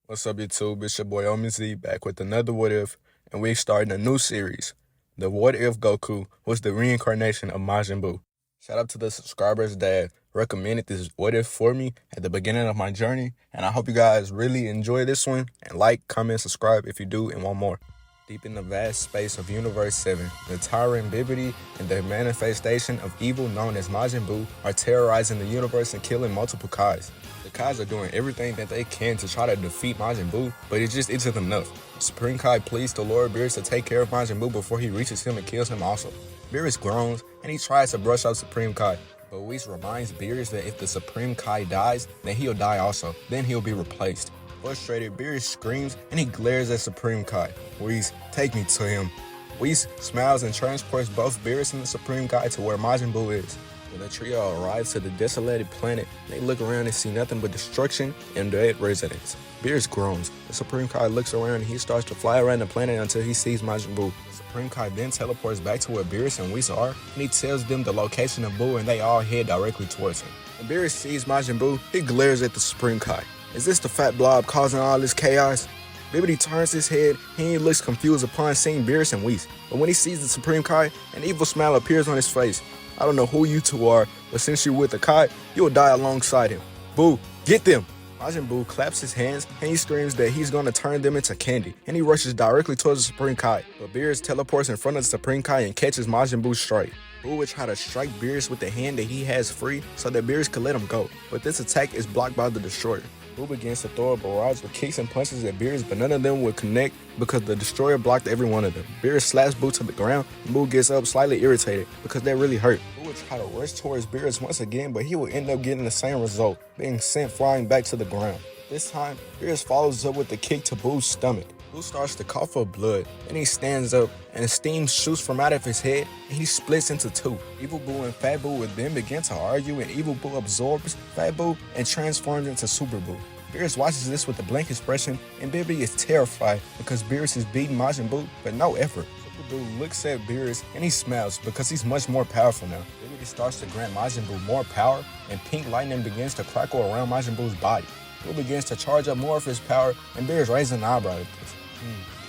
What's up, YouTube? It's your boy OMZ back with another What If, and we're starting a new series. The What If Goku was the reincarnation of Majin Buu. Shout out to the subscribers that recommended this What If for me at the beginning of my journey, and I hope you guys really enjoy this one, and like, comment, subscribe if you do and want more. Deep in the vast space of Universe 7, the tyrant Bibidi and the manifestation of evil known as Majin Buu are terrorizing the universe and killing multiple Kais. The Kais are doing everything that they can to try to defeat Majin Buu, but it just isn't enough. Supreme Kai pleads to Lord Beerus to take care of Majin Buu before he reaches him and kills him also. Beerus groans, and he tries to brush off Supreme Kai, but Whis reminds Beerus that if the Supreme Kai dies, then he'll die also, then he'll be replaced. Frustrated, Beerus screams and he glares at Supreme Kai. Whis, take me to him. Whis smiles and transports both Beerus and the Supreme Kai to where Majin Buu is. When the trio arrives to the desolated planet, they look around and see nothing but destruction and dead residents. Beerus groans. The Supreme Kai looks around and he starts to fly around the planet until he sees Majin Buu. The Supreme Kai then teleports back to where Beerus and Whis are, and he tells them the location of Buu, and they all head directly towards him. When Beerus sees Majin Buu, he glares at the Supreme Kai. Is this the fat blob causing all this chaos? Bibidi turns his head and he looks confused upon seeing Beerus and Whis. But when he sees the Supreme Kai, an evil smile appears on his face. I don't know who you two are, but since you're with the Kai, you'll die alongside him. Buu, get them! Majin Buu claps his hands and he screams that he's going to turn them into candy, and he rushes directly towards the Supreme Kai. But Beerus teleports in front of the Supreme Kai and catches Majin Buu straight. Buu would try to strike Beerus with the hand that he has free so that Beerus could let him go, but this attack is blocked by the Destroyer. Buu begins to throw a barrage of kicks and punches at Beerus, but none of them would connect because the Destroyer blocked every one of them. Beerus slaps Buu to the ground, and Buu gets up slightly irritated because that really hurt. Buu would try to rush towards Beerus once again, but he would end up getting the same result, being sent flying back to the ground. This time, Beerus follows up with a kick to Buu's stomach. Buu starts to cough up blood, and he stands up, and steam shoots from out of his head, and he splits into two. Evil Buu and Fat Buu would then begin to argue, and Evil Buu absorbs Fat Buu and transforms into Super Buu. Beerus watches this with a blank expression, and Bibidi is terrified because Beerus is beating Majin Buu, but no effort. Super Buu looks at Beerus, and he smiles because he's much more powerful now. Bibidi starts to grant Majin Buu more power, and pink lightning begins to crackle around Majin Buu's body. Buu begins to charge up more of his power, and Beerus raises an eyebrow at this.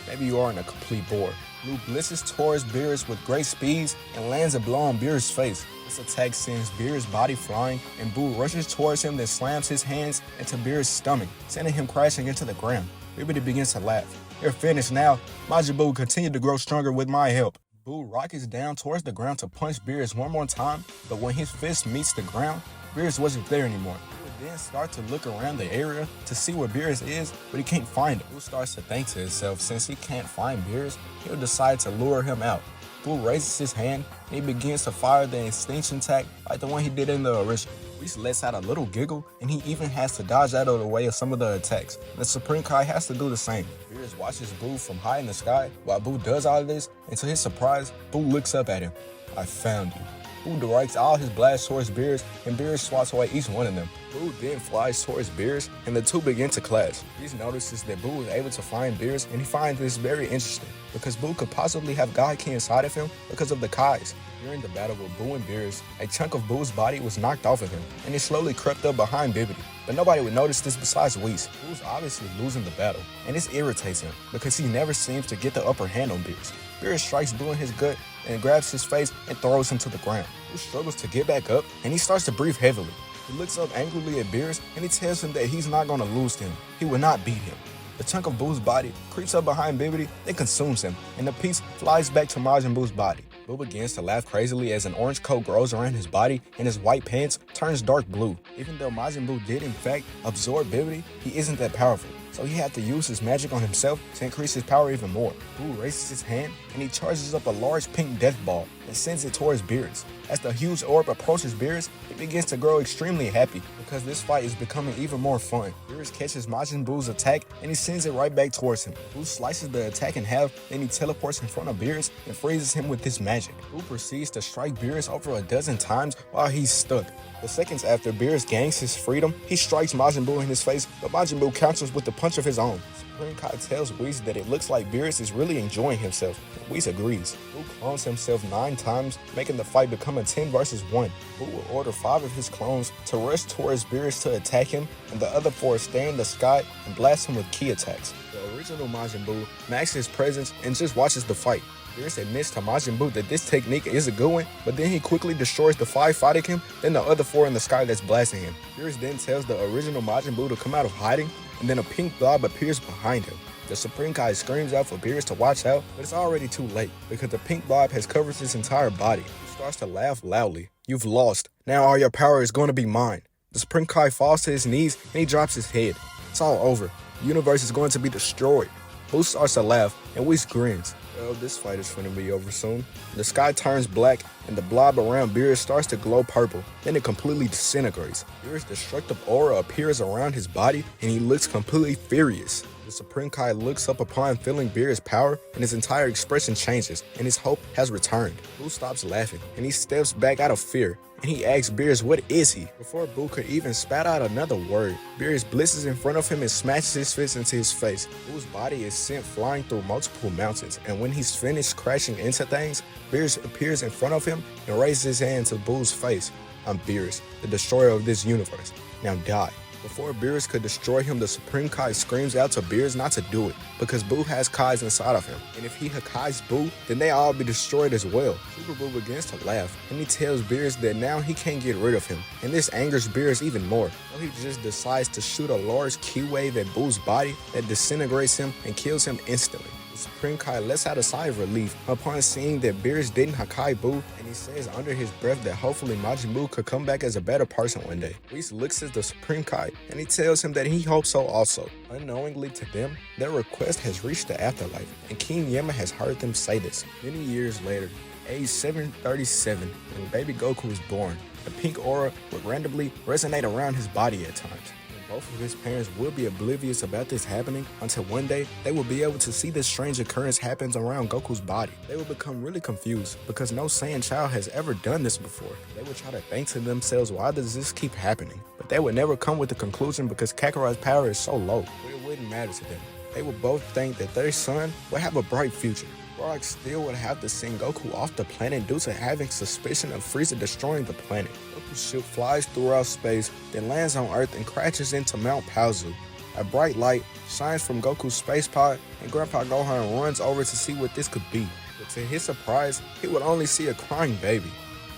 Maybe you aren't a complete bore. Buu blitzes towards Beerus with great speeds and lands a blow on Beerus' face. This attack sends Beerus' body flying, and Buu rushes towards him, then slams his hands into Beerus' stomach, sending him crashing into the ground. Bibidi begins to laugh. You're finished now. Majin Buu continued to grow stronger with my help. Buu rockets down towards the ground to punch Beerus one more time, but when his fist meets the ground, Beerus wasn't there anymore. Then start to look around the area to see where Beerus is, but he can't find him. Buu starts to think to himself, since he can't find Beerus, he'll decide to lure him out. Buu raises his hand and he begins to fire the extinction attack like the one he did in the original. Whis lets out a little giggle, and he even has to dodge out of the way of some of the attacks. The Supreme Kai has to do the same. Beerus watches Buu from high in the sky while Buu does all of this, and to his surprise, Buu looks up at him. I found you. Buu directs all his blasts towards Beerus, and Beerus swats away each one of them. Buu then flies towards Beerus, and the two begin to clash. Whis notices that Buu is able to find Beerus, and he finds this very interesting, because Buu could possibly have God Ki inside of him because of the Kais. During the battle with Buu and Beerus, a chunk of Buu's body was knocked off of him, and it slowly crept up behind Bibidi. But nobody would notice this besides Whis. Buu's obviously losing the battle, and this irritates him, because he never seems to get the upper hand on Beerus. Beerus strikes Buu in his gut and grabs his face and throws him to the ground. Buu struggles to get back up, and he starts to breathe heavily. He looks up angrily at Beerus, and he tells him that he's not going to lose to him. He will not beat him. The chunk of Buu's body creeps up behind Bibidi and consumes him, and the piece flies back to Majin Buu's body. Buu begins to laugh crazily as an orange coat grows around his body and his white pants turns dark blue. Even though Majin Buu did in fact absorb Bibidi, he isn't that powerful, so he had to use his magic on himself to increase his power even more. Buu raises his hand and he charges up a large pink death ball and sends it towards Beerus. As the huge orb approaches Beerus, he begins to grow extremely happy because this fight is becoming even more fun. Beerus catches Majin Buu's attack and he sends it right back towards him. Buu slices the attack in half, then he teleports in front of Beerus and freezes him with his magic. Buu proceeds to strike Beerus over a dozen times while he's stuck. The seconds after Beerus gains his freedom, he strikes Majin Buu in his face, but Majin Buu counters with a punch of his own. Supreme Kai tells Whis that it looks like Beerus is really enjoying himself, and Whis agrees. Buu clones himself 9 10 times, making the fight become a 10 versus 1. Buu will order 5 of his clones to rush towards Beerus to attack him, and the other 4 stay in the sky and blast him with ki attacks. The original Majin Buu maxes his presence and just watches the fight. Beerus admits to Majin Buu that this technique is a good one, but then he quickly destroys the 5 fighting him, then the other 4 in the sky that's blasting him. Beerus then tells the original Majin Buu to come out of hiding, and then a pink blob appears behind him. The Supreme Kai screams out for Beerus to watch out, but it's already too late, because the pink blob has covered his entire body. He starts to laugh loudly. "You've lost. Now all your power is going to be mine." The Supreme Kai falls to his knees, and he drops his head. It's all over. The universe is going to be destroyed. Buu starts to laugh, and Whis grins. Well, this fight is finna be over soon. The sky turns black, and the blob around Beerus starts to glow purple. Then it completely disintegrates. Beerus' destructive aura appears around his body, and he looks completely furious. The Supreme Kai looks up upon feeling Beerus' power, and his entire expression changes, and his hope has returned. Buu stops laughing, and he steps back out of fear, and he asks Beerus what is he? Before Buu could even spat out another word, Beerus blitzes in front of him and smashes his fist into his face. Buu's body is sent flying through multiple mountains, and when he's finished crashing into things, Beerus appears in front of him and raises his hand to Buu's face. "I'm Beerus, the destroyer of this universe. Now die." Before Beerus could destroy him, the Supreme Kai screams out to Beerus not to do it, because Buu has Kais inside of him, and if he Hakai's Buu, then they all be destroyed as well. Super Buu begins to laugh, and he tells Beerus that now he can't get rid of him, and this angers Beerus even more. So he just decides to shoot a large ki wave at Buu's body that disintegrates him and kills him instantly. The Supreme Kai lets out a sigh of relief upon seeing that Beerus didn't Hakai Buu, and he says under his breath that hopefully Majin Buu could come back as a better person one day. Whis looks at the Supreme Kai, and he tells him that he hopes so also. Unknowingly to them, their request has reached the afterlife, and King Yama has heard them say this. Many years later, age 737, when baby Goku was born, the pink aura would randomly resonate around his body at times. Both of his parents would be oblivious about this happening until one day they will be able to see this strange occurrence happens around Goku's body. They will become really confused because no Saiyan child has ever done this before. They would try to think to themselves, why does this keep happening? But they would never come with the conclusion because Kakarot's power is so low, but it wouldn't matter to them. They would both think that their son would have a bright future. Brock still would have to send Goku off the planet due to having suspicion of Frieza destroying the planet. Goku's ship flies throughout space, then lands on Earth and crashes into Mount Paozu. A bright light shines from Goku's space pod, and Grandpa Gohan runs over to see what this could be. But to his surprise, he would only see a crying baby.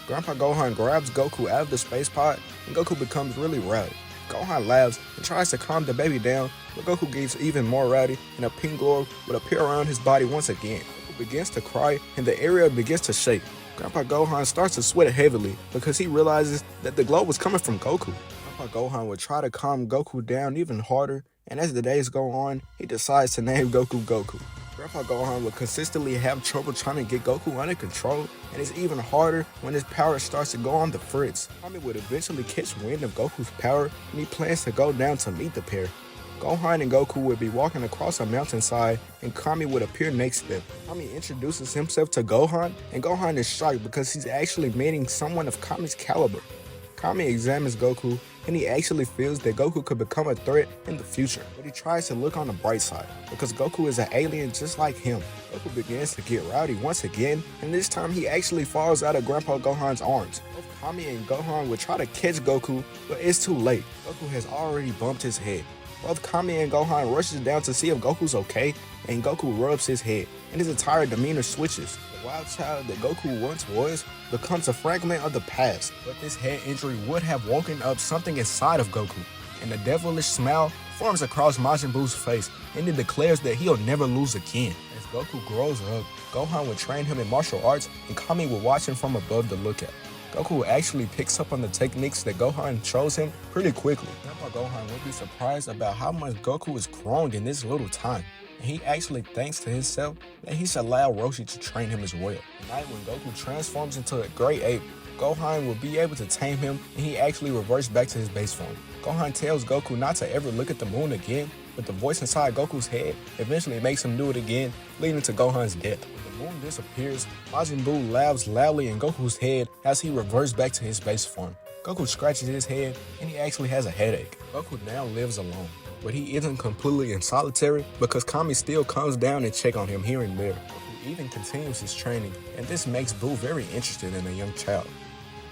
Grandpa Gohan grabs Goku out of the space pod, and Goku becomes really rowdy. Gohan laughs and tries to calm the baby down, but Goku gets even more rowdy, and a pink glow would appear around his body once again. Goku begins to cry, and the area begins to shake. Grandpa Gohan starts to sweat heavily because he realizes that the glow was coming from Goku. Grandpa Gohan would try to calm Goku down even harder, and as the days go on, he decides to name Goku Goku. Grandpa Gohan would consistently have trouble trying to get Goku under control, and it's even harder when his power starts to go on the fritz. Kami would eventually catch wind of Goku's power, and he plans to go down to meet the pair. Gohan and Goku would be walking across a mountainside, and Kami would appear next to them. Kami introduces himself to Gohan, and Gohan is shocked because he's actually meeting someone of Kami's caliber. Kami examines Goku, and he actually feels that Goku could become a threat in the future. But he tries to look on the bright side, because Goku is an alien just like him. Goku begins to get rowdy once again, and this time he actually falls out of Grandpa Gohan's arms. Both Kami and Gohan would try to catch Goku, but it's too late. Goku has already bumped his head. Both Kami and Gohan rushes down to see if Goku's okay, and Goku rubs his head, and his entire demeanor switches. The wild child that Goku once was becomes a fragment of the past, but this head injury would have woken up something inside of Goku, and a devilish smile forms across Majin Buu's face, and it declares that he'll never lose again. As Goku grows up, Gohan would train him in martial arts, and Kami would watch him from above the lookout. Goku actually picks up on the techniques that Gohan shows him pretty quickly. Grandpa Gohan would be surprised about how much Goku has grown in this little time, and he actually thinks to himself that he should allow Roshi to train him as well. The night when Goku transforms into a great ape, Gohan will be able to tame him, and he actually reverts back to his base form. Gohan tells Goku not to ever look at the moon again, but the voice inside Goku's head eventually makes him do it again, leading to Gohan's death. When the moon disappears, Majin Buu laughs loudly in Goku's head as he reverts back to his base form. Goku scratches his head, and he actually has a headache. Goku now lives alone, but he isn't completely in solitary because Kami still comes down and check on him here and there. Goku Goku even continues his training, and this makes Buu very interested in a young child.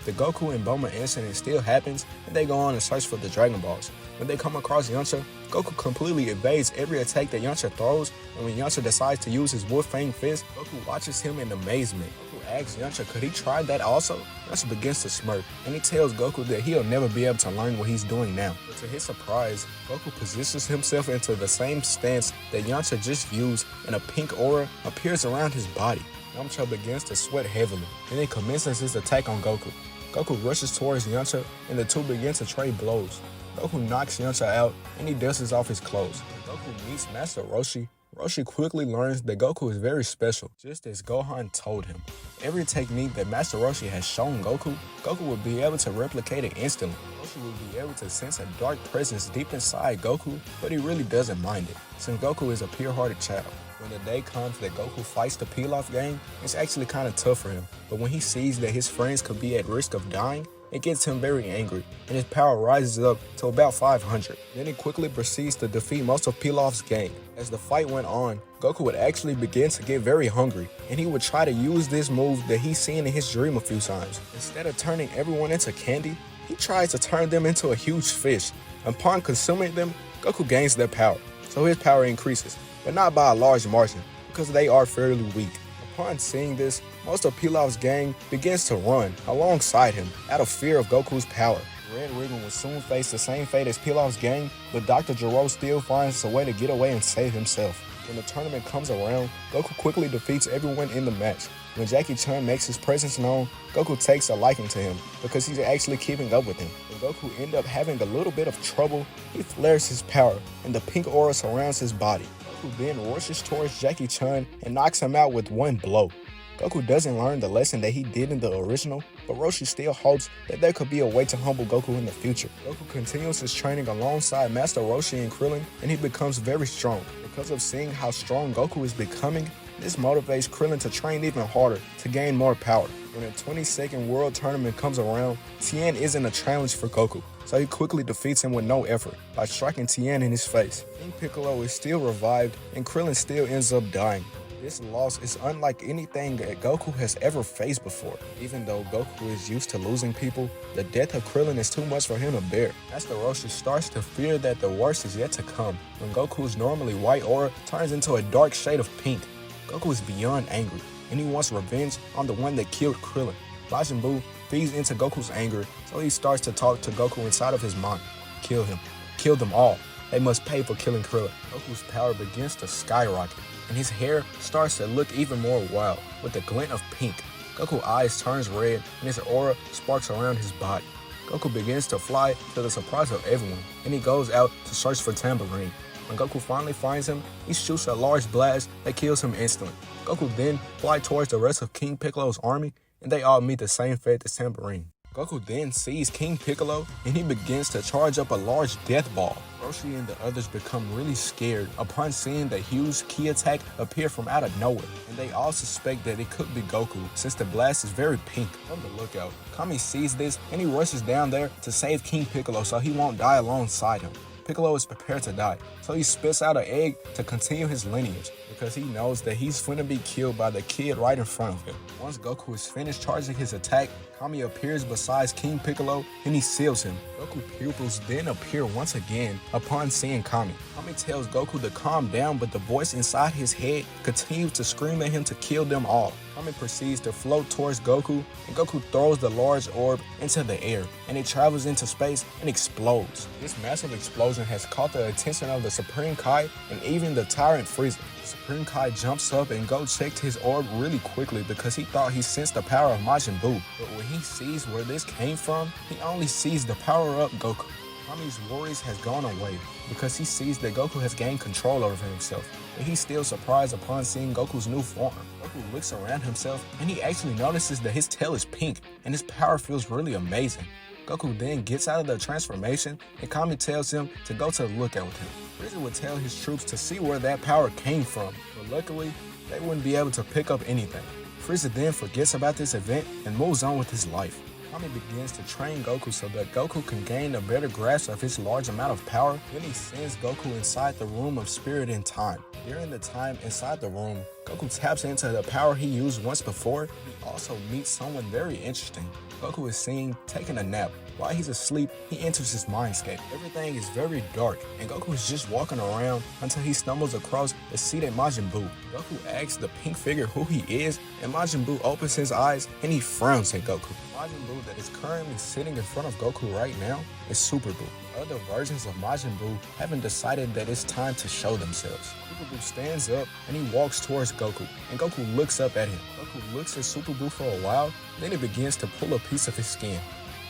The Goku and Bulma incident still happens, and they go on and search for the Dragon Balls. When they come across Yamcha, Goku completely evades every attack that Yamcha throws, and when Yamcha decides to use his Wolf Fang Fist, Goku watches him in amazement. Goku asks Yamcha could he try that also? Yamcha begins to smirk, and he tells Goku that he'll never be able to learn what he's doing now. But to his surprise, Goku positions himself into the same stance that Yamcha just used, and a pink aura appears around his body. Yamcha begins to sweat heavily, and then commences his attack on Goku. Goku rushes towards Yamcha, and the two begin to trade blows. Goku knocks Yamcha out, and he dusts off his clothes. When Goku meets Master Roshi, Roshi quickly learns that Goku is very special, just as Gohan told him. Every technique that Master Roshi has shown Goku, Goku will be able to replicate it instantly. Roshi will be able to sense a dark presence deep inside Goku, but he really doesn't mind it, since Goku is a pure-hearted child. When the day comes that Goku fights the Pilaf gang, it's actually kind of tough for him, but when he sees that his friends could be at risk of dying, it gets him very angry, and his power rises up to about 500. Then he quickly proceeds to defeat most of Pilaf's gang. As the fight went on, Goku would actually begin to get very hungry, and he would try to use this move that he's seen in his dream a few times. Instead of turning everyone into candy, he tries to turn them into a huge fish. Upon consuming them, Goku gains their power, so his power increases, but not by a large margin, because they are fairly weak. Upon seeing this, most of Pilaf's gang begins to run alongside him out of fear of Goku's power. Red Ribbon will soon face the same fate as Pilaf's gang, but Dr. Gero still finds a way to get away and save himself. When the tournament comes around, Goku quickly defeats everyone in the match. When Jackie Chun makes his presence known, Goku takes a liking to him because he's actually keeping up with him. When Goku ends up having a little bit of trouble, he flares his power and the pink aura surrounds his body. Goku then rushes towards Jackie Chun and knocks him out with one blow. Goku doesn't learn the lesson that he did in the original, but Roshi still hopes that there could be a way to humble Goku in the future. Goku continues his training alongside Master Roshi and Krillin, and he becomes very strong. Because of seeing how strong Goku is becoming, this motivates Krillin to train even harder to gain more power. When the 22nd World Tournament comes around, Tien isn't a challenge for Goku, so he quickly defeats him with no effort by striking Tien in his face. King Piccolo is still revived, and Krillin still ends up dying. This loss is unlike anything that Goku has ever faced before. Even though Goku is used to losing people, the death of Krillin is too much for him to bear. Master Roshi starts to fear that the worst is yet to come, when Goku's normally white aura turns into a dark shade of pink. Goku is beyond angry, and he wants revenge on the one that killed Krillin. Majin Buu feeds into Goku's anger, so he starts to talk to Goku inside of his mind. Kill him. Kill them all. They must pay for killing Krillin. Goku's power begins to skyrocket, and his hair starts to look even more wild, with a glint of pink. Goku's eyes turns red, and his aura sparks around his body. Goku begins to fly to the surprise of everyone, and he goes out to search for Tambourine. When Goku finally finds him, he shoots a large blast that kills him instantly. Goku then flies towards the rest of King Piccolo's army, and they all meet the same fate as Tambourine. Goku then sees King Piccolo, and he begins to charge up a large death ball. Roshi and the others become really scared upon seeing the huge ki attack appear from out of nowhere, and they all suspect that it could be Goku since the blast is very pink. On the lookout, Kami sees this, and he rushes down there to save King Piccolo so he won't die alongside him. Piccolo is prepared to die, so he spits out an egg to continue his lineage, because he knows that he's finna be killed by the kid right in front of him. Once Goku is finished charging his attack, Kami appears beside King Piccolo and he seals him. Goku pupils then appear once again upon seeing Kami. Kami tells Goku to calm down, but the voice inside his head continues to scream at him to kill them all. Kami proceeds to float towards Goku, and Goku throws the large orb into the air, and it travels into space and explodes. This massive explosion has caught the attention of the Supreme Kai and even the Tyrant Frieza. Supreme Kai jumps up and goes check his orb really quickly because he thought he sensed the power of Majin Buu. But when he sees where this came from, he only sees the power-up Goku. Kami's worries has gone away because he sees that Goku has gained control over himself, but he's still surprised upon seeing Goku's new form. Goku looks around himself and he actually notices that his tail is pink and his power feels really amazing. Goku then gets out of the transformation and Kami tells him to go to the lookout with him. Frieza would tell his troops to see where that power came from, but luckily, they wouldn't be able to pick up anything. Frieza then forgets about this event and moves on with his life. Kami begins to train Goku so that Goku can gain a better grasp of his large amount of power. Then he sends Goku inside the room of spirit and time. During the time inside the room, Goku taps into the power he used once before. He also meets someone very interesting. Goku is seen taking a nap. While he's asleep, he enters his mindscape. Everything is very dark, and Goku is just walking around until he stumbles across the seated Majin Buu. Goku asks the pink figure who he is, and Majin Buu opens his eyes and he frowns at Goku. Majin Buu that is currently sitting in front of Goku right now is Super Buu. Other versions of Majin Buu haven't decided that it's time to show themselves. Super Buu stands up and he walks towards Goku, and Goku looks up at him. Goku looks at Super Buu for a while, then he begins to pull a piece of his skin.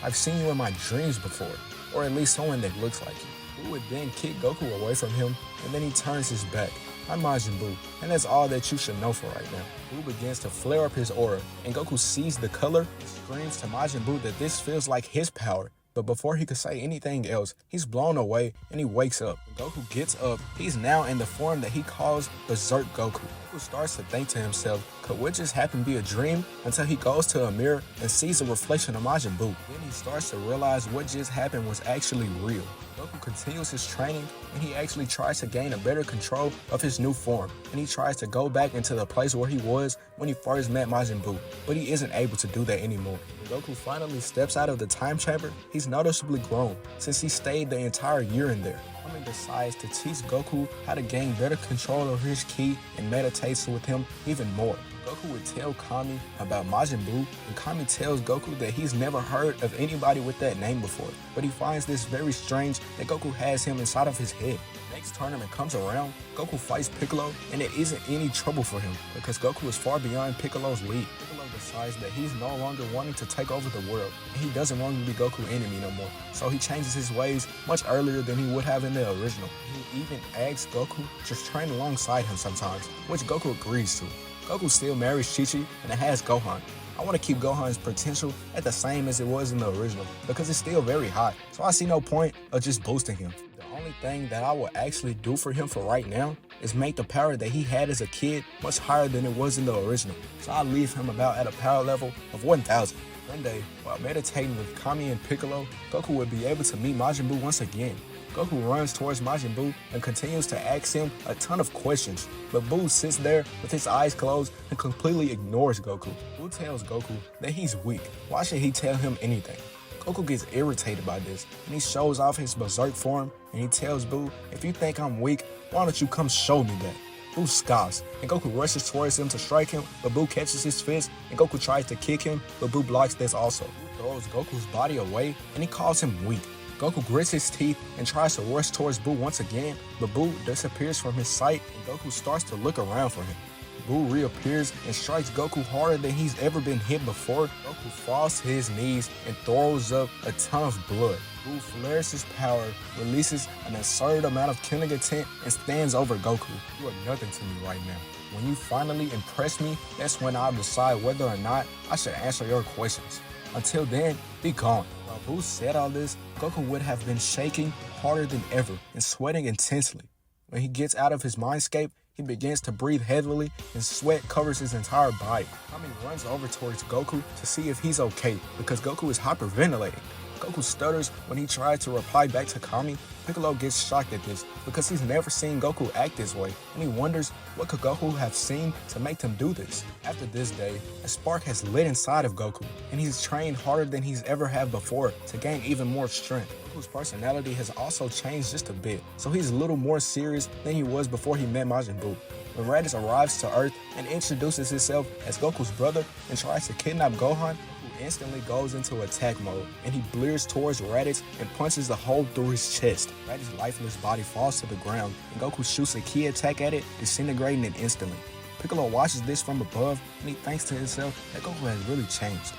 I've seen you in my dreams before, or at least someone that looks like you. Buu would then kick Goku away from him, and then he turns his back. I'm Majin Buu, and that's all that you should know for right now. Buu begins to flare up his aura, and Goku sees the color and screams to Majin Buu that this feels like his power. But before he could say anything else, he's blown away and he wakes up. When Goku gets up, he's now in the form that he calls Berserk Goku. Goku starts to think to himself, could what just happen be a dream? Until he goes to a mirror and sees a reflection of Majin Buu. Then he starts to realize what just happened was actually real. Goku continues his training and he actually tries to gain a better control of his new form. And he tries to go back into the place where he was when he first met Majin Buu, but he isn't able to do that anymore. When Goku finally steps out of the time chamber, he's noticeably grown since he stayed the entire year in there. Kami decides to teach Goku how to gain better control over his ki and meditates with him even more. Goku would tell Kami about Majin Buu, and Kami tells Goku that he's never heard of anybody with that name before, but he finds this very strange that Goku has him inside of his head. Next tournament comes around, Goku fights Piccolo, and it isn't any trouble for him because Goku is far beyond Piccolo's league. Piccolo decides that he's no longer wanting to take over the world, and he doesn't want to be Goku's enemy no more, so he changes his ways much earlier than he would have in the original. He even asks Goku to train alongside him sometimes, which Goku agrees to. Goku still marries Chi-Chi and it has Gohan. I want to keep Gohan's potential at the same as it was in the original because it's still very high, so I see no point of just boosting him. The only thing that I will actually do for him for right now is make the power that he had as a kid much higher than it was in the original, so I leave him about at a power level of 1000. One day, while meditating with Kami and Piccolo, Goku would be able to meet Majin Buu once again. Goku runs towards Majin Buu and continues to ask him a ton of questions, but Buu sits there with his eyes closed and completely ignores Goku. Buu tells Goku that he's weak. Why should he tell him anything? Goku gets irritated by this, and he shows off his berserk form, and he tells Buu, if you think I'm weak, why don't you come show me that? Buu scoffs, and Goku rushes towards him to strike him, but Buu catches his fist, and Goku tries to kick him, but Buu blocks this also. Buu throws Goku's body away, and he calls him weak. Goku grits his teeth and tries to rush towards Buu once again, but Buu disappears from his sight, and Goku starts to look around for him. Buu reappears and strikes Goku harder than he's ever been hit before. Goku falls to his knees and throws up a ton of blood. Buu flares his power, releases an absurd amount of killing intent, and stands over Goku. You are nothing to me right now. When you finally impress me, that's when I'll decide whether or not I should answer your questions. Until then, be gone. While Buu said all this, Goku would have been shaking harder than ever and sweating intensely. When he gets out of his mindscape, he begins to breathe heavily and sweat covers his entire body. Kami runs over towards Goku to see if he's okay because Goku is hyperventilating. Goku stutters when he tries to reply back to Kami. Piccolo gets shocked at this because he's never seen Goku act this way, and he wonders what could Goku have seen to make him do this. After this day, a spark has lit inside of Goku, and he's trained harder than he's ever have before to gain even more strength. Goku's personality has also changed just a bit, so he's a little more serious than he was before he met Majin Buu. When Raditz arrives to Earth and introduces himself as Goku's brother and tries to kidnap Gohan, Goku instantly goes into attack mode, and he blears towards Raditz and punches a hole through his chest. Raditz's lifeless body falls to the ground, and Goku shoots a ki attack at it, disintegrating it instantly. Piccolo watches this from above, and he thinks to himself that Goku has really changed.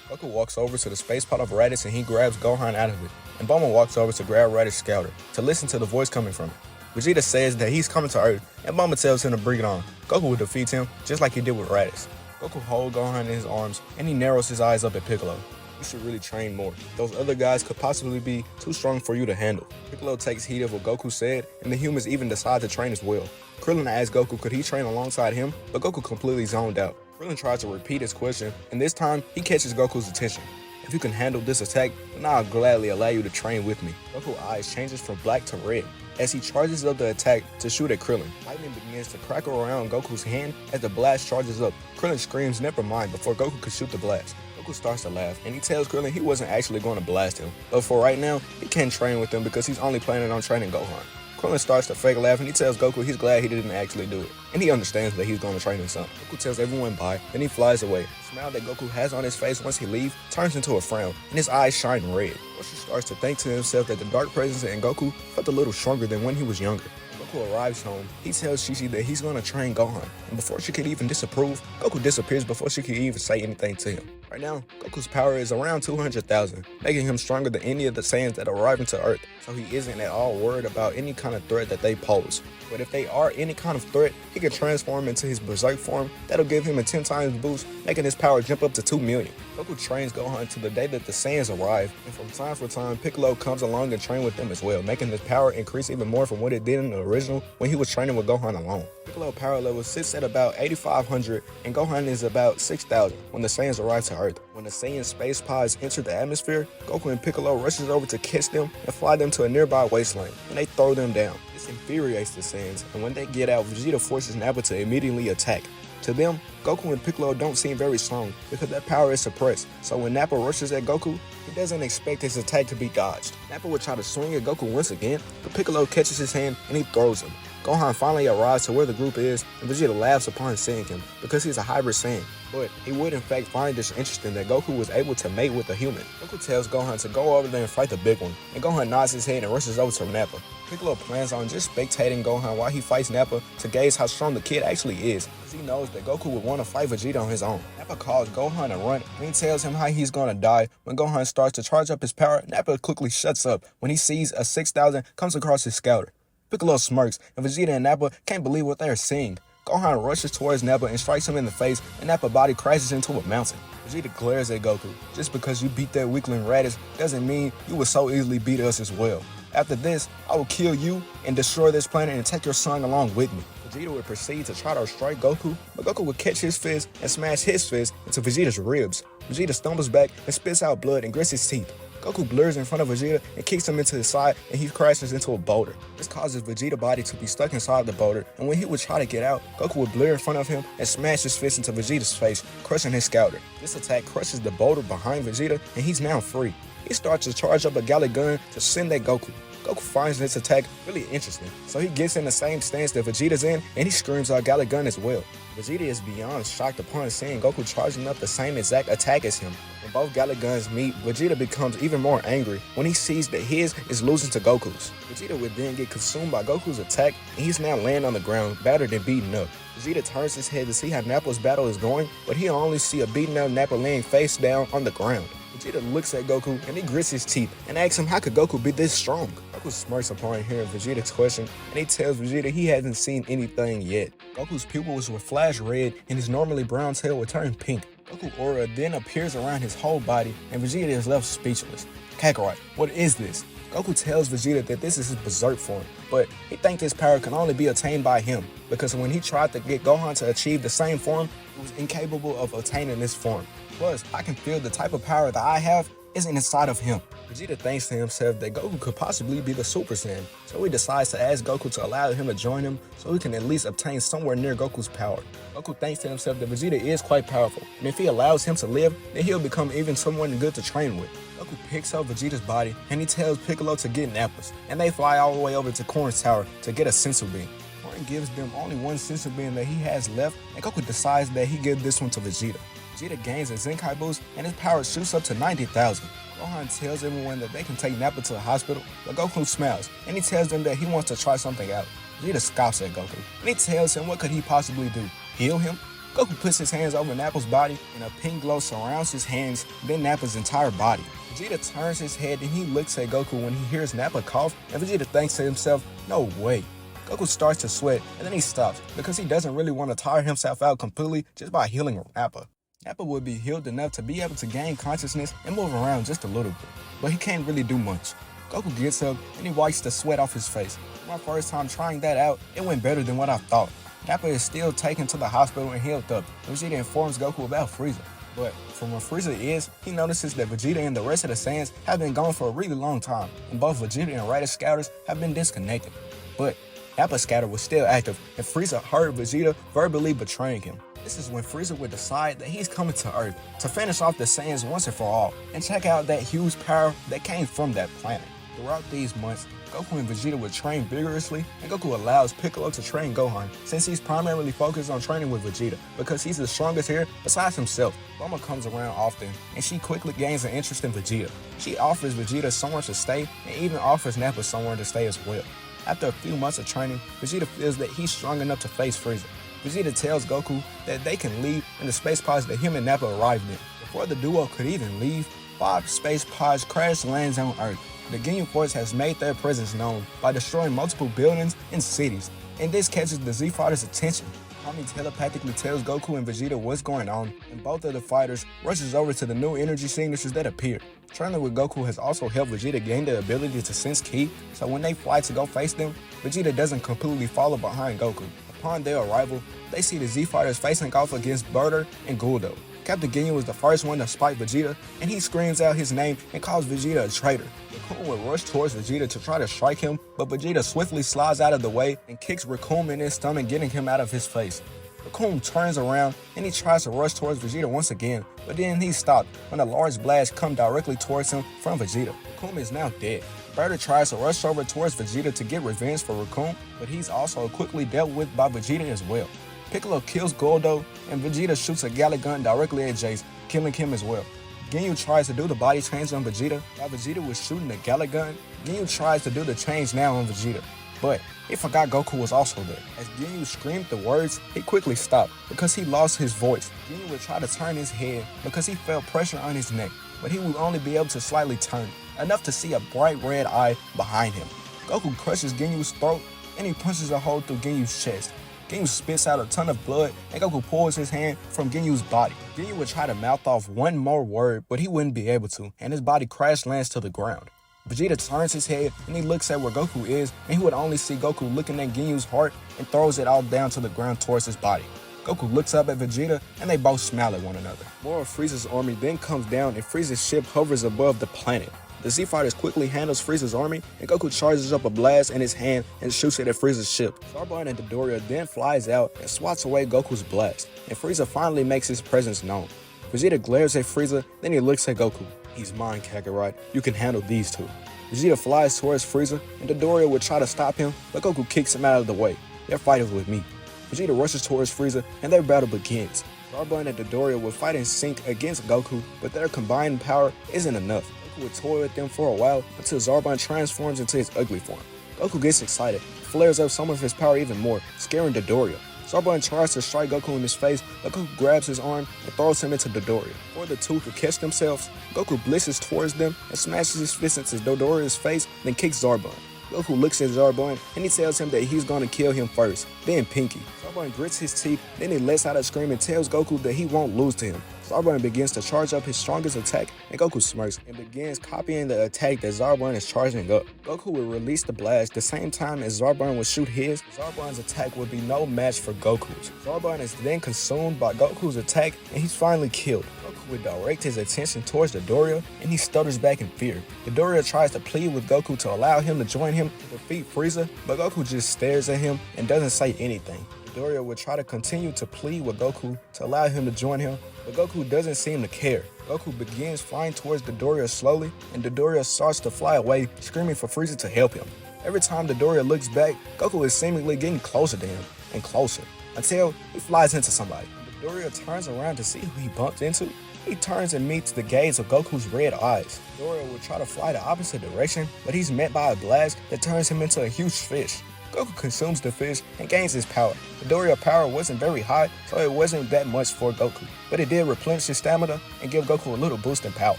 Goku walks over to the space pod of Raditz and he grabs Gohan out of it, and Bulma walks over to grab Raditz's scouter to listen to the voice coming from it. Vegeta says that he's coming to Earth, and Bulma tells him to bring it on. Goku will defeat him, just like he did with Raditz. Goku holds Gohan in his arms, and he narrows his eyes up at Piccolo. You should really train more. Those other guys could possibly be too strong for you to handle. Piccolo takes heed of what Goku said, and the humans even decide to train as well. Krillin asks Goku could he train alongside him, but Goku completely zoned out. Krillin tries to repeat his question, and this time, he catches Goku's attention. If you can handle this attack, then I'll gladly allow you to train with me. Goku's eyes changes from black to red. as he charges up the attack to shoot at Krillin. Lightning begins to crackle around Goku's hand as the blast charges up. Krillin screams never mind before Goku could shoot the blast. Goku starts to laugh, and he tells Krillin he wasn't actually going to blast him, but for right now, he can't train with him because he's only planning on training Gohan. Krillin starts to fake laugh, and he tells Goku he's glad he didn't actually do it, and he understands that he's going to train his son. Goku tells everyone bye, then he flies away. The smile that Goku has on his face once he leaves turns into a frown, and his eyes shine red. Roshi starts to think to himself that the dark presence in Goku felt a little stronger than when he was younger. Goku arrives home, he tells Shishi that he's going to train Gohan, and before she could even disapprove, Goku disappears before she could even say anything to him. Right now, Goku's power is around 200,000, making him stronger than any of the Saiyans that arrive into Earth, so he isn't at all worried about any kind of threat that they pose. But if they are any kind of threat, he can transform into his Berserk form. That'll give him a 10 times boost, making his power jump up to 2 million. Goku trains Gohan to the day that the Saiyans arrive, and from time to time, Piccolo comes along and trains with them as well, making his power increase even more from what it did in the original when he was training with Gohan alone. Piccolo power level sits at about 8,500, and Gohan is about 6,000 when the Saiyans arrive to Earth. When the Saiyan space pods enter the atmosphere, Goku and Piccolo rushes over to catch them and fly them to a nearby wasteland, and they throw them down. This infuriates the Saiyans, and when they get out, Vegeta forces Nappa to immediately attack. To them, Goku and Piccolo don't seem very strong because their power is suppressed, so when Nappa rushes at Goku, he doesn't expect his attack to be dodged. Nappa would try to swing at Goku once again, but Piccolo catches his hand and he throws him. Gohan finally arrives to where the group is, and Vegeta laughs upon seeing him because he's a hybrid Saiyan. But he would in fact find this interesting that Goku was able to mate with a human. Goku tells Gohan to go over there and fight the big one, and Gohan nods his head and rushes over to Nappa. Piccolo plans on just spectating Gohan while he fights Nappa to gauge how strong the kid actually is, because he knows that Goku would want to fight Vegeta on his own. Nappa calls Gohan a runt, and he tells him how he's gonna die. When Gohan starts to charge up his power, Nappa quickly shuts up when he sees a 6,000 comes across his scouter. Piccolo smirks, and Vegeta and Nappa can't believe what they're seeing. Gohan rushes towards Nappa and strikes him in the face, and Nappa's body crashes into a mountain. Vegeta glares at Goku. Just because you beat that weakling Raditz doesn't mean you will so easily beat us as well. After this, I will kill you and destroy this planet and take your son along with me. Vegeta would proceed to try to strike Goku, but Goku would catch his fist and smash his fist into Vegeta's ribs. Vegeta stumbles back and spits out blood and grits his teeth. Goku blurs in front of Vegeta and kicks him into his side, and he crashes into a boulder. This causes Vegeta's body to be stuck inside the boulder, and when he would try to get out, Goku would blur in front of him and smash his fist into Vegeta's face, crushing his scouter. This attack crushes the boulder behind Vegeta, and he's now free. He starts to charge up a Galick Gun to send at Goku. Goku finds this attack really interesting, so he gets in the same stance that Vegeta's in, and he screams out Galick Gun as well. Vegeta is beyond shocked upon seeing Goku charging up the same exact attack as him. When both Galick Guns meet, Vegeta becomes even more angry when he sees that his is losing to Goku's. Vegeta would then get consumed by Goku's attack, and he's now laying on the ground, battered and beaten up. Vegeta turns his head to see how Nappa's battle is going, but he'll only see a beaten up Nappa laying face down on the ground. Vegeta looks at Goku and he grits his teeth and asks him how could Goku be this strong. Goku smirks upon hearing Vegeta's question, and he tells Vegeta he hasn't seen anything yet. Goku's pupils will flash red and his normally brown tail will turn pink. Goku aura then appears around his whole body, and Vegeta is left speechless. Kakarot, what is this? Goku tells Vegeta that this is his Berserk form, but he thinks his power can only be attained by him, because when he tried to get Gohan to achieve the same form, he was incapable of attaining this form. Plus, I can feel the type of power that I have isn't inside of him. Vegeta thinks to himself that Goku could possibly be the Super Saiyan, so he decides to ask Goku to allow him to join him so he can at least obtain somewhere near Goku's power. Goku thinks to himself that Vegeta is quite powerful, and if he allows him to live, then he'll become even someone good to train with. Goku picks up Vegeta's body, and he tells Piccolo to get Nappa's, and they fly all the way over to Korn's tower to get a Sensu Bean. Korn gives them only one Sensu Bean that he has left, and Goku decides that he gives this one to Vegeta. Vegeta gains a Zenkai boost, and his power shoots up to 90,000. Gohan tells everyone that they can take Nappa to the hospital, but Goku smiles, and he tells them that he wants to try something out. Vegeta scoffs at Goku, and he tells him what could he possibly do? Heal him? Goku puts his hands over Nappa's body, and a pink glow surrounds his hands, then Nappa's entire body. Vegeta turns his head, and he looks at Goku when he hears Nappa cough, and Vegeta thinks to himself, no way. Goku starts to sweat, and then he stops, because he doesn't really want to tire himself out completely just by healing Nappa. Nappa would be healed enough to be able to gain consciousness and move around just a little bit, but he can't really do much. Goku gets up and he wipes the sweat off his face. My first time trying that out, it went better than what I thought. Nappa is still taken to the hospital and healed up. Vegeta informs Goku about Frieza. But from where Frieza is, he notices that Vegeta and the rest of the Saiyans have been gone for a really long time, and both Vegeta and Raditz Scouters have been disconnected. But Nappa Scouter was still active, and Frieza heard Vegeta verbally betraying him. This is when Frieza would decide that he's coming to Earth to finish off the Saiyans once and for all, and check out that huge power that came from that planet. Throughout these months, Goku and Vegeta would train vigorously, and Goku allows Piccolo to train Gohan, since he's primarily focused on training with Vegeta, because he's the strongest here besides himself. Bulma comes around often, and she quickly gains an interest in Vegeta. She offers Vegeta somewhere to stay, and even offers Nappa somewhere to stay as well. After a few months of training, Vegeta feels that he's strong enough to face Frieza. Vegeta tells Goku that they can leave in the space pods that him and Nappa arrived in. Before the duo could even leave, 5 space pods crash lands on Earth. The Ginyu Force has made their presence known by destroying multiple buildings and cities, and this catches the Z Fighters' attention. Kami telepathically tells Goku and Vegeta what's going on, and both of the fighters rushes over to the new energy signatures that appear. Training with Goku has also helped Vegeta gain the ability to sense ki, so when they fly to go face them, Vegeta doesn't completely follow behind Goku. Upon their arrival, they see the Z Fighters facing off against Burter and Guldo. Captain Ginyu was the first one to spike Vegeta, and he screams out his name and calls Vegeta a traitor. Raccoon would rush towards Vegeta to try to strike him, but Vegeta swiftly slides out of the way and kicks Raccoon in his stomach, getting him out of his face. Raccoon turns around and he tries to rush towards Vegeta once again, but then he's stopped when a large blast comes directly towards him from Vegeta. Raccoon is now dead. Burter tries to rush over towards Vegeta to get revenge for Raccoon, but he's also quickly dealt with by Vegeta as well. Piccolo kills Guldo, and Vegeta shoots a Galick Gun directly at Jace, killing him as well. Ginyu tries to do the body change on Vegeta. While Vegeta was shooting the Galick Gun, Ginyu tries to do the change now on Vegeta. But he forgot Goku was also there. As Ginyu screamed the words, he quickly stopped because he lost his voice. Ginyu would try to turn his head because he felt pressure on his neck, but he would only be able to slightly turn, enough to see a bright red eye behind him. Goku crushes Ginyu's throat, and he punches a hole through Ginyu's chest. Ginyu spits out a ton of blood, and Goku pulls his hand from Ginyu's body. Ginyu would try to mouth off one more word, but he wouldn't be able to, and his body crash lands to the ground. Vegeta turns his head, and he looks at where Goku is, and he would only see Goku looking at Ginyu's heart and throws it all down to the ground towards his body. Goku looks up at Vegeta, and they both smile at one another. More of Frieza's army then comes down, and Frieza's ship hovers above the planet. The Z Fighters quickly handles Frieza's army, and Goku charges up a blast in his hand and shoots it at Frieza's ship. Zarbon and Dodoria then flies out and swats away Goku's blast, and Frieza finally makes his presence known. Vegeta glares at Frieza, then he looks at Goku. "He's mine, Kakarot. You can handle these two." Vegeta flies towards Frieza, and Dodoria would try to stop him, but Goku kicks him out of the way. "They're fighting with me." Vegeta rushes towards Frieza, and their battle begins. Zarbon and Dodoria would fight in sync against Goku, but their combined power isn't enough. Goku would toy with them for a while until Zarbon transforms into his ugly form. Goku gets excited, flares up some of his power even more, scaring Dodoria. Zarbon tries to strike Goku in his face, but Goku grabs his arm and throws him into Dodoria. Before the two could catch themselves, Goku blitzes towards them and smashes his fist into Dodoria's face, then kicks Zarbon. Goku looks at Zarbon and he tells him that he's gonna kill him first, then Pinky. Zarbon grits his teeth, then he lets out a scream and tells Goku that he won't lose to him. Zarbon begins to charge up his strongest attack, and Goku smirks and begins copying the attack that Zarbon is charging up. Goku will release the blast the same time as Zarbon would shoot his. Zarbon's attack would be no match for Goku's. Zarbon is then consumed by Goku's attack, and he's finally killed. Goku would direct his attention towards Dodoria, and he stutters back in fear. Dodoria tries to plead with Goku to allow him to join him to defeat Frieza, but Goku just stares at him and doesn't say anything. Dodoria would try to continue to plead with Goku to allow him to join him, but Goku doesn't seem to care. Goku begins flying towards Dodoria slowly, and Dodoria starts to fly away, screaming for Frieza to help him. Every time Dodoria looks back, Goku is seemingly getting closer to him, and closer, until he flies into somebody. Dodoria turns around to see who he bumped into. He turns and meets the gaze of Goku's red eyes. Dodoria will try to fly the opposite direction, but he's met by a blast that turns him into a huge fish. Goku consumes the fish and gains his power. Dodoria's power wasn't very high, so it wasn't that much for Goku, but it did replenish his stamina and give Goku a little boost in power.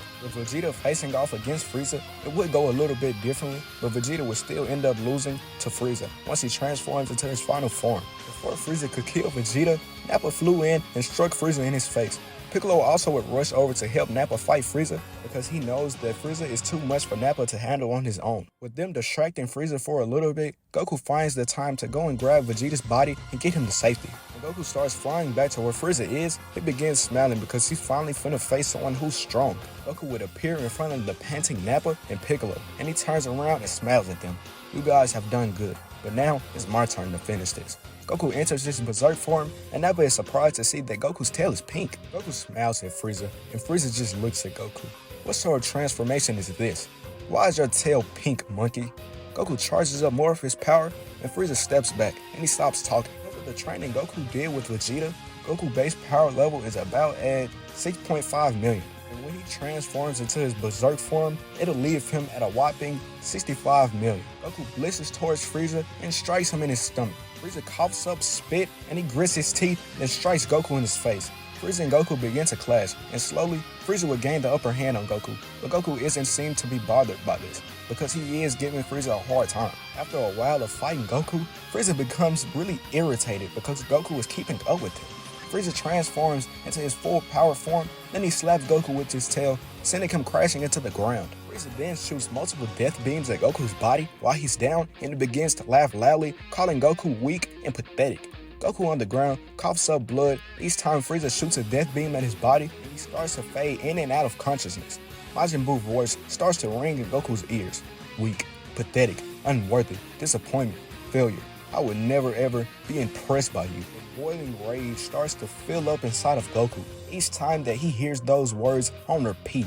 With Vegeta facing off against Frieza, it would go a little bit differently, but Vegeta would still end up losing to Frieza once he transforms into his final form. Before Frieza could kill Vegeta, Nappa flew in and struck Frieza in his face. Piccolo also would rush over to help Nappa fight Frieza because he knows that Frieza is too much for Nappa to handle on his own. With them distracting Frieza for a little bit, Goku finds the time to go and grab Vegeta's body and get him to safety. When Goku starts flying back to where Frieza is, he begins smiling because he's finally finna face someone who's strong. Goku would appear in front of the panting Nappa and Piccolo, and he turns around and smiles at them. You guys have done good, but now it's my turn to finish this. Goku enters his berserk form, and Nappa is surprised to see that Goku's tail is pink. Goku smiles at Frieza, and Frieza just looks at Goku. What sort of transformation is this? Why is your tail pink, monkey? Goku charges up more of his power, and Frieza steps back, and he stops talking. Because of the training Goku did with Vegeta, Goku's base power level is about at 6.5 million. And when he transforms into his berserk form, it'll leave him at a whopping 65 million. Goku blitzes towards Frieza and strikes him in his stomach. Frieza coughs up spit and he grits his teeth and strikes Goku in his face. Frieza and Goku begin to clash, and slowly, Frieza would gain the upper hand on Goku, but Goku isn't seen to be bothered by this, because he is giving Frieza a hard time. After a while of fighting Goku, Frieza becomes really irritated because Goku is keeping up with him. Frieza transforms into his full power form, then he slaps Goku with his tail, sending him crashing into the ground. Frieza then shoots multiple death beams at Goku's body while he's down, and he begins to laugh loudly, calling Goku weak and pathetic. Goku on the ground coughs up blood. Each time Frieza shoots a death beam at his body, and he starts to fade in and out of consciousness. Majin Buu's voice starts to ring in Goku's ears. Weak, pathetic, unworthy, disappointment, failure. I would never ever be impressed by you. The boiling rage starts to fill up inside of Goku. Each time that he hears those words on repeat,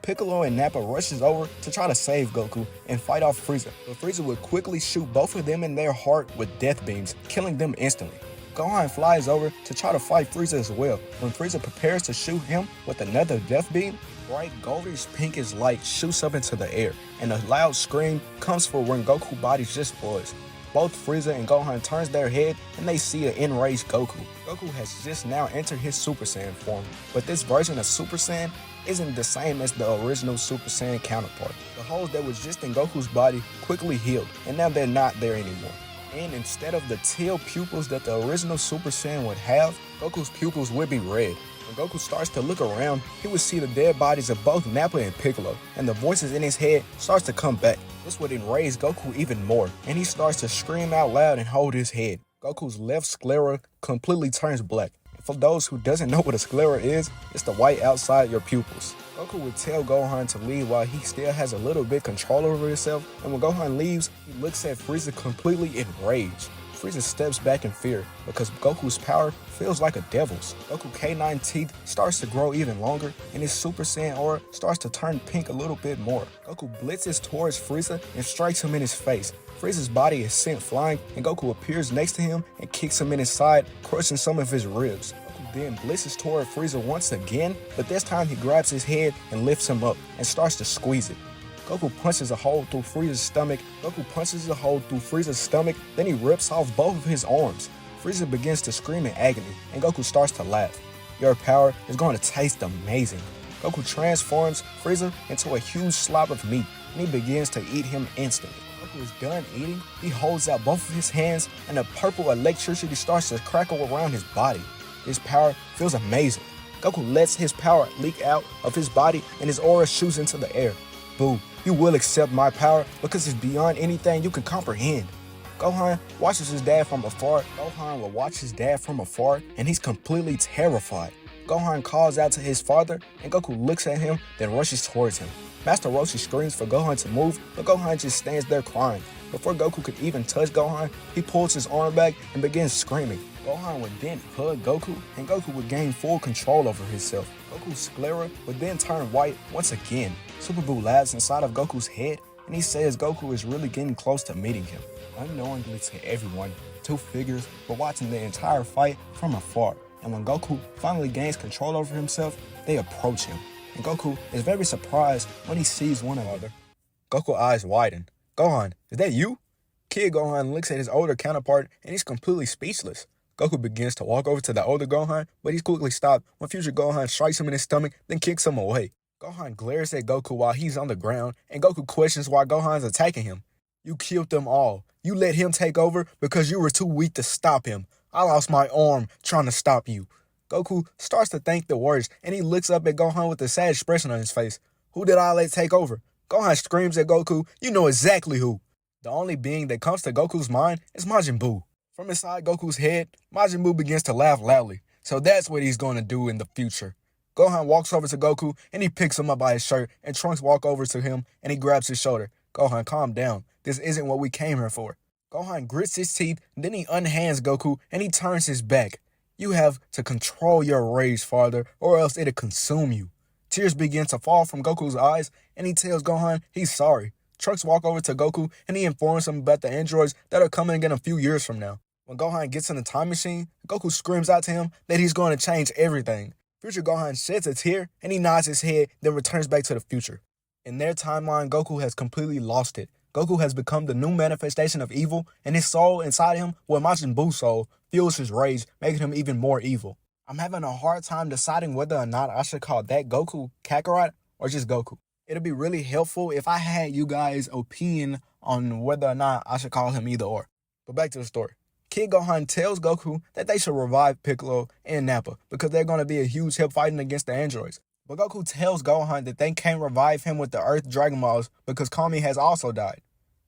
Piccolo and Nappa rushes over to try to save Goku and fight off Frieza, but Frieza would quickly shoot both of them in their heart with death beams, killing them instantly. Gohan flies over to try to fight Frieza as well. When Frieza prepares to shoot him with another death beam, bright goldish pinkish light shoots up into the air, and a loud scream comes from when Goku's body just was. Both Frieza and Gohan turns their head and they see an enraged Goku. Goku has just now entered his Super Saiyan form, but this version of Super Saiyan isn't the same as the original Super Saiyan counterpart. The holes that was just in Goku's body quickly healed, and now they're not there anymore. And instead of the teal pupils that the original Super Saiyan would have, Goku's pupils would be red. When Goku starts to look around, he would see the dead bodies of both Nappa and Piccolo, and the voices in his head starts to come back. This would enrage Goku even more, and he starts to scream out loud and hold his head. Goku's left sclera completely turns black. For those who doesn't know what a sclera is, it's the white outside your pupils. Goku would tell Gohan to leave while he still has a little bit control over himself, and when Gohan leaves, he looks at Frieza completely enraged. Frieza steps back in fear because Goku's power feels like a devil's. Goku K9 teeth starts to grow even longer, and his Super Saiyan aura starts to turn pink a little bit more. Goku blitzes towards Frieza and strikes him in his face. Frieza's body is sent flying, and Goku appears next to him and kicks him in his side, crushing some of his ribs. Goku then blitzes toward Frieza once again, but this time he grabs his head and lifts him up and starts to squeeze it. Goku punches a hole through Frieza's stomach. Then he rips off both of his arms. Frieza begins to scream in agony, and Goku starts to laugh. Your power is going to taste amazing. Goku transforms Frieza into a huge slab of meat, and he begins to eat him instantly. Goku is done eating, he holds out both of his hands, and a purple electricity starts to crackle around his body. His power feels amazing. Goku lets his power leak out of his body, and his aura shoots into the air. Boo, you will accept my power because it's beyond anything you can comprehend. Gohan watches his dad from afar. Gohan will watch his dad from afar, and he's completely terrified. Gohan calls out to his father, and Goku looks at him, then rushes towards him. Master Roshi screams for Gohan to move, but Gohan just stands there crying. Before Goku could even touch Gohan, he pulls his arm back and begins screaming. Gohan would then hug Goku, and Goku would gain full control over himself. Goku's sclera would then turn white once again. Super Buu laughs inside of Goku's head, and he says Goku is really getting close to meeting him. Unknowingly to everyone, two figures were watching the entire fight from afar, and when Goku finally gains control over himself, they approach him. And Goku is very surprised when he sees one another. Goku's eyes widen. Gohan, is that you? Kid Gohan looks at his older counterpart, and he's completely speechless. Goku begins to walk over to the older Gohan, but he's quickly stopped when future Gohan strikes him in his stomach, then kicks him away. Gohan glares at Goku while he's on the ground, and Goku questions why Gohan's attacking him. You killed them all. You let him take over because you were too weak to stop him. I lost my arm trying to stop you. Goku starts to think the worst, and he looks up at Gohan with a sad expression on his face. Who did I let take over? Gohan screams at Goku, you know exactly who. The only being that comes to Goku's mind is Majin Buu. From inside Goku's head, Majin Buu begins to laugh loudly. So that's what he's going to do in the future. Gohan walks over to Goku and he picks him up by his shirt, and Trunks walks over to him and he grabs his shoulder. Gohan, calm down. This isn't what we came here for. Gohan grits his teeth, then he unhands Goku and he turns his back. You have to control your rage, father, or else it'll consume you. Tears begin to fall from Goku's eyes and he tells Gohan he's sorry. Trunks walks over to Goku and he informs him about the androids that are coming in a few years from now. When Gohan gets in the time machine, Goku screams out to him that he's going to change everything. Future Gohan sheds a tear and he nods his head, then returns back to the future. In their timeline, Goku has completely lost it. Goku has become the new manifestation of evil, and his soul inside him, Majin Buu's soul, fuels his rage, making him even more evil. I'm having a hard time deciding whether or not I should call that Goku Kakarot or just Goku. It'd be really helpful if I had you guys' opinion on whether or not I should call him either or. But back to the story. Kid Gohan tells Goku that they should revive Piccolo and Nappa because they're going to be a huge help fighting against the androids. But Goku tells Gohan that they can't revive him with the Earth Dragon Balls because Kami has also died.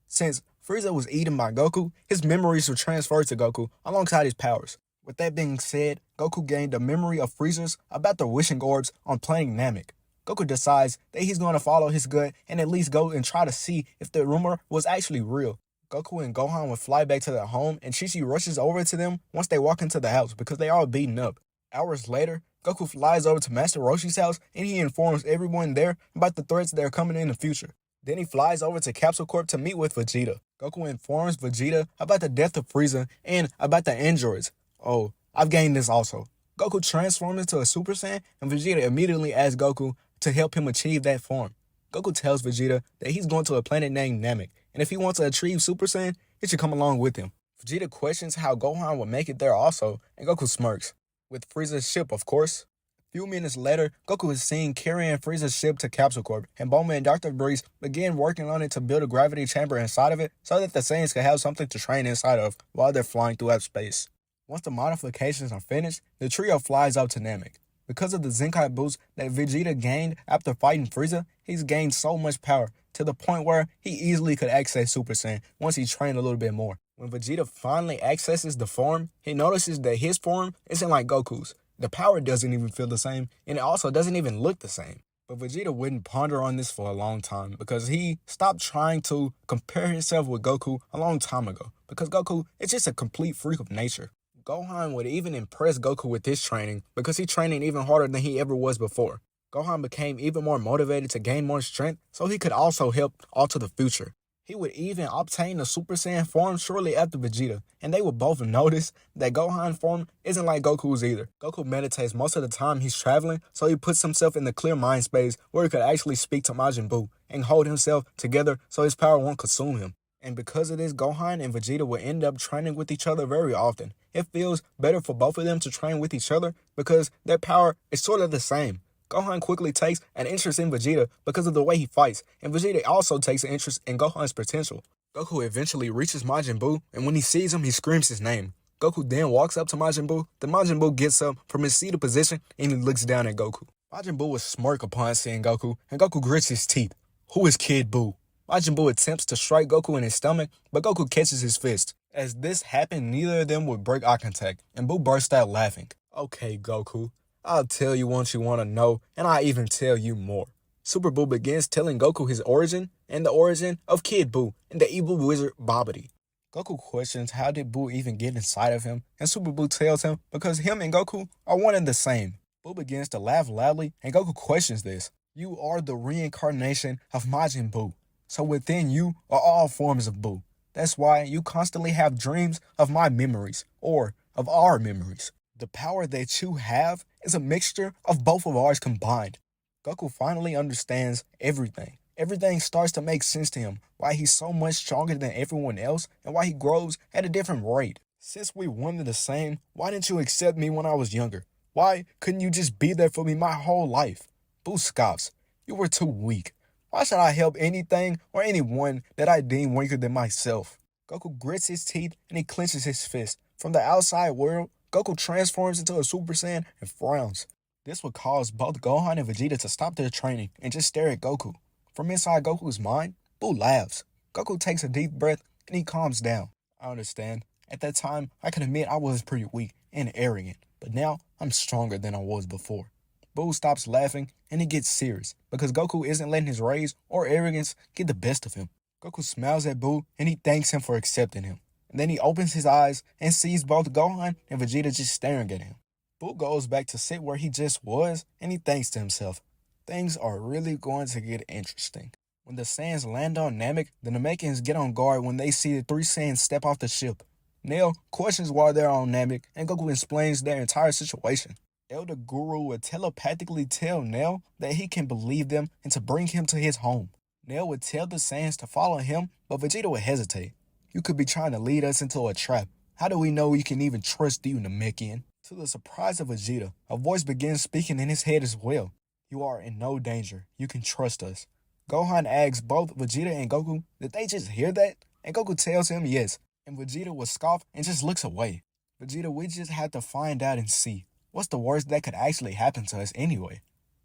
Since Frieza was eaten by Goku, his memories were transferred to Goku alongside his powers. With that being said, Goku gained a memory of Frieza's about the wishing orbs on planet Namek. Goku decides that he's going to follow his gut and at least go and try to see if the rumor was actually real. Goku and Gohan would fly back to their home, and Chi-Chi rushes over to them once they walk into the house because they are all beaten up. Hours later, Goku flies over to Master Roshi's house and he informs everyone there about the threats that are coming in the future. Then he flies over to Capsule Corp to meet with Vegeta. Goku informs Vegeta about the death of Frieza and about the androids. Oh, I've gained this also. Goku transforms into a Super Saiyan, and Vegeta immediately asks Goku to help him achieve that form. Goku tells Vegeta that he's going to a planet named Namek, and if he wants to achieve Super Saiyan, he should come along with him. Vegeta questions how Gohan would make it there also, and Goku smirks. With Frieza's ship, of course. A few minutes later, Goku is seen carrying Frieza's ship to Capsule Corp, and Bulma and Dr. Breeze begin working on it to build a gravity chamber inside of it so that the Saiyans can have something to train inside of while they're flying throughout space. Once the modifications are finished, the trio flies out to Namek. Because of the Zenkai boost that Vegeta gained after fighting Frieza, he's gained so much power to the point where he easily could access Super Saiyan once he trained a little bit more. When Vegeta finally accesses the form, he notices that his form isn't like Goku's. The power doesn't even feel the same, and it also doesn't even look the same. But Vegeta wouldn't ponder on this for a long time because he stopped trying to compare himself with Goku a long time ago, because Goku is just a complete freak of nature. Gohan would even impress Goku with his training because he's training even harder than he ever was before. Gohan became even more motivated to gain more strength so he could also help alter the future. He would even obtain the Super Saiyan form shortly after Vegeta, and they would both notice that Gohan form isn't like Goku's either. Goku meditates most of the time he's traveling, so he puts himself in the clear mind space where he could actually speak to Majin Buu and hold himself together so his power won't consume him. And because of this, Gohan and Vegeta will end up training with each other very often. It feels better for both of them to train with each other because their power is sort of the same. Gohan quickly takes an interest in Vegeta because of the way he fights, and Vegeta also takes an interest in Gohan's potential. Goku eventually reaches Majin Buu, and when he sees him, he screams his name. Goku then walks up to Majin Buu. Then Majin Buu gets up from his seated position, and he looks down at Goku. Majin Buu will smirk upon seeing Goku, and Goku grits his teeth. Who is Kid Buu? Majin Buu attempts to strike Goku in his stomach, but Goku catches his fist. As this happened, neither of them would break eye contact, and Buu burst out laughing. Okay, Goku. I'll tell you once you want to know, and I'll even tell you more. Super Buu begins telling Goku his origin and the origin of Kid Buu and the evil wizard Babidi. Goku questions how did Buu even get inside of him, and Super Buu tells him because him and Goku are one and the same. Buu begins to laugh loudly, and Goku questions this. You are the reincarnation of Majin Buu, so within you are all forms of Buu. That's why you constantly have dreams of my memories, or of our memories. The power that you have is a mixture of both of ours combined. Goku finally understands everything. Everything starts to make sense to him, why he's so much stronger than everyone else, and why he grows at a different rate. Since we one and the same, why didn't you accept me when I was younger? Why couldn't you just be there for me my whole life? Buu scoffs. You were too weak. Why should I help anything or anyone that I deem weaker than myself? Goku grits his teeth and he clenches his fist. From the outside world, Goku transforms into a Super Saiyan and frowns. This would cause both Gohan and Vegeta to stop their training and just stare at Goku. From inside Goku's mind, Boo laughs. Goku takes a deep breath and he calms down. I understand. At that time, I can admit I was pretty weak and arrogant, but now I'm stronger than I was before. Boo stops laughing and he gets serious because Goku isn't letting his rage or arrogance get the best of him. Goku smiles at Boo and he thanks him for accepting him. And then he opens his eyes and sees both Gohan and Vegeta just staring at him. Boo goes back to sit where he just was and he thinks to himself, things are really going to get interesting. When the Saiyans land on Namek, the Namekians get on guard when they see the three Saiyans step off the ship. Nail questions why they're on Namek and Goku explains their entire situation. Elder Guru would telepathically tell Nail that he can believe them and to bring him to his home. Nail would tell the Saiyans to follow him, but Vegeta would hesitate. You could be trying to lead us into a trap. How do we know we can even trust you, Namekian? To the surprise of Vegeta, a voice begins speaking in his head as well. You are in no danger. You can trust us. Gohan asks both Vegeta and Goku, did they just hear that? And Goku tells him yes, and Vegeta will scoff and just looks away. Vegeta, we just have to find out and see. What's the worst that could actually happen to us anyway?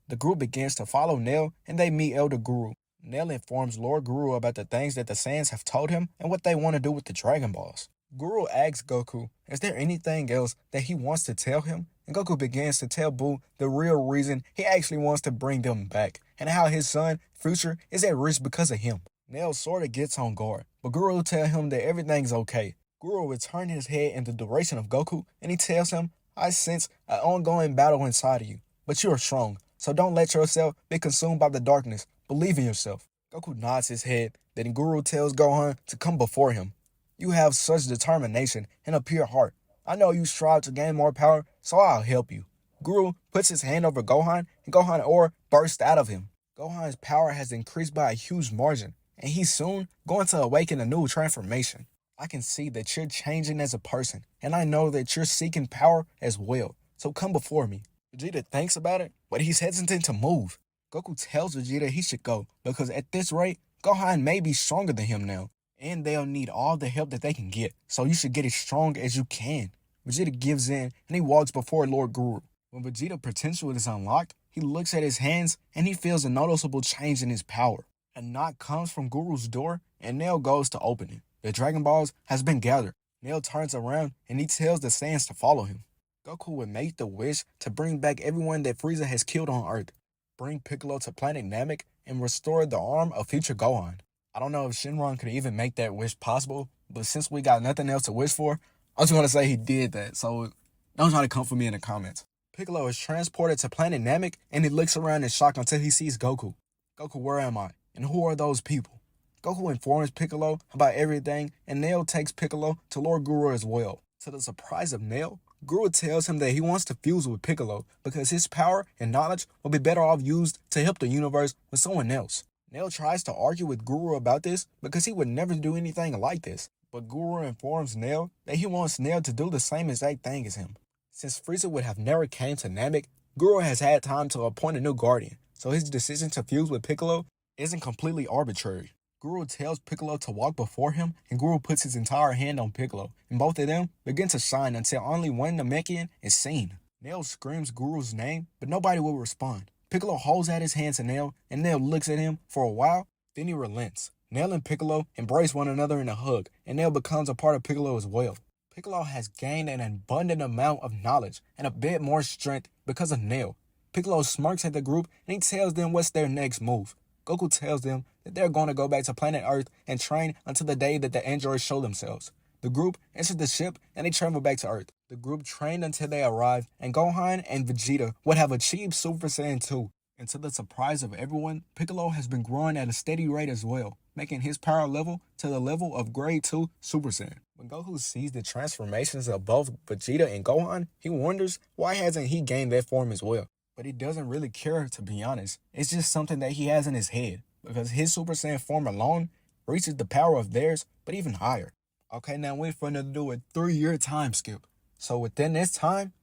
The group begins to follow Nail and they meet Elder Guru. Nail informs Lord Guru about the things that the Saiyans have told him and what they want to do with the Dragon Balls. Guru asks Goku, is there anything else that he wants to tell him? And Goku begins to tell Boo the real reason he actually wants to bring them back and how his son, Future, is at risk because of him. Nail sorta gets on guard, but Guru will tell him that everything's okay. Guru will turn his head in the direction of Goku and he tells him, I sense an ongoing battle inside of you, but you are strong, so don't let yourself be consumed by the darkness. Believe in yourself. Goku nods his head, then Guru tells Gohan to come before him. You have such determination and a pure heart. I know you strive to gain more power, so I'll help you. Guru puts his hand over Gohan, and Gohan's aura bursts out of him. Gohan's power has increased by a huge margin, and he's soon going to awaken a new transformation. I can see that you're changing as a person, and I know that you're seeking power as well, so come before me. Vegeta thinks about it, but he's hesitant to move. Goku tells Vegeta he should go, because at this rate, Gohan may be stronger than him now, and they'll need all the help that they can get, so you should get as strong as you can. Vegeta gives in, and he walks before Lord Guru. When Vegeta's potential is unlocked, he looks at his hands, and he feels a noticeable change in his power. A knock comes from Guru's door, and Nail goes to open it. The Dragon Balls has been gathered. Nail turns around, and he tells the Saiyans to follow him. Goku would make the wish to bring back everyone that Frieza has killed on Earth, bring Piccolo to planet Namek, and restore the arm of future Gohan. I don't know if Shenron could even make that wish possible, but since we got nothing else to wish for, I just want to say he did that, so don't try to come for me in the comments. Piccolo is transported to planet Namek, and he looks around in shock until he sees Goku. Goku, where am I? And who are those people? Goku informs Piccolo about everything, and Nail takes Piccolo to Lord Guru as well. To the surprise of Nail, Guru tells him that he wants to fuse with Piccolo because his power and knowledge will be better off used to help the universe with someone else. Nail tries to argue with Guru about this because he would never do anything like this, but Guru informs Nail that he wants Nail to do the same exact thing as him. Since Frieza would have never came to Namek, Guru has had time to appoint a new guardian, so his decision to fuse with Piccolo isn't completely arbitrary. Guru tells Piccolo to walk before him, and Guru puts his entire hand on Piccolo, and both of them begin to shine until only one Namekian is seen. Nail screams Guru's name, but nobody will respond. Piccolo holds out his hand to Nail, and Nail looks at him for a while, then he relents. Nail and Piccolo embrace one another in a hug, and Nail becomes a part of Piccolo as well. Piccolo has gained an abundant amount of knowledge and a bit more strength because of Nail. Piccolo smirks at the group, and he tells them what's their next move. Goku tells them that they're going to go back to planet Earth and train until the day that the androids show themselves. The group enters the ship and they travel back to Earth. The group trained until they arrived, and Gohan and Vegeta would have achieved Super Saiyan 2. And to the surprise of everyone, Piccolo has been growing at a steady rate as well, making his power level to the level of Grade 2 Super Saiyan. When Goku sees the transformations of both Vegeta and Gohan, he wonders why hasn't he gained that form as well. But he doesn't really care, to be honest. It's just something that he has in his head, because his Super Saiyan form alone reaches the power of theirs, but even higher. Okay, now we're going to do a 3-year time skip. So within this time,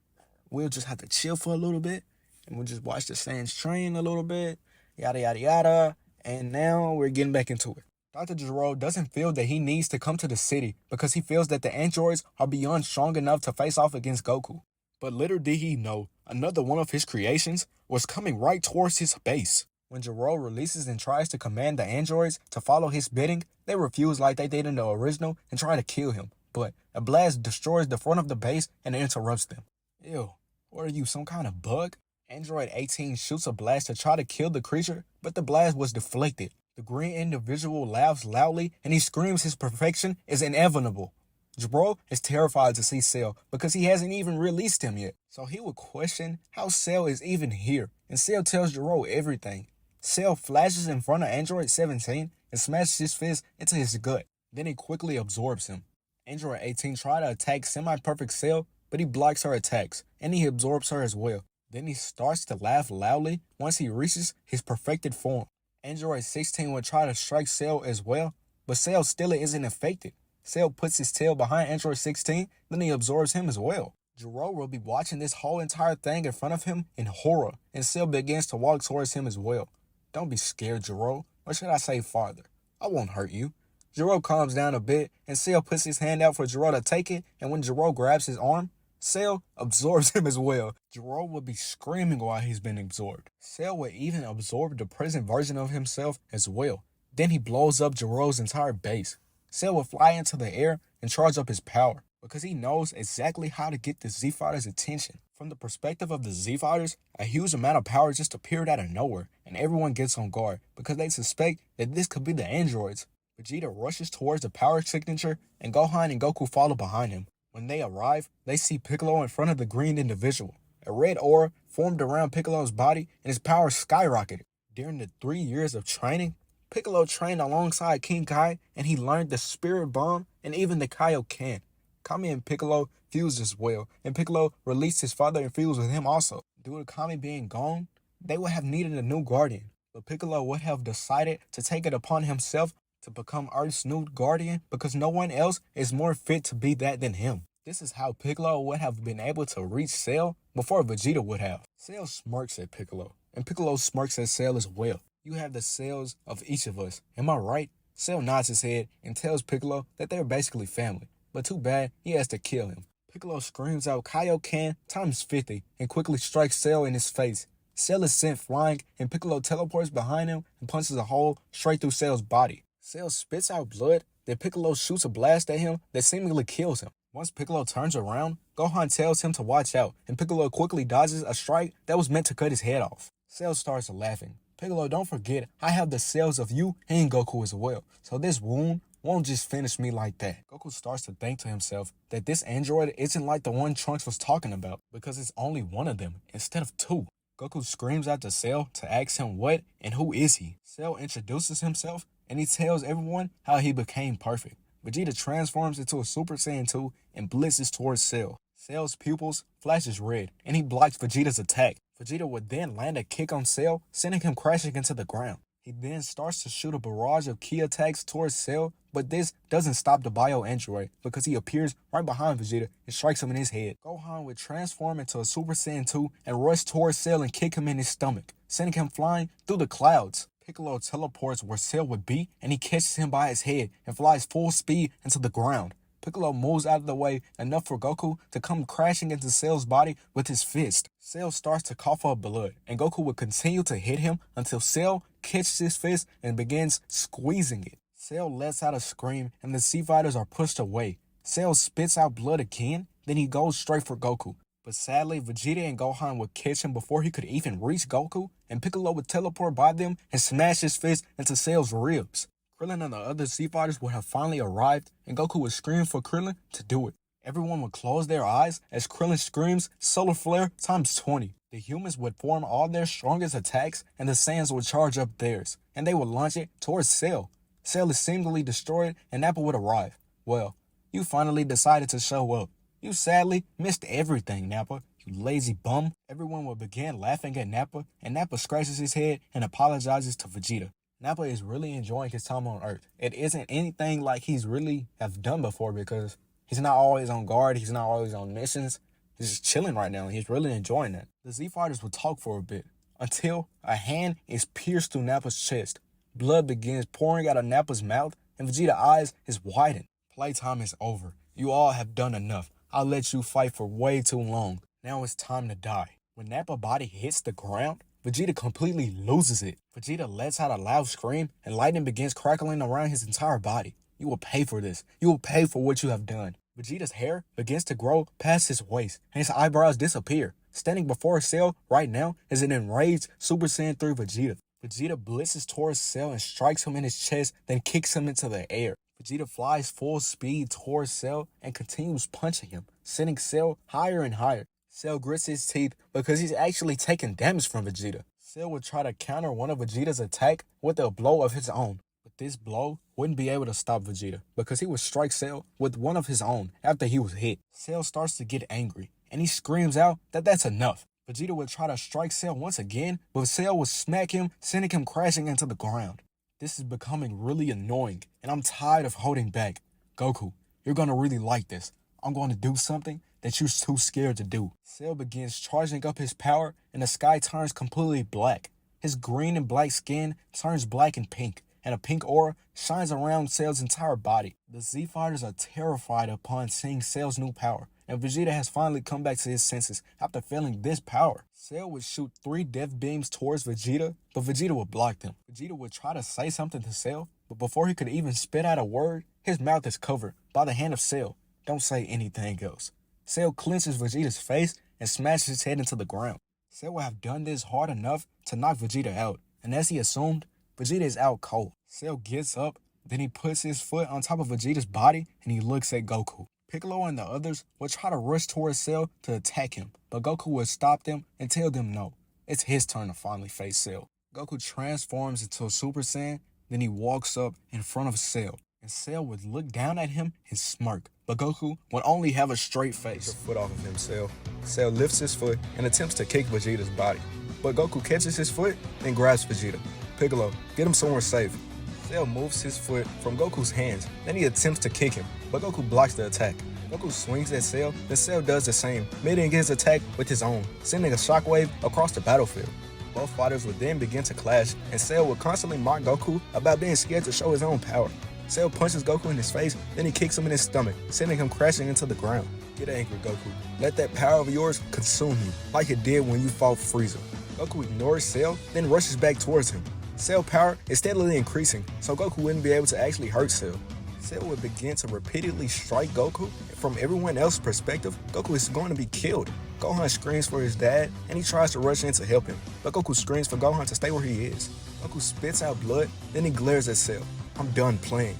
we'll just have to chill for a little bit, and we'll just watch the Saiyans train a little bit, yada, yada, yada. And now we're getting back into it. Dr. Gero doesn't feel that he needs to come to the city because he feels that the androids are beyond strong enough to face off against Goku. But little did he know, another one of his creations was coming right towards his base. When Gero releases and tries to command the androids to follow his bidding, they refuse like they did in the original and try to kill him. But a blast destroys the front of the base and interrupts them. Ew, what are you, some kind of bug? Android 18 shoots a blast to try to kill the creature, but the blast was deflected. The green individual laughs loudly and he screams his perfection is inevitable. Gero is terrified to see Cell because he hasn't even released him yet. So he would question how Cell is even here, and Cell tells Gero everything. Cell flashes in front of Android 17 and smashes his fist into his gut. Then he quickly absorbs him. Android 18 tries to attack semi-perfect Cell, but he blocks her attacks, and he absorbs her as well. Then he starts to laugh loudly once he reaches his perfected form. Android 16 would try to strike Cell as well, but Cell still isn't affected. Cell puts his tail behind Android 16, then he absorbs him as well. Gero will be watching this whole entire thing in front of him in horror, and Cell begins to walk towards him as well. Don't be scared, Gero, or should I say father? I won't hurt you. Gero calms down a bit, and Cell puts his hand out for Gero to take it, and when Gero grabs his arm, Cell absorbs him as well. Gero will be screaming while he's been absorbed. Cell will even absorb the present version of himself as well. Then he blows up Gero's entire base. Cell will fly into the air and charge up his power, because he knows exactly how to get the Z-Fighters' attention. From the perspective of the Z-Fighters, a huge amount of power just appeared out of nowhere, and everyone gets on guard, because they suspect that this could be the androids. Vegeta rushes towards the power signature, and Gohan and Goku follow behind him. When they arrive, they see Piccolo in front of the green individual. A red aura formed around Piccolo's body, and his power skyrocketed. During the 3 years of training, Piccolo trained alongside King Kai, and he learned the Spirit Bomb and even the Kaioken. Kami and Piccolo fused as well, and Piccolo released his father and fused with him also. Due to Kami being gone, they would have needed a new guardian, but Piccolo would have decided to take it upon himself to become Earth's new guardian because no one else is more fit to be that than him. This is how Piccolo would have been able to reach Cell before Vegeta would have. Cell smirks at Piccolo, and Piccolo smirks at Cell as well. You have the cells of each of us, am I right? Cell nods his head and tells Piccolo that they're basically family, but too bad he has to kill him. Piccolo screams out Kaioken times 50 and quickly strikes Cell in his face. Cell is sent flying and Piccolo teleports behind him and punches a hole straight through Cell's body. Cell spits out blood, then Piccolo shoots a blast at him that seemingly kills him. Once Piccolo turns around, Gohan tells him to watch out, and Piccolo quickly dodges a strike that was meant to cut his head off. Cell starts laughing. Piccolo, don't forget, I have the cells of you and Goku as well, so this wound won't just finish me like that. Goku starts to think to himself that this android isn't like the one Trunks was talking about, because it's only one of them instead of two. Goku screams out to Cell to ask him what and who is he. Cell introduces himself, and he tells everyone how he became perfect. Vegeta transforms into a Super Saiyan 2 and blitzes towards Cell. Cell's pupils flashes red, and he blocks Vegeta's attack. Vegeta would then land a kick on Cell, sending him crashing into the ground. He then starts to shoot a barrage of key attacks towards Cell, but this doesn't stop the bio-android because he appears right behind Vegeta and strikes him in his head. Gohan would transform into a Super Saiyan 2 and rush towards Cell and kick him in his stomach, sending him flying through the clouds. Piccolo teleports where Cell would be, and he catches him by his head and flies full speed into the ground. Piccolo moves out of the way enough for Goku to come crashing into Cell's body with his fist. Cell starts to cough up blood, and Goku would continue to hit him until Cell catches his fist and begins squeezing it. Cell lets out a scream, and the Z-Fighters are pushed away. Cell spits out blood again, then he goes straight for Goku. But sadly, Vegeta and Gohan would catch him before he could even reach Goku, and Piccolo would teleport by them and smash his fist into Cell's ribs. Krillin and the other Z-Fighters would have finally arrived, and Goku would scream for Krillin to do it. Everyone would close their eyes as Krillin screams Solar Flare times 20. The humans would form all their strongest attacks, and the Saiyans would charge up theirs, and they would launch it towards Cell. Cell is seemingly destroyed, and Nappa would arrive. Well, you finally decided to show up. You sadly missed everything, Nappa, you lazy bum. Everyone would begin laughing at Nappa, and Nappa scratches his head and apologizes to Vegeta. Nappa is really enjoying his time on Earth. It isn't anything like he's really have done before because he's not always on guard, he's not always on missions. He's just chilling right now, and he's really enjoying that. The Z-Fighters would talk for a bit until a hand is pierced through Nappa's chest. Blood begins pouring out of Nappa's mouth, and Vegeta's eyes is widened. Playtime is over. You all have done enough. I let you fight for way too long. Now it's time to die. When Nappa's body hits the ground, Vegeta completely loses it. Vegeta lets out a loud scream, and lightning begins crackling around his entire body. You will pay for this. You will pay for what you have done. Vegeta's hair begins to grow past his waist, and his eyebrows disappear. Standing before Cell right now is an enraged Super Saiyan 3 Vegeta. Vegeta blitzes towards Cell and strikes him in his chest, then kicks him into the air. Vegeta flies full speed towards Cell and continues punching him, sending Cell higher and higher. Cell grits his teeth because he's actually taking damage from Vegeta. Cell would try to counter one of Vegeta's attack with a blow of his own. But this blow wouldn't be able to stop Vegeta because he would strike Cell with one of his own after he was hit. Cell starts to get angry and he screams out that that's enough. Vegeta would try to strike Cell once again, but Cell would smack him, sending him crashing into the ground. This is becoming really annoying, and I'm tired of holding back. Goku, you're gonna really like this. I'm going to do something that you're too scared to do. Cell begins charging up his power, and the sky turns completely black. His green and black skin turns black and pink, and a pink aura shines around Cell's entire body. The Z-Fighters are terrified upon seeing Cell's new power, and Vegeta has finally come back to his senses after feeling this power. Cell would shoot 3 death beams towards Vegeta, but Vegeta would block them. Vegeta would try to say something to Cell, but before he could even spit out a word, his mouth is covered by the hand of Cell. Don't say anything else. Cell clenches Vegeta's face and smashes his head into the ground. Cell would have done this hard enough to knock Vegeta out, and as he assumed, Vegeta is out cold. Cell gets up, then he puts his foot on top of Vegeta's body and he looks at Goku. Piccolo and the others would try to rush towards Cell to attack him, but Goku would stop them and tell them no. It's his turn to finally face Cell. Goku transforms into a Super Saiyan, then he walks up in front of Cell, and Cell would look down at him and smirk, but Goku would only have a straight face. Get your foot off of him, Cell. Cell lifts his foot and attempts to kick Vegeta's body, but Goku catches his foot and grabs Vegeta. Piccolo, get him somewhere safe. Cell moves his foot from Goku's hands, then he attempts to kick him, but Goku blocks the attack. Goku swings at Cell, then Cell does the same, meeting his attack with his own, sending a shockwave across the battlefield. Both fighters would then begin to clash, and Cell would constantly mock Goku about being scared to show his own power. Cell punches Goku in his face, then he kicks him in his stomach, sending him crashing into the ground. Get angry, Goku. Let that power of yours consume you, like it did when you fought Frieza. Goku ignores Cell, then rushes back towards him. Cell power is steadily increasing, so Goku wouldn't be able to actually hurt Cell. Cell would begin to repeatedly strike Goku. From everyone else's perspective, Goku is going to be killed. Gohan screams for his dad, and he tries to rush in to help him, but Goku screams for Gohan to stay where he is. Goku spits out blood, then he glares at Cell. I'm done playing.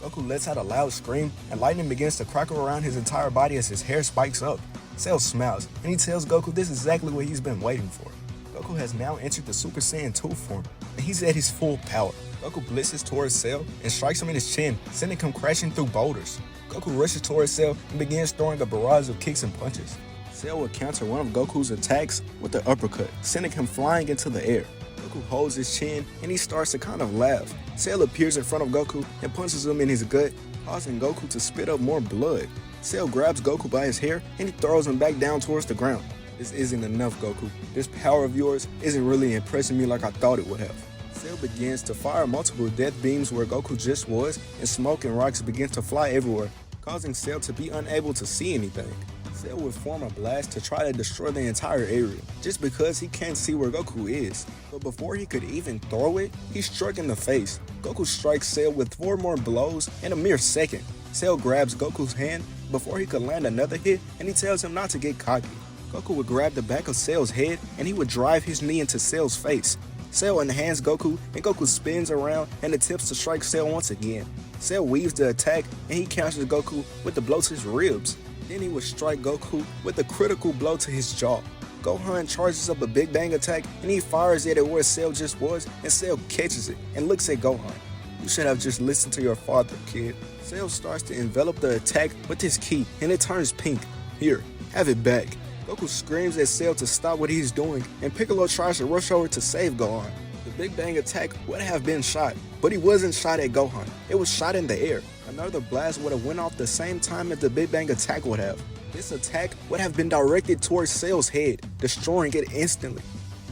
Goku lets out a loud scream, and lightning begins to crackle around his entire body as his hair spikes up. Cell smiles, and he tells Goku this is exactly what he's been waiting for. Goku has now entered the Super Saiyan 2 form, and he's at his full power. Goku blitzes towards Cell and strikes him in his chin, sending him crashing through boulders. Goku rushes towards Cell and begins throwing a barrage of kicks and punches. Cell will counter one of Goku's attacks with an uppercut, sending him flying into the air. Goku holds his chin and he starts to kind of laugh. Cell appears in front of Goku and punches him in his gut, causing Goku to spit up more blood. Cell grabs Goku by his hair and he throws him back down towards the ground. This isn't enough, Goku. This power of yours isn't really impressing me like I thought it would have. Cell begins to fire multiple death beams where Goku just was, and smoke and rocks begin to fly everywhere, causing Cell to be unable to see anything. Cell would form a blast to try to destroy the entire area, just because he can't see where Goku is. But before he could even throw it, he's struck in the face. Goku strikes Cell with 4 more blows in a mere second. Cell grabs Goku's hand before he could land another hit, and he tells him not to get cocky. Goku would grab the back of Cell's head, and he would drive his knee into Cell's face. Cell enhances Goku, and Goku spins around and attempts to strike Cell once again. Cell weaves the attack, and he counters Goku with the blow to his ribs. Then he would strike Goku with a critical blow to his jaw. Gohan charges up a Big Bang attack, and he fires it at where Cell just was, and Cell catches it and looks at Gohan. You should have just listened to your father, kid. Cell starts to envelop the attack with his ki, and it turns pink. Here, have it back. Goku screams at Cell to stop what he's doing, and Piccolo tries to rush over to save Gohan. The Big Bang attack would have been shot, but he wasn't shot at Gohan. It was shot in the air. Another blast would have went off the same time as the Big Bang attack would have. This attack would have been directed towards Cell's head, destroying it instantly.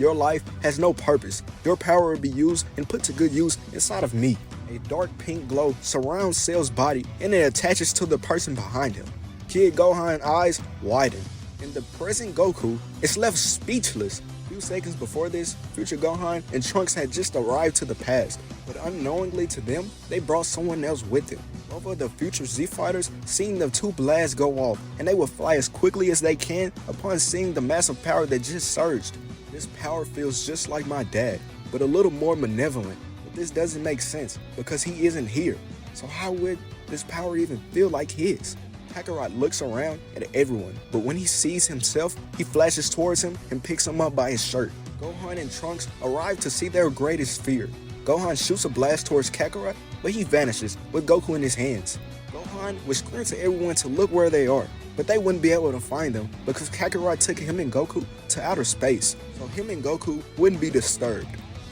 Your life has no purpose. Your power will be used and put to good use inside of me. A dark pink glow surrounds Cell's body and it attaches to the person behind him. Kid Gohan's eyes widen, and the present Goku is left speechless. A few seconds before this, future Gohan and Trunks had just arrived to the past, but unknowingly to them, they brought someone else with them. Both of the future Z Fighters seeing the two blasts go off, and they will fly as quickly as they can upon seeing the massive power that just surged. This power feels just like my dad, but a little more malevolent. But this doesn't make sense, because he isn't here. So how would this power even feel like his? Kakarot looks around at everyone, but when he sees himself, he flashes towards him and picks him up by his shirt. Gohan and Trunks arrive to see their greatest fear. Gohan shoots a blast towards Kakarot, but he vanishes with Goku in his hands. Gohan would scream to everyone to look where they are, but they wouldn't be able to find them because Kakarot took him and Goku to outer space, so him and Goku wouldn't be disturbed.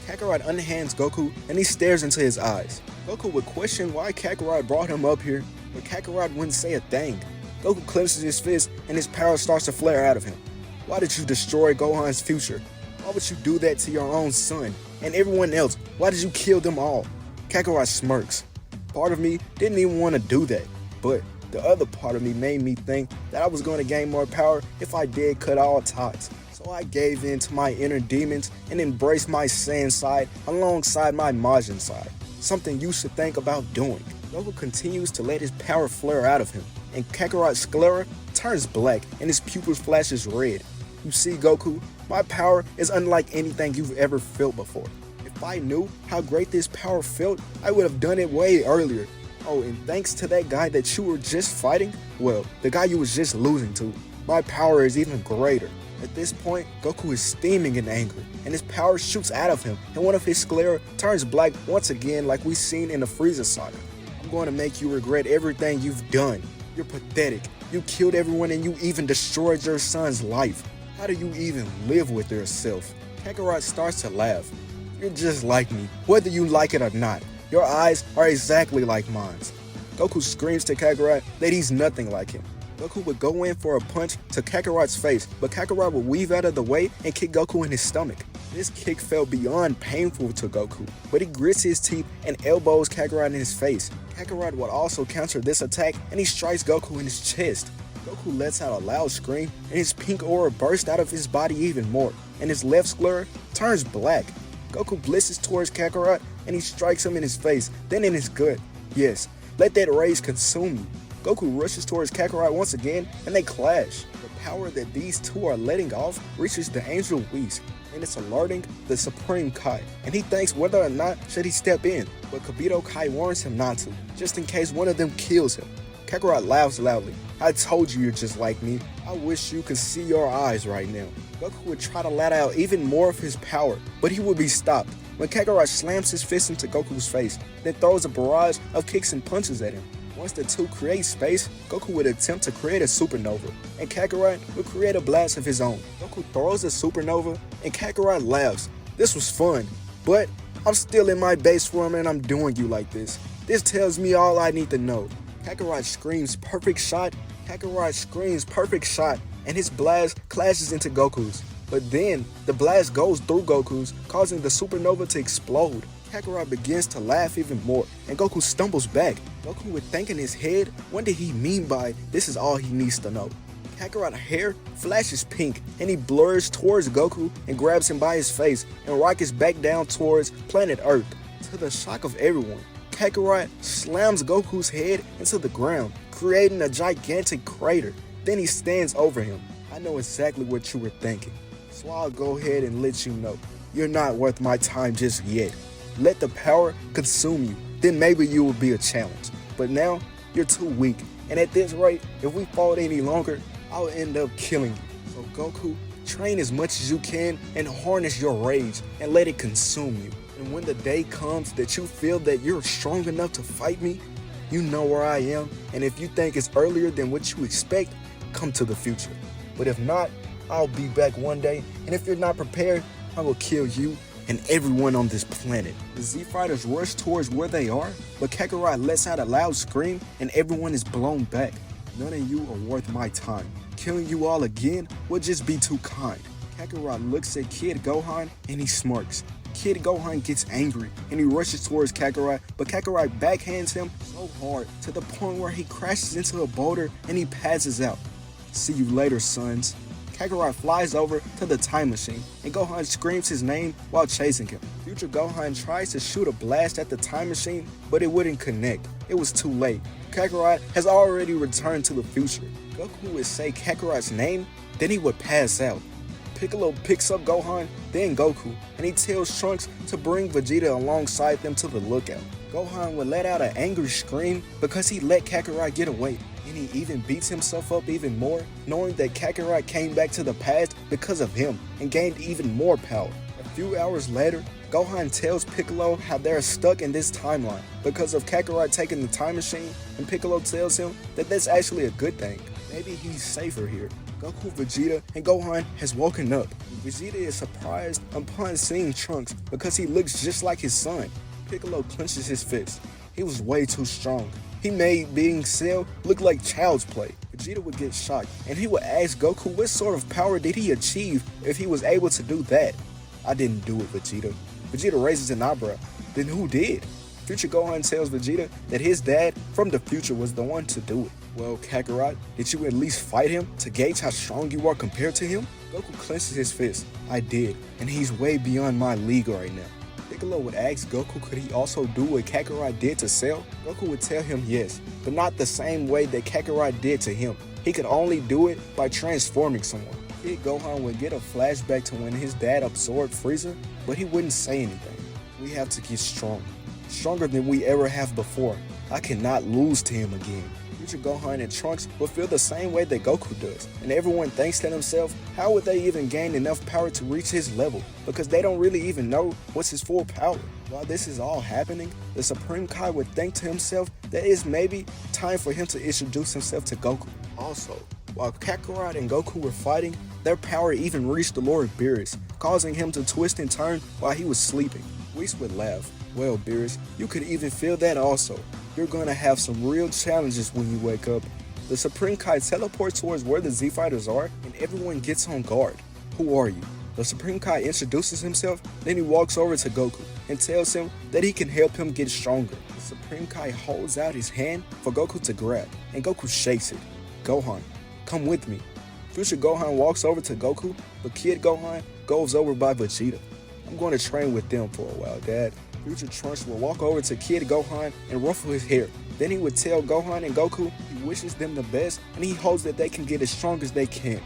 Kakarot unhands Goku and he stares into his eyes. Goku would question why Kakarot brought him up here, but Kakarot wouldn't say a thing. Goku clenches his fist and his power starts to flare out of him. Why did you destroy Gohan's future? Why would you do that to your own son? And everyone else, why did you kill them all? Kakarot smirks. Part of me didn't even want to do that, but the other part of me made me think that I was going to gain more power if I did cut all ties. So I gave in to my inner demons and embraced my Saiyan side alongside my Majin side. Something you should think about doing. Goku continues to let his power flare out of him, and Kakarot's sclera turns black and his pupils flashes red. You see, Goku, my power is unlike anything you've ever felt before. If I knew how great this power felt, I would have done it way earlier. Oh, and thanks to that guy that you were just fighting, well, the guy you was just losing to, my power is even greater. At this point, Goku is steaming in anger, and his power shoots out of him, and one of his sclera turns black once again like we've seen in the Frieza saga. I'm going to make you regret everything you've done. You're pathetic. You killed everyone and you even destroyed your son's life. How do you even live with yourself? Kakarot starts to laugh. You're just like me, whether you like it or not. Your eyes are exactly like mine. Goku screams to Kakarot that he's nothing like him. Goku would go in for a punch to Kakarot's face, but Kakarot would weave out of the way and kick Goku in his stomach. This kick felt beyond painful to Goku, but he grits his teeth and elbows Kakarot in his face. Kakarot would also counter this attack and he strikes Goku in his chest. Goku lets out a loud scream and his pink aura bursts out of his body even more, and his left sclera turns black. Goku blisters towards Kakarot and he strikes him in his face, then in his gut. Yes, let that rage consume you. Goku rushes towards Kakarot once again and they clash. The power that these two are letting off reaches the Angel Whis, and it's alerting the Supreme Kai, and he thinks whether or not should he step in, but Kibito Kai warns him not to, just in case one of them kills him. Kakarot laughs loudly. I told you you're just like me. I wish you could see your eyes right now. Goku would try to let out even more of his power, but he would be stopped when Kakarot slams his fist into Goku's face, then throws a barrage of kicks and punches at him. Once the two create space, Goku would attempt to create a supernova, and Kakarot would create a blast of his own. Goku throws a supernova, and Kakarot laughs. This was fun, but I'm still in my base form and I'm doing you like this. This tells me all I need to know. Kakarot screams perfect shot. Kakarot screams perfect shot, and his blast clashes into Goku's. But then, the blast goes through Goku's, causing the supernova to explode. Kakarot begins to laugh even more, and Goku stumbles back. Goku would think in his head, what did he mean by this is all he needs to know? Kakarot's hair flashes pink, and he blurs towards Goku and grabs him by his face and rockets back down towards planet Earth. To the shock of everyone, Kakarot slams Goku's head into the ground, creating a gigantic crater. Then he stands over him. I know exactly what you were thinking, so I'll go ahead and let you know. You're not worth my time just yet. Let the power consume you, then maybe you will be a challenge. But now, you're too weak, and at this rate, if we fought any longer, I'll end up killing you. So Goku, train as much as you can and harness your rage and let it consume you. And when the day comes that you feel that you're strong enough to fight me, you know where I am, and if you think it's earlier than what you expect, come to the future. But if not, I'll be back one day, and if you're not prepared, I will kill you and everyone on this planet. The Z Fighters rush towards where they are, but Kakarot lets out a loud scream and everyone is blown back. None of you are worth my time. Killing you all again would just be too kind. Kakarot looks at Kid Gohan and he smirks. Kid Gohan gets angry and he rushes towards Kakarot, but Kakarot backhands him so hard to the point where he crashes into a boulder and he passes out. See you later, sons. Kakarot flies over to the time machine and Gohan screams his name while chasing him. Future Gohan tries to shoot a blast at the time machine, but it wouldn't connect. It was too late. Kakarot has already returned to the future. Goku would say Kakarot's name, then he would pass out. Piccolo picks up Gohan, then Goku, and he tells Trunks to bring Vegeta alongside them to the lookout. Gohan would let out an angry scream because he let Kakarot get away, and he even beats himself up even more, knowing that Kakarot came back to the past because of him and gained even more power. A few hours later, Gohan tells Piccolo how they're stuck in this timeline because of Kakarot taking the time machine, and Piccolo tells him that that's actually a good thing. Maybe he's safer here. Goku, Vegeta, and Gohan has woken up. Vegeta is surprised upon seeing Trunks because he looks just like his son. Piccolo clenches his fist. He was way too strong. He made being Cell look like child's play. Vegeta would get shocked, and he would ask Goku what sort of power did he achieve if he was able to do that. I didn't do it, Vegeta. Vegeta raises an eyebrow. Then who did? Future Gohan tells Vegeta that his dad from the future was the one to do it. Well, Kakarot, did you at least fight him to gauge how strong you are compared to him? Goku clenches his fist. I did, and he's way beyond my league right now. Piccolo would ask Goku could he also do what Kakarot did to Cell? Goku would tell him yes, but not the same way that Kakarot did to him. He could only do it by transforming someone. Kid Gohan would get a flashback to when his dad absorbed Frieza, but he wouldn't say anything. We have to get strong. Stronger than we ever have before. I cannot lose to him again. Future Gohan and Trunks will feel the same way that Goku does, and everyone thinks to themselves, how would they even gain enough power to reach his level? Because they don't really even know what's his full power. While this is all happening, the Supreme Kai would think to himself that it's maybe time for him to introduce himself to Goku. Also, while Kakarot and Goku were fighting, their power even reached the Lord Beerus, causing him to twist and turn while he was sleeping. Whis would laugh. Well, Beerus, you could even feel that also. You're gonna have some real challenges when you wake up. The Supreme Kai teleports towards where the Z-Fighters are, and everyone gets on guard. Who are you? The Supreme Kai introduces himself, then he walks over to Goku and tells him that he can help him get stronger. The Supreme Kai holds out his hand for Goku to grab, and Goku shakes it. Gohan, come with me. Future Gohan walks over to Goku, but Kid Gohan goes over by Vegeta. I'm going to train with them for a while, Dad. Future Trunks will walk over to Kid Gohan and ruffle his hair. Then he would tell Gohan and Goku he wishes them the best and he hopes that they can get as strong as they can.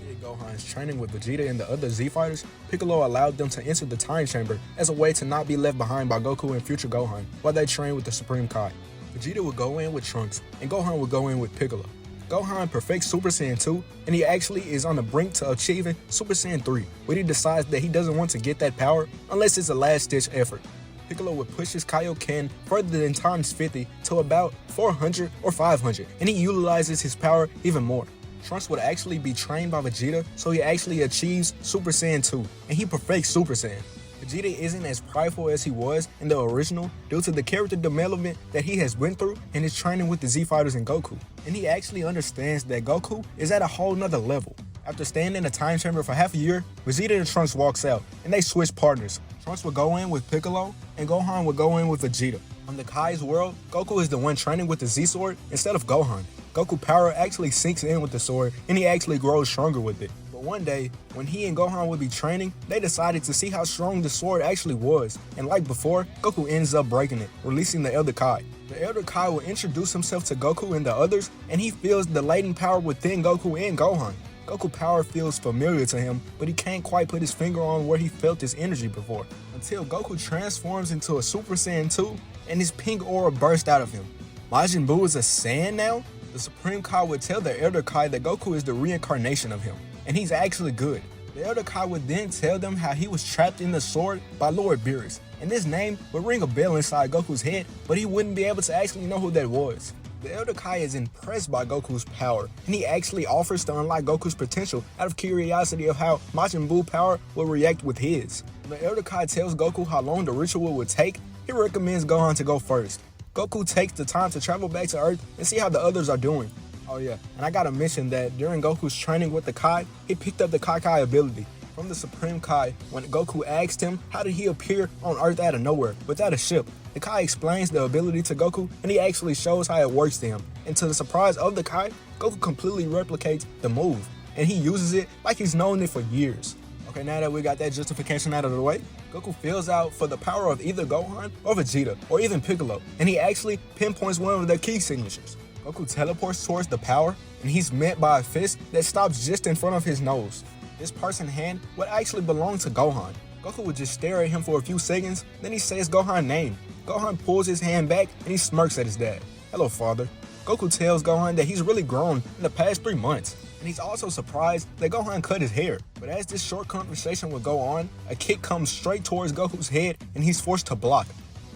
Kid Gohan's training with Vegeta and the other Z-Fighters, Piccolo allowed them to enter the time chamber as a way to not be left behind by Goku and Future Gohan while they train with the Supreme Kai. Vegeta would go in with Trunks and Gohan would go in with Piccolo. Gohan perfects Super Saiyan 2, and he actually is on the brink to achieving Super Saiyan 3, but he decides that he doesn't want to get that power unless it's a last-ditch effort. Piccolo would push his Kaioken further than times 50 to about 400 or 500, and he utilizes his power even more. Trunks would actually be trained by Vegeta, so he actually achieves Super Saiyan 2, and he perfects Super Saiyan. Vegeta isn't as prideful as he was in the original due to the character development that he has went through in his training with the Z-Fighters and Goku. And he actually understands that Goku is at a whole nother level. After staying in the time chamber for half a year, Vegeta and Trunks walks out, and they switch partners. Trunks would go in with Piccolo, and Gohan would go in with Vegeta. On the Kai's world, Goku is the one training with the Z-Sword instead of Gohan. Goku power actually sinks in with the sword, and he actually grows stronger with it. One day, when he and Gohan would be training, they decided to see how strong the sword actually was, and like before, Goku ends up breaking it, releasing the Elder Kai. The Elder Kai will introduce himself to Goku and the others, and he feels the latent power within Goku and Gohan. Goku power feels familiar to him, but he can't quite put his finger on where he felt this energy before, until Goku transforms into a Super Saiyan 2, and his pink aura bursts out of him. Majin Buu is a Saiyan now? The Supreme Kai would tell the Elder Kai that Goku is the reincarnation of him, and he's actually good. The Elder Kai would then tell them how he was trapped in the sword by Lord Beerus, and this name would ring a bell inside Goku's head, but he wouldn't be able to actually know who that was. The Elder Kai is impressed by Goku's power, and he actually offers to unlock Goku's potential out of curiosity of how Majin Buu power will react with his. When the Elder Kai tells Goku how long the ritual would take, he recommends Gohan to go first. Goku takes the time to travel back to Earth and see how the others are doing. Oh yeah, and I gotta mention that during Goku's training with the Kai, he picked up the Kai ability from the Supreme Kai when Goku asked him how did he appear on Earth out of nowhere without a ship. The Kai explains the ability to Goku and he actually shows how it works to him. And to the surprise of the Kai, Goku completely replicates the move and he uses it like he's known it for years. Okay, now that we got that justification out of the way, Goku feels out for the power of either Gohan or Vegeta or even Piccolo, and he actually pinpoints one of their key signatures. Goku teleports towards the power, and he's met by a fist that stops just in front of his nose. This person's hand would actually belong to Gohan. Goku would just stare at him for a few seconds, then he says Gohan's name. Gohan pulls his hand back, and he smirks at his dad. Hello, father. Goku tells Gohan that he's really grown in the past 3 months, and he's also surprised that Gohan cut his hair. But as this short conversation would go on, a kick comes straight towards Goku's head, and he's forced to block.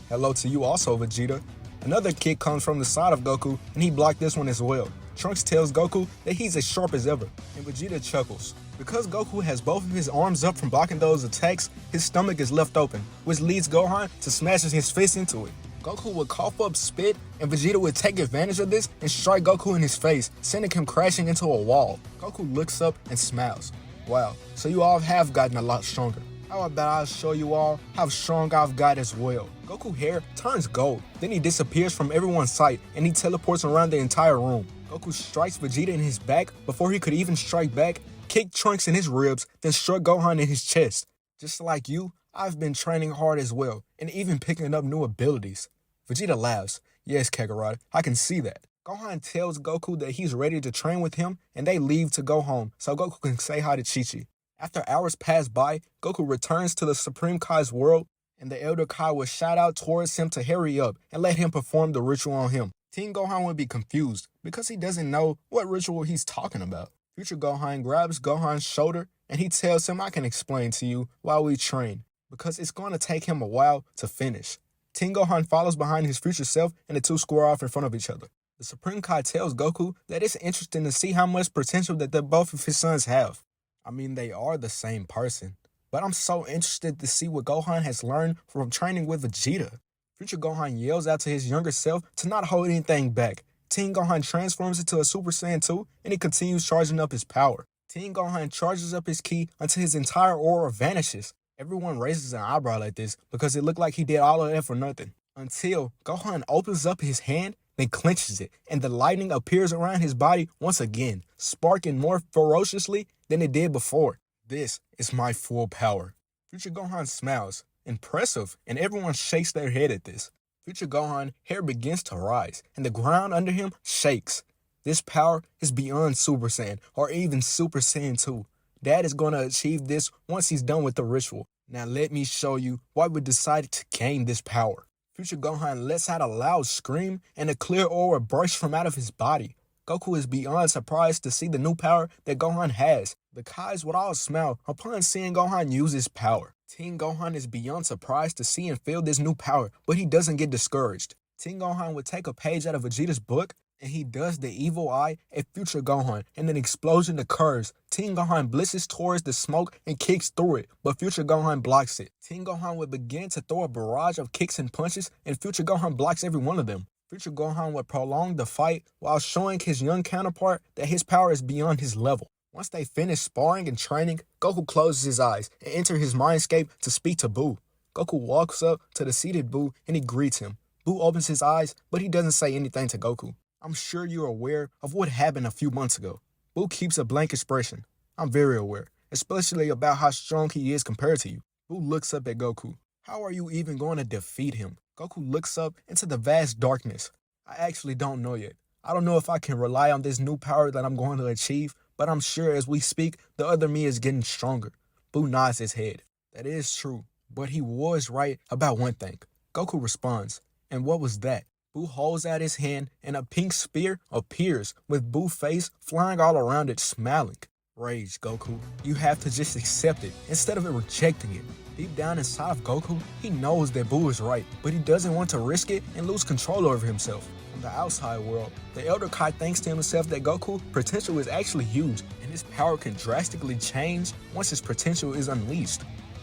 Hello to you also, Vegeta. Another kick comes from the side of Goku, and he blocked this one as well. Trunks tells Goku that he's as sharp as ever, and Vegeta chuckles. Because Goku has both of his arms up from blocking those attacks, his stomach is left open, which leads Gohan to smash his fist into it. Goku would cough up spit, and Vegeta would take advantage of this and strike Goku in his face, sending him crashing into a wall. Goku looks up and smiles. Wow, so you all have gotten a lot stronger. How about I show you all how strong I've got as well. Goku's hair turns gold, then he disappears from everyone's sight and he teleports around the entire room. Goku strikes Vegeta in his back before he could even strike back, kicked Trunks in his ribs, then struck Gohan in his chest. Just like you, I've been training hard as well, and even picking up new abilities. Vegeta laughs. Yes, Kakarot, I can see that. Gohan tells Goku that he's ready to train with him, and they leave to go home so Goku can say hi to Chi-Chi. After hours pass by, Goku returns to the Supreme Kai's world, and the Elder Kai will shout out towards him to hurry up and let him perform the ritual on him. Teen Gohan would be confused because he doesn't know what ritual he's talking about. Future Gohan grabs Gohan's shoulder and he tells him, I can explain to you while we train, because it's going to take him a while to finish. Teen Gohan follows behind his future self and the two square off in front of each other. The Supreme Kai tells Goku that it's interesting to see how much potential that both of his sons have. I mean, they are the same person, but I'm so interested to see what Gohan has learned from training with Vegeta. Future Gohan yells out to his younger self to not hold anything back. Teen Gohan transforms into a Super Saiyan 2 and he continues charging up his power. Teen Gohan charges up his ki until his entire aura vanishes. Everyone raises an eyebrow at this because it looked like he did all of that for nothing. Until Gohan opens up his hand, then clenches it, and the lightning appears around his body once again, sparking more ferociously than it did before. This is my full power. Future Gohan smiles. Impressive, and everyone shakes their head at this. Future Gohan hair begins to rise, and the ground under him shakes. This power is beyond Super Saiyan, or even Super Saiyan 2. Dad is going to achieve this once he's done with the ritual. Now let me show you why we decided to gain this power. Future Gohan lets out a loud scream, and a clear aura bursts from out of his body. Goku is beyond surprised to see the new power that Gohan has. The Kais would all smile upon seeing Gohan use his power. Teen Gohan is beyond surprised to see and feel this new power, but he doesn't get discouraged. Teen Gohan would take a page out of Vegeta's book, and he does the evil eye at Future Gohan, and an explosion occurs. Teen Gohan blitzes towards the smoke and kicks through it, but Future Gohan blocks it. Teen Gohan would begin to throw a barrage of kicks and punches, and Future Gohan blocks every one of them. Future Gohan would prolong the fight while showing his young counterpart that his power is beyond his level. Once they finish sparring and training, Goku closes his eyes and enters his mindscape to speak to Buu. Goku walks up to the seated Buu and he greets him. Buu opens his eyes, but he doesn't say anything to Goku. I'm sure you're aware of what happened a few months ago. Buu keeps a blank expression. I'm very aware, especially about how strong he is compared to you. Buu looks up at Goku. How are you even going to defeat him? Goku looks up into the vast darkness. I actually don't know yet. I don't know if I can rely on this new power that I'm going to achieve, but I'm sure as we speak, the other me is getting stronger. Buu nods his head. That is true, but he was right about one thing. Goku responds, and what was that? Buu holds out his hand and a pink spear appears with Buu's face flying all around it, smiling. Rage, Goku. You have to just accept it instead of rejecting it. Deep down inside of Goku, he knows that Buu is right, but he doesn't want to risk it and lose control over himself. From the outside world, the Elder Kai thinks to himself that Goku's potential is actually huge, and his power can drastically change once his potential is unleashed.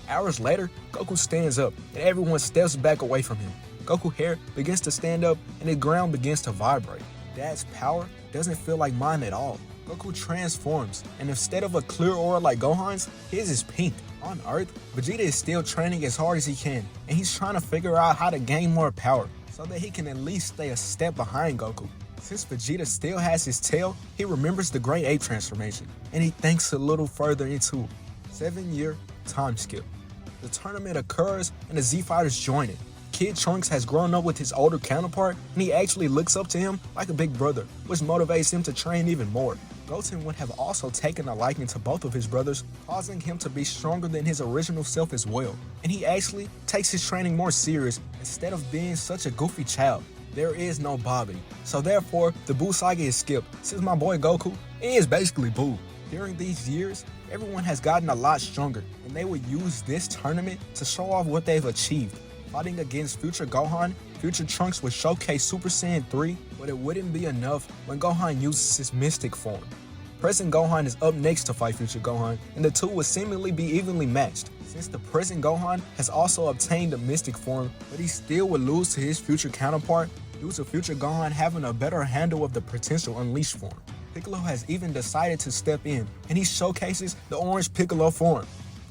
Hours later, Goku stands up, and everyone steps back away from him. Goku's hair begins to stand up, and the ground begins to vibrate. Dad's power doesn't feel like mine at all. Goku transforms, and instead of a clear aura like Gohan's, his is pink. On Earth, Vegeta is still training as hard as he can, and he's trying to figure out how to gain more power, so that he can at least stay a step behind Goku. Since Vegeta still has his tail, he remembers the Great Ape transformation, and he thinks a little further into 7-year time skip. The tournament occurs, and the Z-Fighters join it. Kid Trunks has grown up with his older counterpart, and he actually looks up to him like a big brother, which motivates him to train even more. Goten would have also taken a liking to both of his brothers, causing him to be stronger than his original self as well. And he actually takes his training more serious instead of being such a goofy child. There is no Bobby, so therefore the Buu saga is skipped, since my boy Goku is basically Buu. During these years, everyone has gotten a lot stronger, and they will use this tournament to show off what they've achieved. Fighting against future Gohan, future Trunks would showcase Super Saiyan 3, but it wouldn't be enough when Gohan uses his mystic form. Present Gohan is up next to fight future Gohan, and the two would seemingly be evenly matched, since the present Gohan has also obtained a mystic form, but he still would lose to his future counterpart due to future Gohan having a better handle of the potential Unleashed form. Piccolo has even decided to step in, and he showcases the Orange Piccolo form.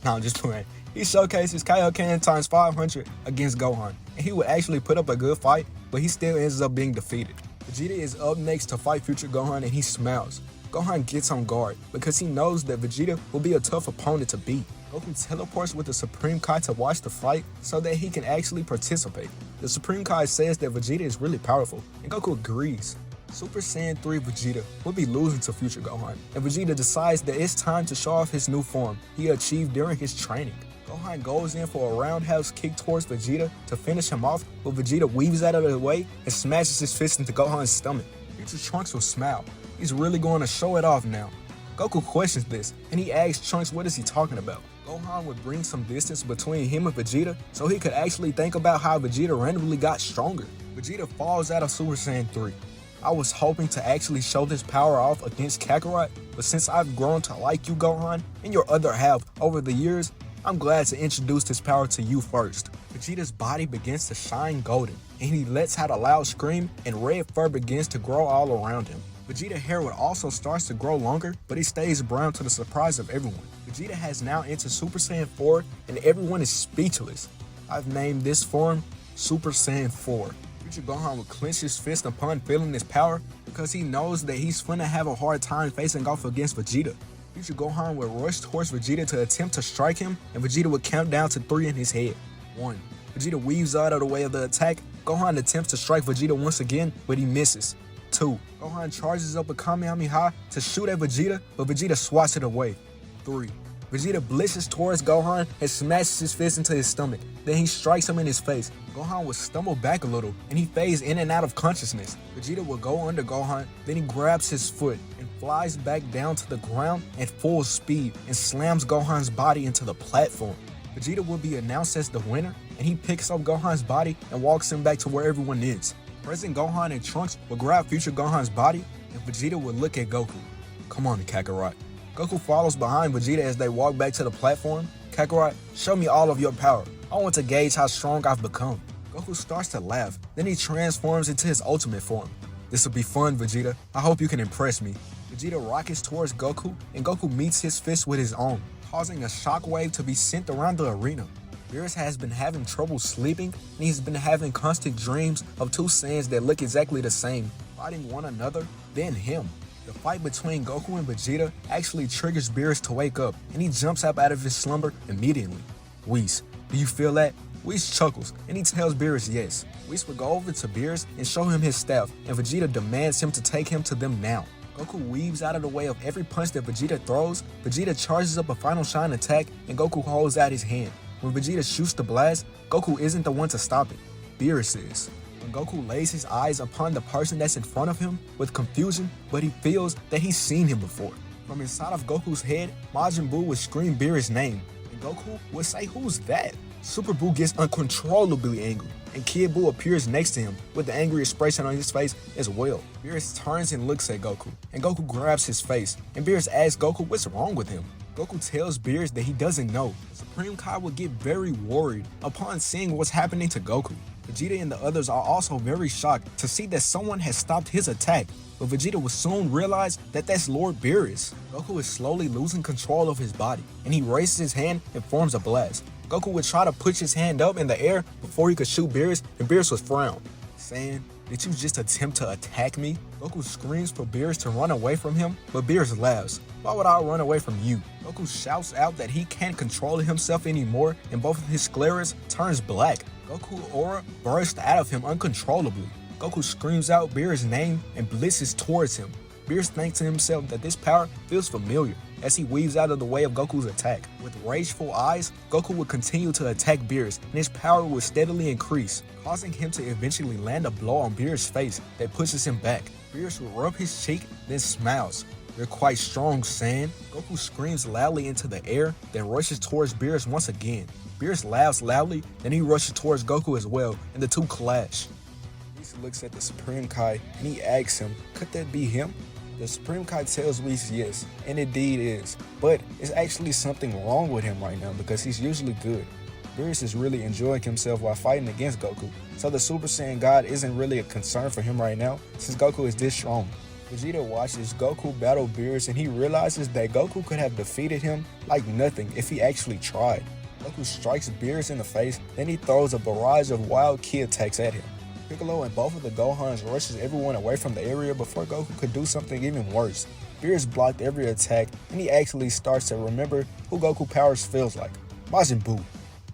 No, I'm just playing. He showcases Kaioken times 500 against Gohan, and he would actually put up a good fight, but he still ends up being defeated. Vegeta is up next to fight future Gohan, and he smiles. Gohan gets on guard because he knows that Vegeta will be a tough opponent to beat. Goku teleports with the Supreme Kai to watch the fight so that he can actually participate. The Supreme Kai says that Vegeta is really powerful, and Goku agrees. Super Saiyan 3 Vegeta will be losing to future Gohan, and Vegeta decides that it's time to show off his new form he achieved during his training. Gohan goes in for a roundhouse kick towards Vegeta to finish him off, but Vegeta weaves out of the way and smashes his fist into Gohan's stomach. Future Trunks will smile. He's really going to show it off now. Goku questions this, and he asks Trunks what is he talking about. Gohan would bring some distance between him and Vegeta so he could actually think about how Vegeta randomly got stronger. Vegeta falls out of Super Saiyan 3. I was hoping to actually show this power off against Kakarot, but since I've grown to like you, Gohan, and your other half over the years, I'm glad to introduce this power to you first. Vegeta's body begins to shine golden, and he lets out a loud scream, and red fur begins to grow all around him. Vegeta hair would also starts to grow longer, but he stays brown to the surprise of everyone. Vegeta has now entered Super Saiyan 4, and everyone is speechless. I've named this form Super Saiyan 4. Future Gohan would clench his fist upon feeling his power because he knows that he's finna have a hard time facing off against Vegeta. Future Gohan would rush towards Vegeta to attempt to strike him, and Vegeta would count down to 3 in his head. 1. Vegeta weaves out of the way of the attack. Gohan attempts to strike Vegeta once again, but he misses. 2. Gohan charges up a Kamehameha to shoot at Vegeta, but Vegeta swats it away. 3. Vegeta blitzes towards Gohan and smashes his fist into his stomach. Then he strikes him in his face. Gohan would stumble back a little, and he fades in and out of consciousness. Vegeta will go under Gohan, then he grabs his foot and flies back down to the ground at full speed and slams Gohan's body into the platform. Vegeta will be announced as the winner, and he picks up Gohan's body and walks him back to where everyone is. Present Gohan and Trunks will grab future Gohan's body, and Vegeta will look at Goku. Come on, Kakarot. Goku follows behind Vegeta as they walk back to the platform. Kakarot, show me all of your power. I want to gauge how strong I've become. Goku starts to laugh, then he transforms into his ultimate form. This will be fun, Vegeta. I hope you can impress me. Vegeta rockets towards Goku, and Goku meets his fist with his own, causing a shockwave to be sent around the arena. Beerus has been having trouble sleeping, and he's been having constant dreams of two Saiyans that look exactly the same, fighting one another, then him. The fight between Goku and Vegeta actually triggers Beerus to wake up, and he jumps up out of his slumber immediately. Whis, do you feel that? Whis chuckles, and he tells Beerus yes. Whis will go over to Beerus and show him his staff, and Vegeta demands him to take him to them now. Goku weaves out of the way of every punch that Vegeta throws. Vegeta charges up a Final Shine attack, and Goku holds out his hand. When Vegeta shoots the blast, Goku isn't the one to stop it. Beerus is. When Goku lays his eyes upon the person that's in front of him with confusion, but he feels that he's seen him before. From inside of Goku's head, Majin Buu would scream Beerus' name, and Goku would say, "Who's that?" Super Buu gets uncontrollably angry, and Kid Buu appears next to him with the angry expression on his face as well. Beerus turns and looks at Goku, and Goku grabs his face, and Beerus asks Goku what's wrong with him. Goku tells Beerus that he doesn't know. The Supreme Kai will get very worried upon seeing what's happening to Goku. Vegeta and the others are also very shocked to see that someone has stopped his attack, but Vegeta will soon realize that that's Lord Beerus. Goku is slowly losing control of his body, and he raises his hand and forms a blast. Goku would try to push his hand up in the air before he could shoot Beerus, and Beerus would frown, saying, "Did you just attempt to attack me?" Goku screams for Beerus to run away from him, but Beerus laughs. "Why would I run away from you?" Goku shouts out that he can't control himself anymore, and both of his scleras turns black. Goku aura bursts out of him uncontrollably. Goku screams out Beerus' name and blitzes towards him. Beerus thinks to himself that this power feels familiar as he weaves out of the way of Goku's attack. With rageful eyes, Goku would continue to attack Beerus, and his power would steadily increase, causing him to eventually land a blow on Beerus' face that pushes him back. Beerus will rub his cheek, then smiles. "You're quite strong, Saiyan." Goku screams loudly into the air, then rushes towards Beerus once again. Beerus laughs loudly, then he rushes towards Goku as well, and the two clash. Whis looks at the Supreme Kai, and he asks him, could that be him? The Supreme Kai tells Whis yes, and indeed is, but it's actually something wrong with him right now because he's usually good. Beerus is really enjoying himself while fighting against Goku, so the Super Saiyan God isn't really a concern for him right now since Goku is this strong. Vegeta watches Goku battle Beerus, and he realizes that Goku could have defeated him like nothing if he actually tried. Goku strikes Beerus in the face, then he throws a barrage of wild ki attacks at him. Piccolo and both of the Gohans rushes everyone away from the area before Goku could do something even worse. Beerus blocked every attack, and he actually starts to remember who Goku powers feels like. Majin Buu.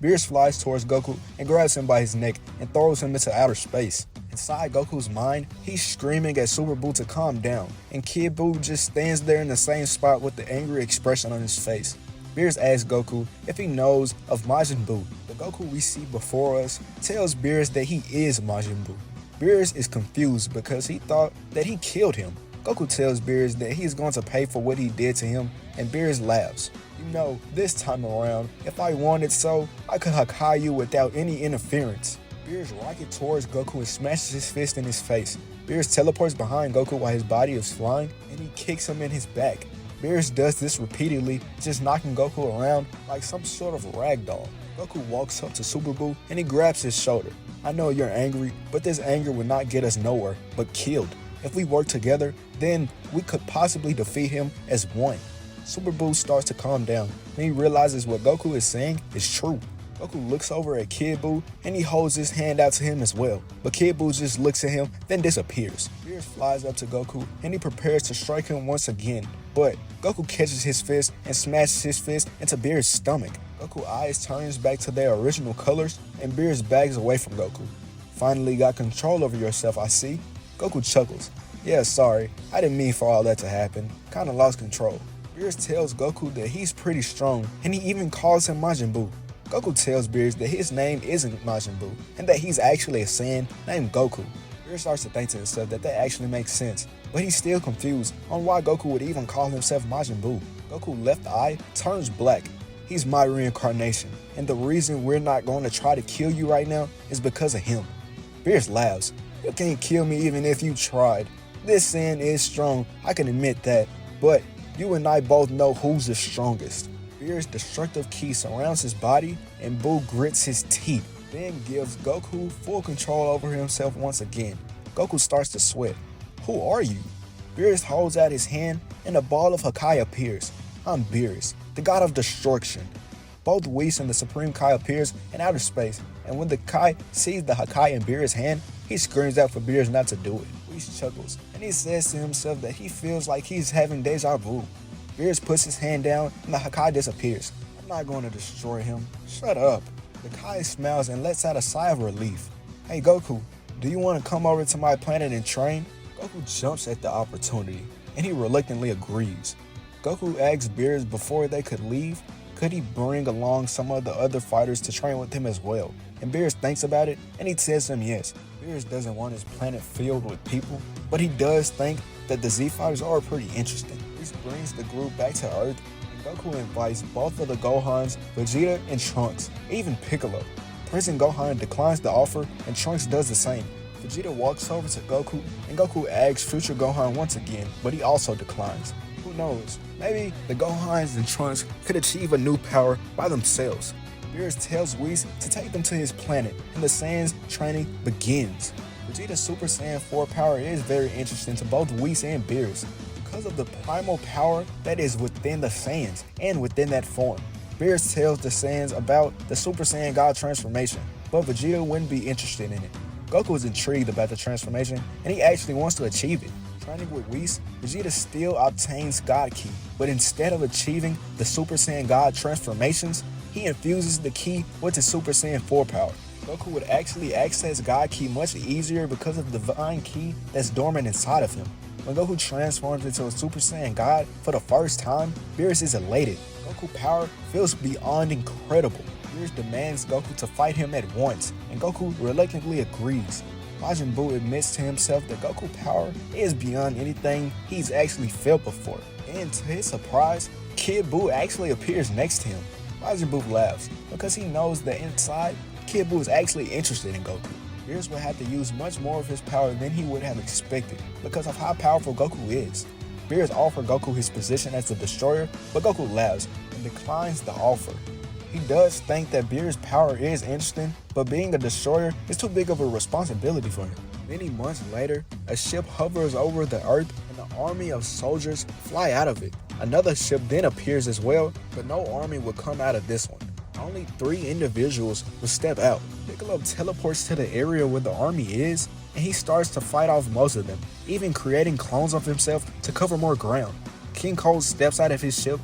Beerus flies towards Goku and grabs him by his neck and throws him into outer space. Inside Goku's mind, he's screaming at Super Buu to calm down, and Kid Buu just stands there in the same spot with the angry expression on his face. Beerus asks Goku if he knows of Majin Buu. The Goku we see before us tells Beerus that he is Majin Buu. Beerus is confused because he thought that he killed him. Goku tells Beerus that he is going to pay for what he did to him, and Beerus laughs. "You know, this time around, if I wanted so, I could Hakai you without any interference." Beerus rockets towards Goku and smashes his fist in his face. Beerus teleports behind Goku while his body is flying, and he kicks him in his back. Beerus does this repeatedly, just knocking Goku around like some sort of ragdoll. Goku walks up to Super Buu and he grabs his shoulder. "I know you're angry, but this anger will not get us nowhere, but killed. If we work together, then we could possibly defeat him as one." Super Buu starts to calm down, and he realizes what Goku is saying is true. Goku looks over at Kid Buu, and he holds his hand out to him as well, but Kid Buu just looks at him, then disappears. Beerus flies up to Goku, and he prepares to strike him once again, but Goku catches his fist and smashes his fist into Beerus' stomach. Goku's eyes turns back to their original colors, and Beerus backs away from Goku. "Finally got control over yourself, I see." Goku chuckles. "Yeah, sorry, I didn't mean for all that to happen. Kinda lost control." Beerus tells Goku that he's pretty strong, and he even calls him Majin Buu. Goku tells Beerus that his name isn't Majin Buu, and that he's actually a Saiyan named Goku. Beerus starts to think to himself that actually makes sense, but he's still confused on why Goku would even call himself Majin Buu. Goku's left eye turns black. "He's my reincarnation, and the reason we're not going to try to kill you right now is because of him." Beerus laughs. "You can't kill me even if you tried. This Saiyan is strong, I can admit that, but you and I both know who's the strongest." Beerus' destructive ki surrounds his body, and Buu grits his teeth, then gives Goku full control over himself once again. Goku starts to sweat. "Who are you?" Beerus holds out his hand, and a ball of Hakai appears. "I'm Beerus, the god of destruction." Both Whis and the Supreme Kai appears in outer space, and when the Kai sees the Hakai in Beerus' hand, he screams out for Beerus not to do it. Whis chuckles, and he says to himself that he feels like he's having deja vu. Beerus puts his hand down, and the Hakai disappears. "I'm not going to destroy him. Shut up." The Kai smiles and lets out a sigh of relief. "Hey Goku, do you want to come over to my planet and train?" Goku jumps at the opportunity, and he reluctantly agrees. Goku asks Beerus before they could leave, could he bring along some of the other fighters to train with him as well? And Beerus thinks about it, and he tells him yes. Beerus doesn't want his planet filled with people, but he does think that the Z fighters are pretty interesting. This brings the group back to Earth, and Goku invites both of the Gohans, Vegeta and Trunks, even Piccolo. Prison Gohan declines the offer, and Trunks does the same. Vegeta walks over to Goku, and Goku asks future Gohan once again, but he also declines. Who knows? Maybe the Gohans and Trunks could achieve a new power by themselves. Beerus tells Whis to take them to his planet, and the Saiyans training begins. Vegeta's Super Saiyan 4 power is very interesting to both Whis and Beerus because of the primal power that is within the Saiyans and within that form. Beerus tells the Saiyans about the Super Saiyan God transformation, but Vegeta wouldn't be interested in it. Goku is intrigued about the transformation, and he actually wants to achieve it. Training with Whis, Vegeta still obtains God Ki, but instead of achieving the Super Saiyan God transformations, he infuses the Ki with his Super Saiyan 4 power. Goku would actually access God Ki much easier because of the Divine Ki that's dormant inside of him. When Goku transforms into a Super Saiyan God for the first time, Beerus is elated. Goku power feels beyond incredible. Beerus demands Goku to fight him at once, and Goku reluctantly agrees. Majin Buu admits to himself that Goku power is beyond anything he's actually felt before. And to his surprise, Kid Buu actually appears next to him. Majin Buu laughs because he knows that inside, Kid Buu is actually interested in Goku. Beerus would have to use much more of his power than he would have expected because of how powerful Goku is. Beerus offers Goku his position as the Destroyer, but Goku laughs and declines the offer. He does think that Beerus' power is interesting, but being a Destroyer is too big of a responsibility for him. Many months later, a ship hovers over the Earth and an army of soldiers fly out of it. Another ship then appears as well, but no army would come out of this one. Only 3 individuals will step out. Piccolo teleports to the area where the army is, and he starts to fight off most of them, even creating clones of himself to cover more ground. King Cold steps out of his ship,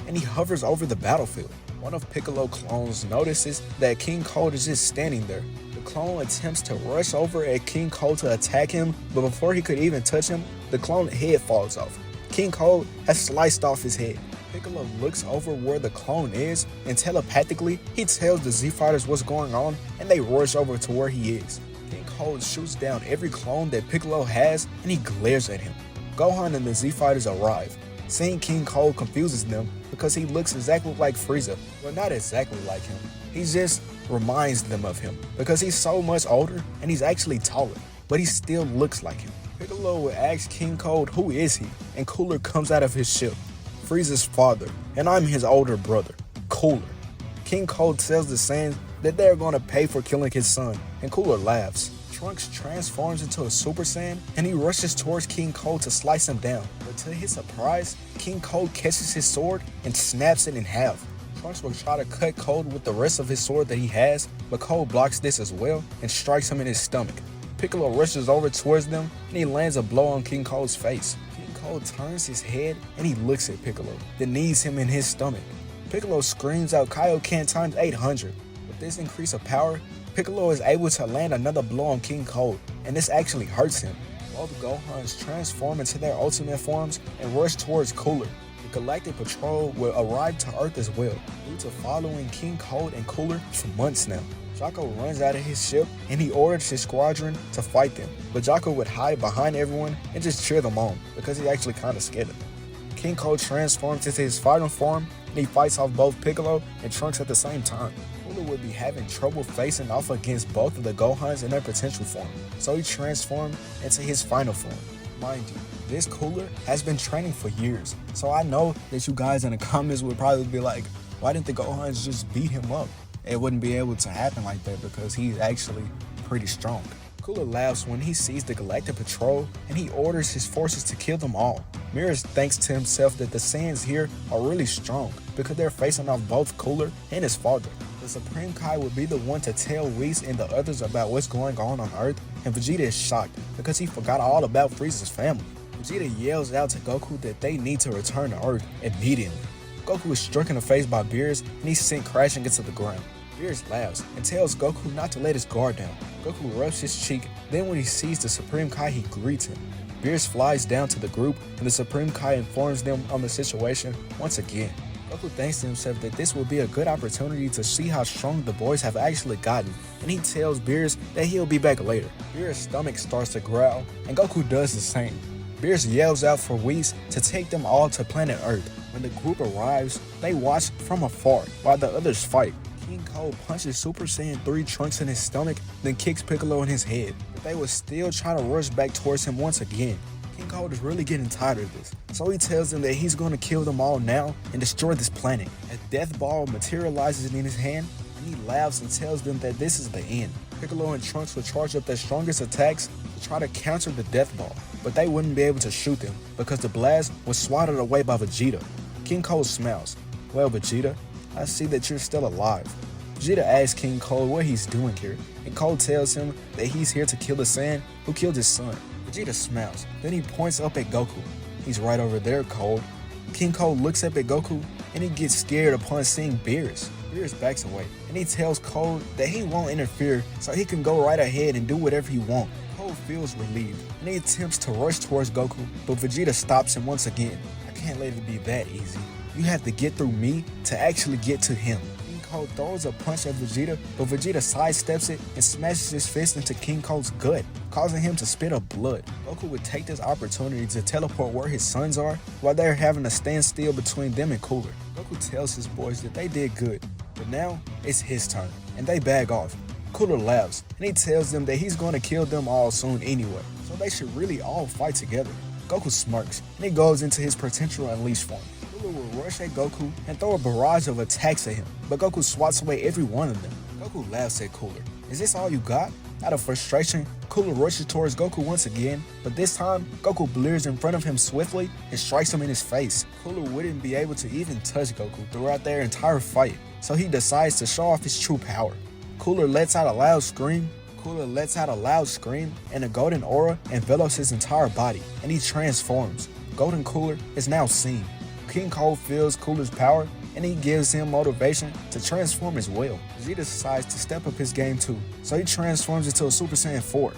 and he hovers over the battlefield. One of Piccolo's clones notices that King Cold is just standing there. The clone attempts to rush over at King Cold to attack him, but before he could even touch him, the clone's head falls off. King Cold has sliced off his head. Piccolo looks over where the clone is, and telepathically, he tells the Z-Fighters what's going on, and they rush over to where he is. King Cold shoots down every clone that Piccolo has, and he glares at him. Gohan and the Z-Fighters arrive. Seeing King Cold confuses them because he looks exactly like Frieza. Well, not exactly like him. He just reminds them of him because he's so much older and he's actually taller, but he still looks like him. Piccolo will ask King Cold who is he, and Cooler comes out of his ship. Frieza's father, and I'm his older brother, Cooler. King Cold tells the Saiyans that they're going to pay for killing his son, and Cooler laughs. Trunks transforms into a Super Saiyan, and he rushes towards King Cold to slice him down. But to his surprise, King Cold catches his sword and snaps it in half. Trunks will try to cut Cold with the rest of his sword that he has, but Cold blocks this as well and strikes him in his stomach. Piccolo rushes over towards them, and he lands a blow on King Cold's face. King Cold turns his head, and he looks at Piccolo, then knees him in his stomach. Piccolo screams out Kaioken times 800. With this increase of power, Piccolo is able to land another blow on King Cold, and this actually hurts him. Both Gohans transform into their ultimate forms and rush towards Cooler. The Galactic Patrol will arrive to Earth as well, due to following King Cold and Cooler for months now. Jocko runs out of his ship and he orders his squadron to fight them, but Jocko would hide behind everyone and just cheer them on because he's actually kind of scared of them. King Cold transforms into his final form and he fights off both Piccolo and Trunks at the same time. Cooler would be having trouble facing off against both of the Gohans in their potential form, so he transformed into his final form. Mind you, this Cooler has been training for years, so I know that you guys in the comments would probably be like, why didn't the Gohans just beat him up? It wouldn't be able to happen like that because he's actually pretty strong. Cooler laughs when he sees the Galactic Patrol and he orders his forces to kill them all. Beerus thinks to himself that the Saiyans here are really strong because they're facing off both Cooler and his father. The Supreme Kai would be the one to tell Whis and the others about what's going on Earth, and Vegeta is shocked because he forgot all about Frieza's family. Vegeta yells out to Goku that they need to return to Earth immediately. Goku is struck in the face by Beerus and he's sent crashing into the ground. Beerus laughs and tells Goku not to let his guard down. Goku rubs his cheek, then when he sees the Supreme Kai, he greets him. Beerus flies down to the group and the Supreme Kai informs them on the situation once again. Goku thinks to himself that this will be a good opportunity to see how strong the boys have actually gotten, and he tells Beerus that he'll be back later. Beerus' stomach starts to growl, and Goku does the same. Beerus yells out for Whis to take them all to planet Earth. When the group arrives, they watch from afar while the others fight. King Cold punches Super Saiyan 3 Trunks in his stomach, then kicks Piccolo in his head. But they will still try to rush back towards him once again. King Cold is really getting tired of this, so he tells them that he's gonna kill them all now and destroy this planet. A death ball materializes in his hand, and he laughs and tells them that this is the end. Piccolo and Trunks will charge up their strongest attacks to try to counter the death ball, but they wouldn't be able to shoot them because the blast was swatted away by Vegeta. King Cold smiles. Well, Vegeta, I see that you're still alive. Vegeta asks King Cold what he's doing here, and Cold tells him that he's here to kill the Saiyan who killed his son. Vegeta smiles, then he points up at Goku. He's right over there, Cold. King Cold looks up at Goku, and he gets scared upon seeing Beerus. Beerus backs away, and he tells Cold that he won't interfere so he can go right ahead and do whatever he wants. Cold feels relieved, and he attempts to rush towards Goku, but Vegeta stops him once again. I can't let it be that easy. You have to get through me to actually get to him. King Cold throws a punch at Vegeta, but Vegeta sidesteps it and smashes his fist into King Cold's gut, causing him to spit up blood. Goku would take this opportunity to teleport where his sons are while they're having a standstill between them and Cooler. Goku tells his boys that they did good, but now it's his turn, and they bag off. Cooler laughs, and he tells them that he's going to kill them all soon anyway, so they should really all fight together. Goku smirks, and he goes into his potential unleashed form. Cooler will rush at Goku and throw a barrage of attacks at him, but Goku swats away every one of them. Goku laughs at Cooler. Is this all you got? Out of frustration, Cooler rushes towards Goku once again, but this time, Goku blears in front of him swiftly and strikes him in his face. Cooler wouldn't be able to even touch Goku throughout their entire fight, so he decides to show off his true power. Cooler lets out a loud scream, and a golden aura envelops his entire body, and he transforms. Golden Cooler is now seen. King Cold feels Cooler's power, and he gives him motivation to transform as well. Vegeta decides to step up his game too, so he transforms into a Super Saiyan 4.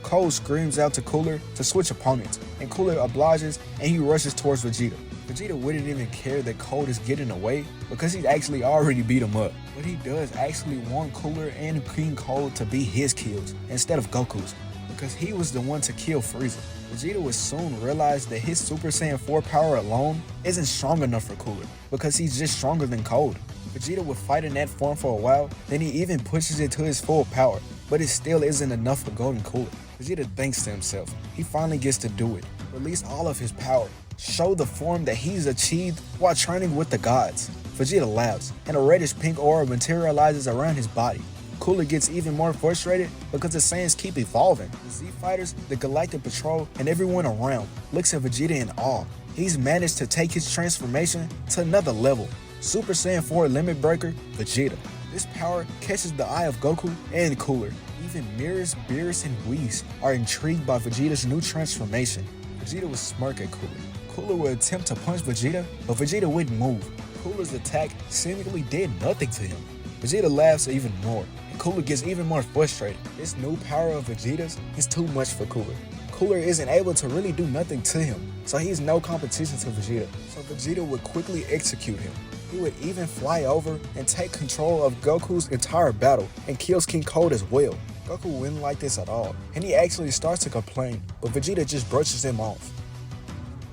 Cold screams out to Cooler to switch opponents, and Cooler obliges and he rushes towards Vegeta. Vegeta wouldn't even care that Cold is getting away because he's actually already beat him up. But he does actually want Cooler and King Cold to be his kills instead of Goku's, because he was the one to kill Frieza. Vegeta would soon realize that his Super Saiyan 4 power alone isn't strong enough for Cooler, because he's just stronger than Cold. Vegeta would fight in that form for a while, then he even pushes it to his full power, but it still isn't enough for Golden Cooler. Vegeta thinks to himself, he finally gets to do it, release all of his power, show the form that he's achieved while training with the gods. Vegeta laughs, and a reddish-pink aura materializes around his body. Cooler gets even more frustrated because the Saiyans keep evolving. The Z-Fighters, the Galactic Patrol, and everyone around looks at Vegeta in awe. He's managed to take his transformation to another level. Super Saiyan 4 Limit Breaker, Vegeta. This power catches the eye of Goku and Cooler. Even Mirrors, Beerus, and Whis are intrigued by Vegeta's new transformation. Vegeta would smirk at Cooler. Cooler would attempt to punch Vegeta, but Vegeta wouldn't move. Cooler's attack seemingly did nothing to him. Vegeta laughs even more, and Cooler gets even more frustrated. This new power of Vegeta's is too much for Cooler. Cooler isn't able to really do nothing to him, so he's no competition to Vegeta. So Vegeta would quickly execute him. He would even fly over and take control of Goku's entire battle and kills King Cold as well. Goku wouldn't like this at all, and he actually starts to complain, but Vegeta just brushes him off.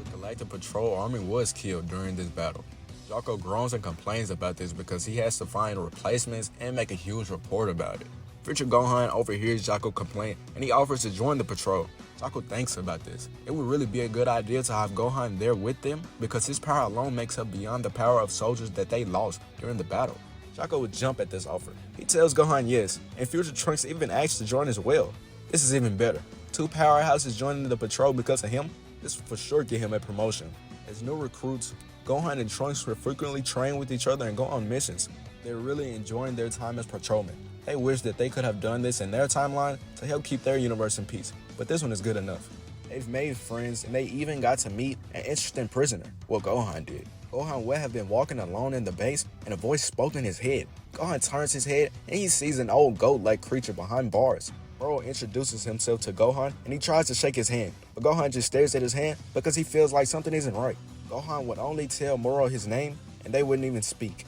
The Galactic Patrol army was killed during this battle. Jocko groans and complains about this because he has to find replacements and make a huge report about it. Future Gohan overhears Jocko complain and he offers to join the patrol. Jocko thinks about this. It would really be a good idea to have Gohan there with them because his power alone makes up beyond the power of soldiers that they lost during the battle. Jocko would jump at this offer. He tells Gohan yes, and Future Trunks even asks to join as well. This is even better. 2 powerhouses joining the patrol because of him, this will for sure get him a promotion. As new recruits, Gohan and Trunks will frequently train with each other and go on missions. They're really enjoying their time as patrolmen. They wish that they could have done this in their timeline to help keep their universe in peace, but this one is good enough. They've made friends and they even got to meet an interesting prisoner, what Gohan did. Gohan would have been walking alone in the base and a voice spoke in his head. Gohan turns his head and he sees an old goat-like creature behind bars. Moro introduces himself to Gohan and he tries to shake his hand, but Gohan just stares at his hand because he feels like something isn't right. Gohan would only tell Moro his name and they wouldn't even speak.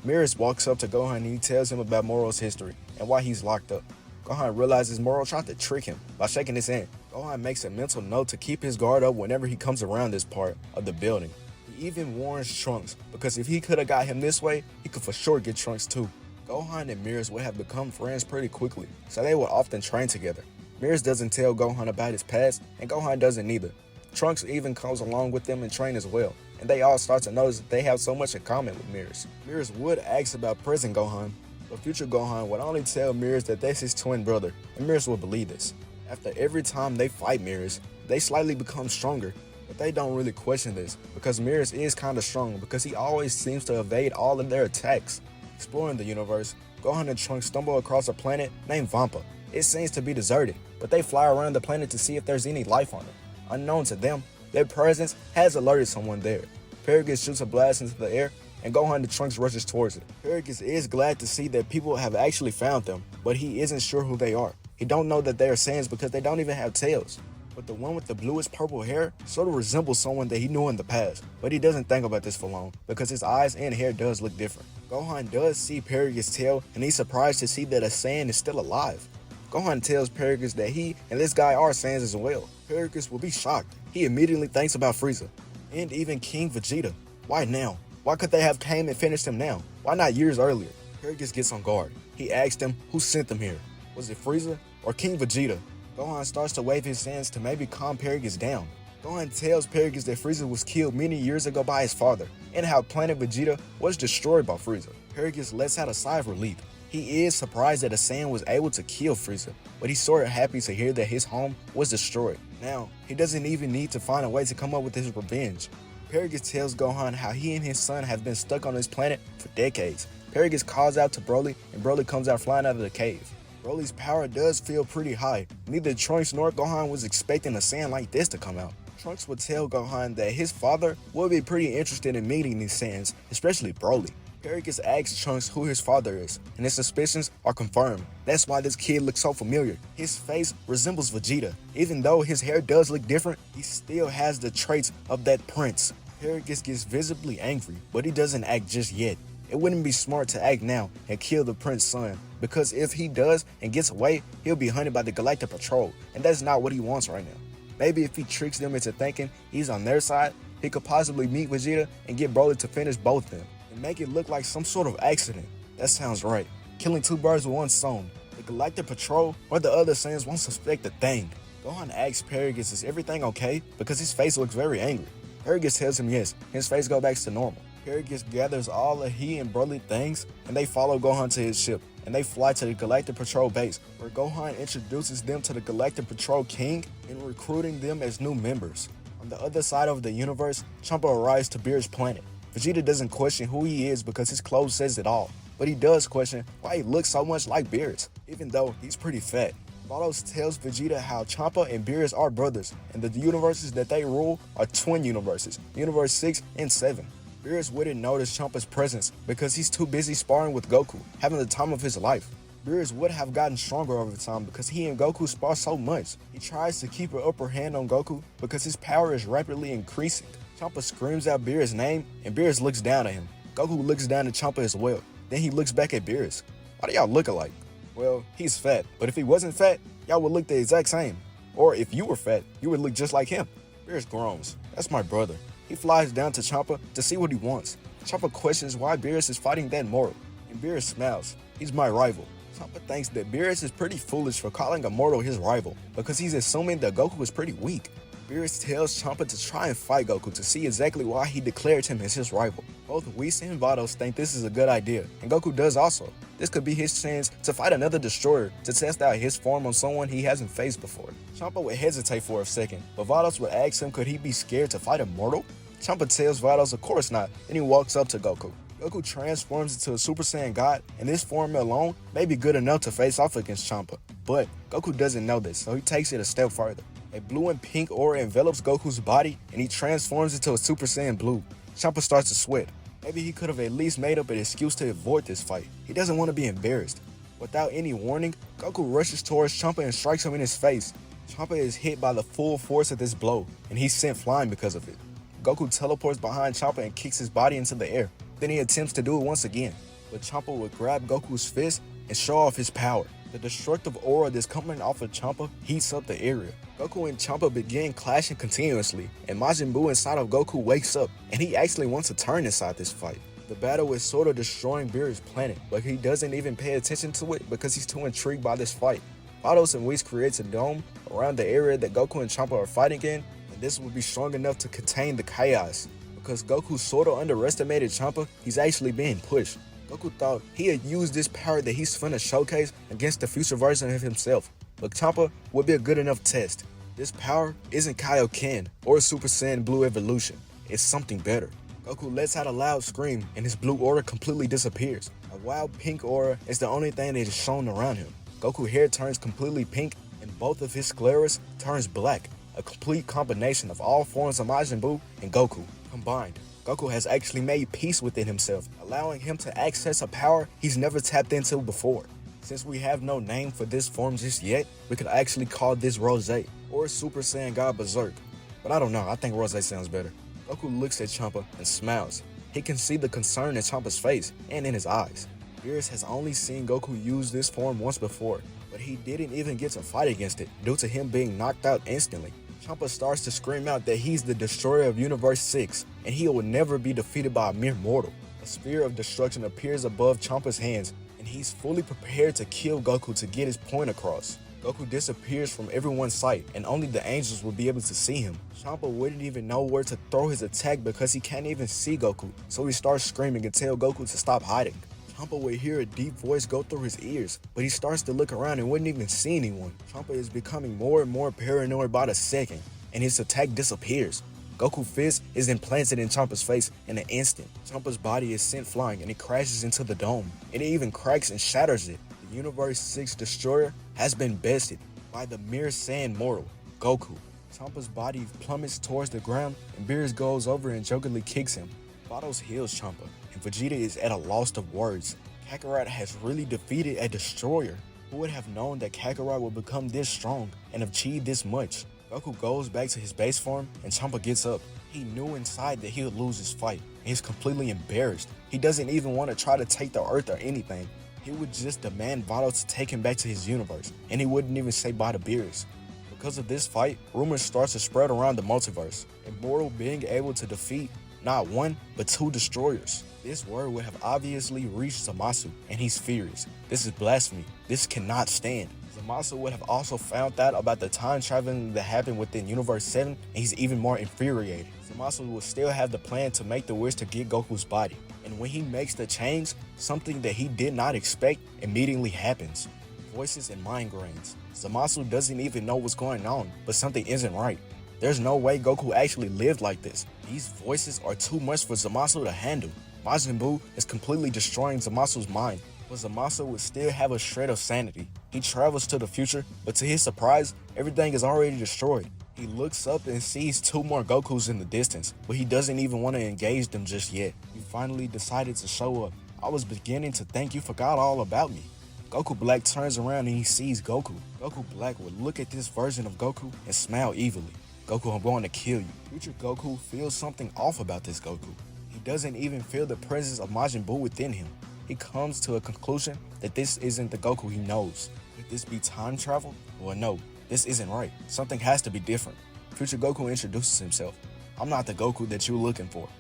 Mirrors walks up to Gohan and he tells him about Moro's history and why he's locked up. Gohan realizes Moro tried to trick him by shaking his hand. Gohan makes a mental note to keep his guard up whenever he comes around this part of the building. He even warns Trunks because if he could have got him this way, he could for sure get Trunks too. Gohan and Mirrors would have become friends pretty quickly, so they would often train together. Mirrors doesn't tell Gohan about his past, and Gohan doesn't either. Trunks even comes along with them and train as well, and they all start to notice that they have so much in common with Mirrors. Mirrors would ask about present Gohan, but future Gohan would only tell Mirrors that that's his twin brother, and Mirrors would believe this. After every time they fight Mirrors, they slightly become stronger, but they don't really question this, because Mirrors is kinda strong because he always seems to evade all of their attacks. Exploring the universe, Gohan and Trunks stumble across a planet named Vampa. It seems to be deserted, but they fly around the planet to see if there's any life on it. Unknown to them, their presence has alerted someone there. Paragus shoots a blast into the air, and Gohan and Trunks rushes towards it. Paragus is glad to see that people have actually found them, but he isn't sure who they are. He don't know that they are Saiyans because they don't even have tails. But the one with the bluest purple hair sort of resembles someone that he knew in the past, but he doesn't think about this for long because his eyes and hair does look different. Gohan does see Paragus' tail, and he's surprised to see that a Saiyan is still alive. Gohan tells Paragus that he and this guy are Saiyans as well. Paragus will be shocked. He immediately thinks about Frieza, and even King Vegeta. Why now? Why could they have came and finished him now? Why not years earlier? Paragus gets on guard. He asks them who sent them here. Was it Frieza or King Vegeta? Gohan starts to wave his hands to maybe calm Paragus down. Gohan tells Paragus that Frieza was killed many years ago by his father, and how planet Vegeta was destroyed by Frieza. Paragus lets out a sigh of relief. He is surprised that a Saiyan was able to kill Frieza, but he's sort of happy to hear that his home was destroyed. Now, he doesn't even need to find a way to come up with his revenge. Paragus tells Gohan how he and his son have been stuck on this planet for decades. Paragus calls out to Broly, and Broly comes out flying out of the cave. Broly's power does feel pretty high. Neither Trunks nor Gohan was expecting a Saiyan like this to come out. Trunks would tell Gohan that his father would be pretty interested in meeting these Saiyans, especially Broly. Paragus asks Trunks who his father is, and his suspicions are confirmed. That's why this kid looks so familiar. His face resembles Vegeta. Even though his hair does look different, he still has the traits of that prince. Paragus gets visibly angry, but he doesn't act just yet. It wouldn't be smart to act now and kill the prince's son, because if he does and gets away, he'll be hunted by the Galactic Patrol, and that's not what he wants right now. Maybe if he tricks them into thinking he's on their side, he could possibly meet Vegeta and get Broly to finish both of them, and make it look like some sort of accident. That sounds right. Killing two birds with one stone. The Galactic Patrol or the other Saiyans won't suspect a thing. Gohan asks Paragus, is everything okay? Because his face looks very angry. Paragus tells him yes, his face goes back to normal. Paragus gathers all of he and Broly things, and they follow Gohan to his ship, and they fly to the Galactic Patrol base, where Gohan introduces them to the Galactic Patrol King and recruiting them as new members. On the other side of the universe, Champa arrives to Beerus' planet. Vegeta doesn't question who he is because his clothes says it all, but he does question why he looks so much like Beerus, even though he's pretty fat. Vados tells Vegeta how Champa and Beerus are brothers, and the universes that they rule are twin universes, Universe 6 and 7. Beerus wouldn't notice Champa's presence because he's too busy sparring with Goku, having the time of his life. Beerus would have gotten stronger over time because he and Goku spar so much. He tries to keep an upper hand on Goku because his power is rapidly increasing. Champa screams out Beerus' name, and Beerus looks down at him. Goku looks down at Champa as well. Then he looks back at Beerus. Why do y'all look alike? Well, he's fat, but if he wasn't fat, y'all would look the exact same. Or if you were fat, you would look just like him. Beerus groans. That's my brother. He flies down to Champa to see what he wants. Champa questions why Beerus is fighting that mortal, and Beerus smiles. He's my rival. Champa thinks that Beerus is pretty foolish for calling a mortal his rival, because he's assuming that Goku is pretty weak. Beerus tells Champa to try and fight Goku to see exactly why he declared him as his rival. Both Whis and Vados think this is a good idea, and Goku does also. This could be his chance to fight another destroyer to test out his form on someone he hasn't faced before. Champa would hesitate for a second, but Vados would ask him could he be scared to fight a mortal? Champa tells Vados of course not, then he walks up to Goku. Goku transforms into a Super Saiyan God, and this form alone may be good enough to face off against Champa. But Goku doesn't know this, so he takes it a step further. A blue and pink aura envelops Goku's body, and he transforms into a Super Saiyan Blue. Champa starts to sweat. Maybe he could have at least made up an excuse to avoid this fight. He doesn't want to be embarrassed. Without any warning, Goku rushes towards Champa and strikes him in his face. Champa is hit by the full force of this blow, and he's sent flying because of it. Goku teleports behind Champa and kicks his body into the air. Then he attempts to do it once again, but Champa would grab Goku's fist and show off his power. The destructive aura that's coming off of Champa heats up the area. Goku and Champa begin clashing continuously, and Majin Buu inside of Goku wakes up, and he actually wants to turn inside this fight. The battle is sort of destroying Beerus' planet, but he doesn't even pay attention to it because he's too intrigued by this fight. Vados and Whis creates a dome around the area that Goku and Champa are fighting in, and and this will be strong enough to contain the chaos. Because Goku sorta underestimated Champa, he's actually being pushed. Goku thought he had used this power that he's finna showcase against the future version of himself, but Champa would be a good enough test. This power isn't Kaioken or Super Saiyan Blue Evolution, it's something better. Goku lets out a loud scream and his blue aura completely disappears. A wild pink aura is the only thing that is shown around him. Goku's hair turns completely pink and both of his scleras turns black, a complete combination of all forms of Majin Buu and Goku combined. Goku has actually made peace within himself, allowing him to access a power he's never tapped into before. Since we have no name for this form just yet, we could actually call this Rose or Super Saiyan God Berserk. But I don't know, I think Rose sounds better. Goku looks at Champa and smiles. He can see the concern in Champa's face and in his eyes. Beerus has only seen Goku use this form once before, but he didn't even get to fight against it due to him being knocked out instantly. Champa starts to scream out that he's the destroyer of Universe 6 and he will never be defeated by a mere mortal. A spear of destruction appears above Champa's hands and he's fully prepared to kill Goku to get his point across. Goku disappears from everyone's sight and only the angels will be able to see him. Champa wouldn't even know where to throw his attack because he can't even see Goku, so he starts screaming and tells Goku to stop hiding. Champa would hear a deep voice go through his ears, but he starts to look around and wouldn't even see anyone. Champa is becoming more and more paranoid by the second, and his attack disappears. Goku's fist is implanted in Champa's face in an instant. Champa's body is sent flying and it crashes into the dome. It even cracks and shatters it. The Universe 6 Destroyer has been bested by the mere Saiyan mortal, Goku. Champa's body plummets towards the ground and Beerus goes over and jokingly kicks him. Vados heals Champa, and Vegeta is at a loss of words. Kakarot has really defeated a destroyer. Who would have known that Kakarot would become this strong and achieve this much? Goku goes back to his base form and Champa gets up. He knew inside that he would lose his fight. He's completely embarrassed. He doesn't even want to try to take the earth or anything. He would just demand Vados to take him back to his universe, and he wouldn't even say bye to Beerus. Because of this fight, rumors start to spread around the multiverse. Immortal being able to defeat not one, but two destroyers. This word would have obviously reached Zamasu, and he's furious. This is blasphemy. This cannot stand. Zamasu would have also found out about the time traveling that happened within Universe 7, and he's even more infuriated. Zamasu will still have the plan to make the wish to get Goku's body. And when he makes the change, something that he did not expect immediately happens. Voices and mind grains. Zamasu doesn't even know what's going on, but something isn't right. There's no way Goku actually lived like this. These voices are too much for Zamasu to handle. Majin Buu is completely destroying Zamasu's mind, but Zamasu would still have a shred of sanity. He travels to the future, but to his surprise, everything is already destroyed. He looks up and sees two more Gokus in the distance, but he doesn't even want to engage them just yet. You finally decided to show up. I was beginning to think you forgot all about me. Goku Black turns around and he sees Goku. Goku Black would look at this version of Goku and smile evilly. Goku, I'm going to kill you. Future Goku feels something off about this Goku. He doesn't even feel the presence of Majin Buu within him. He comes to a conclusion that this isn't the Goku he knows. Could this be time travel? Well, no, this isn't right. Something has to be different. Future Goku introduces himself. I'm not the Goku that you're looking for.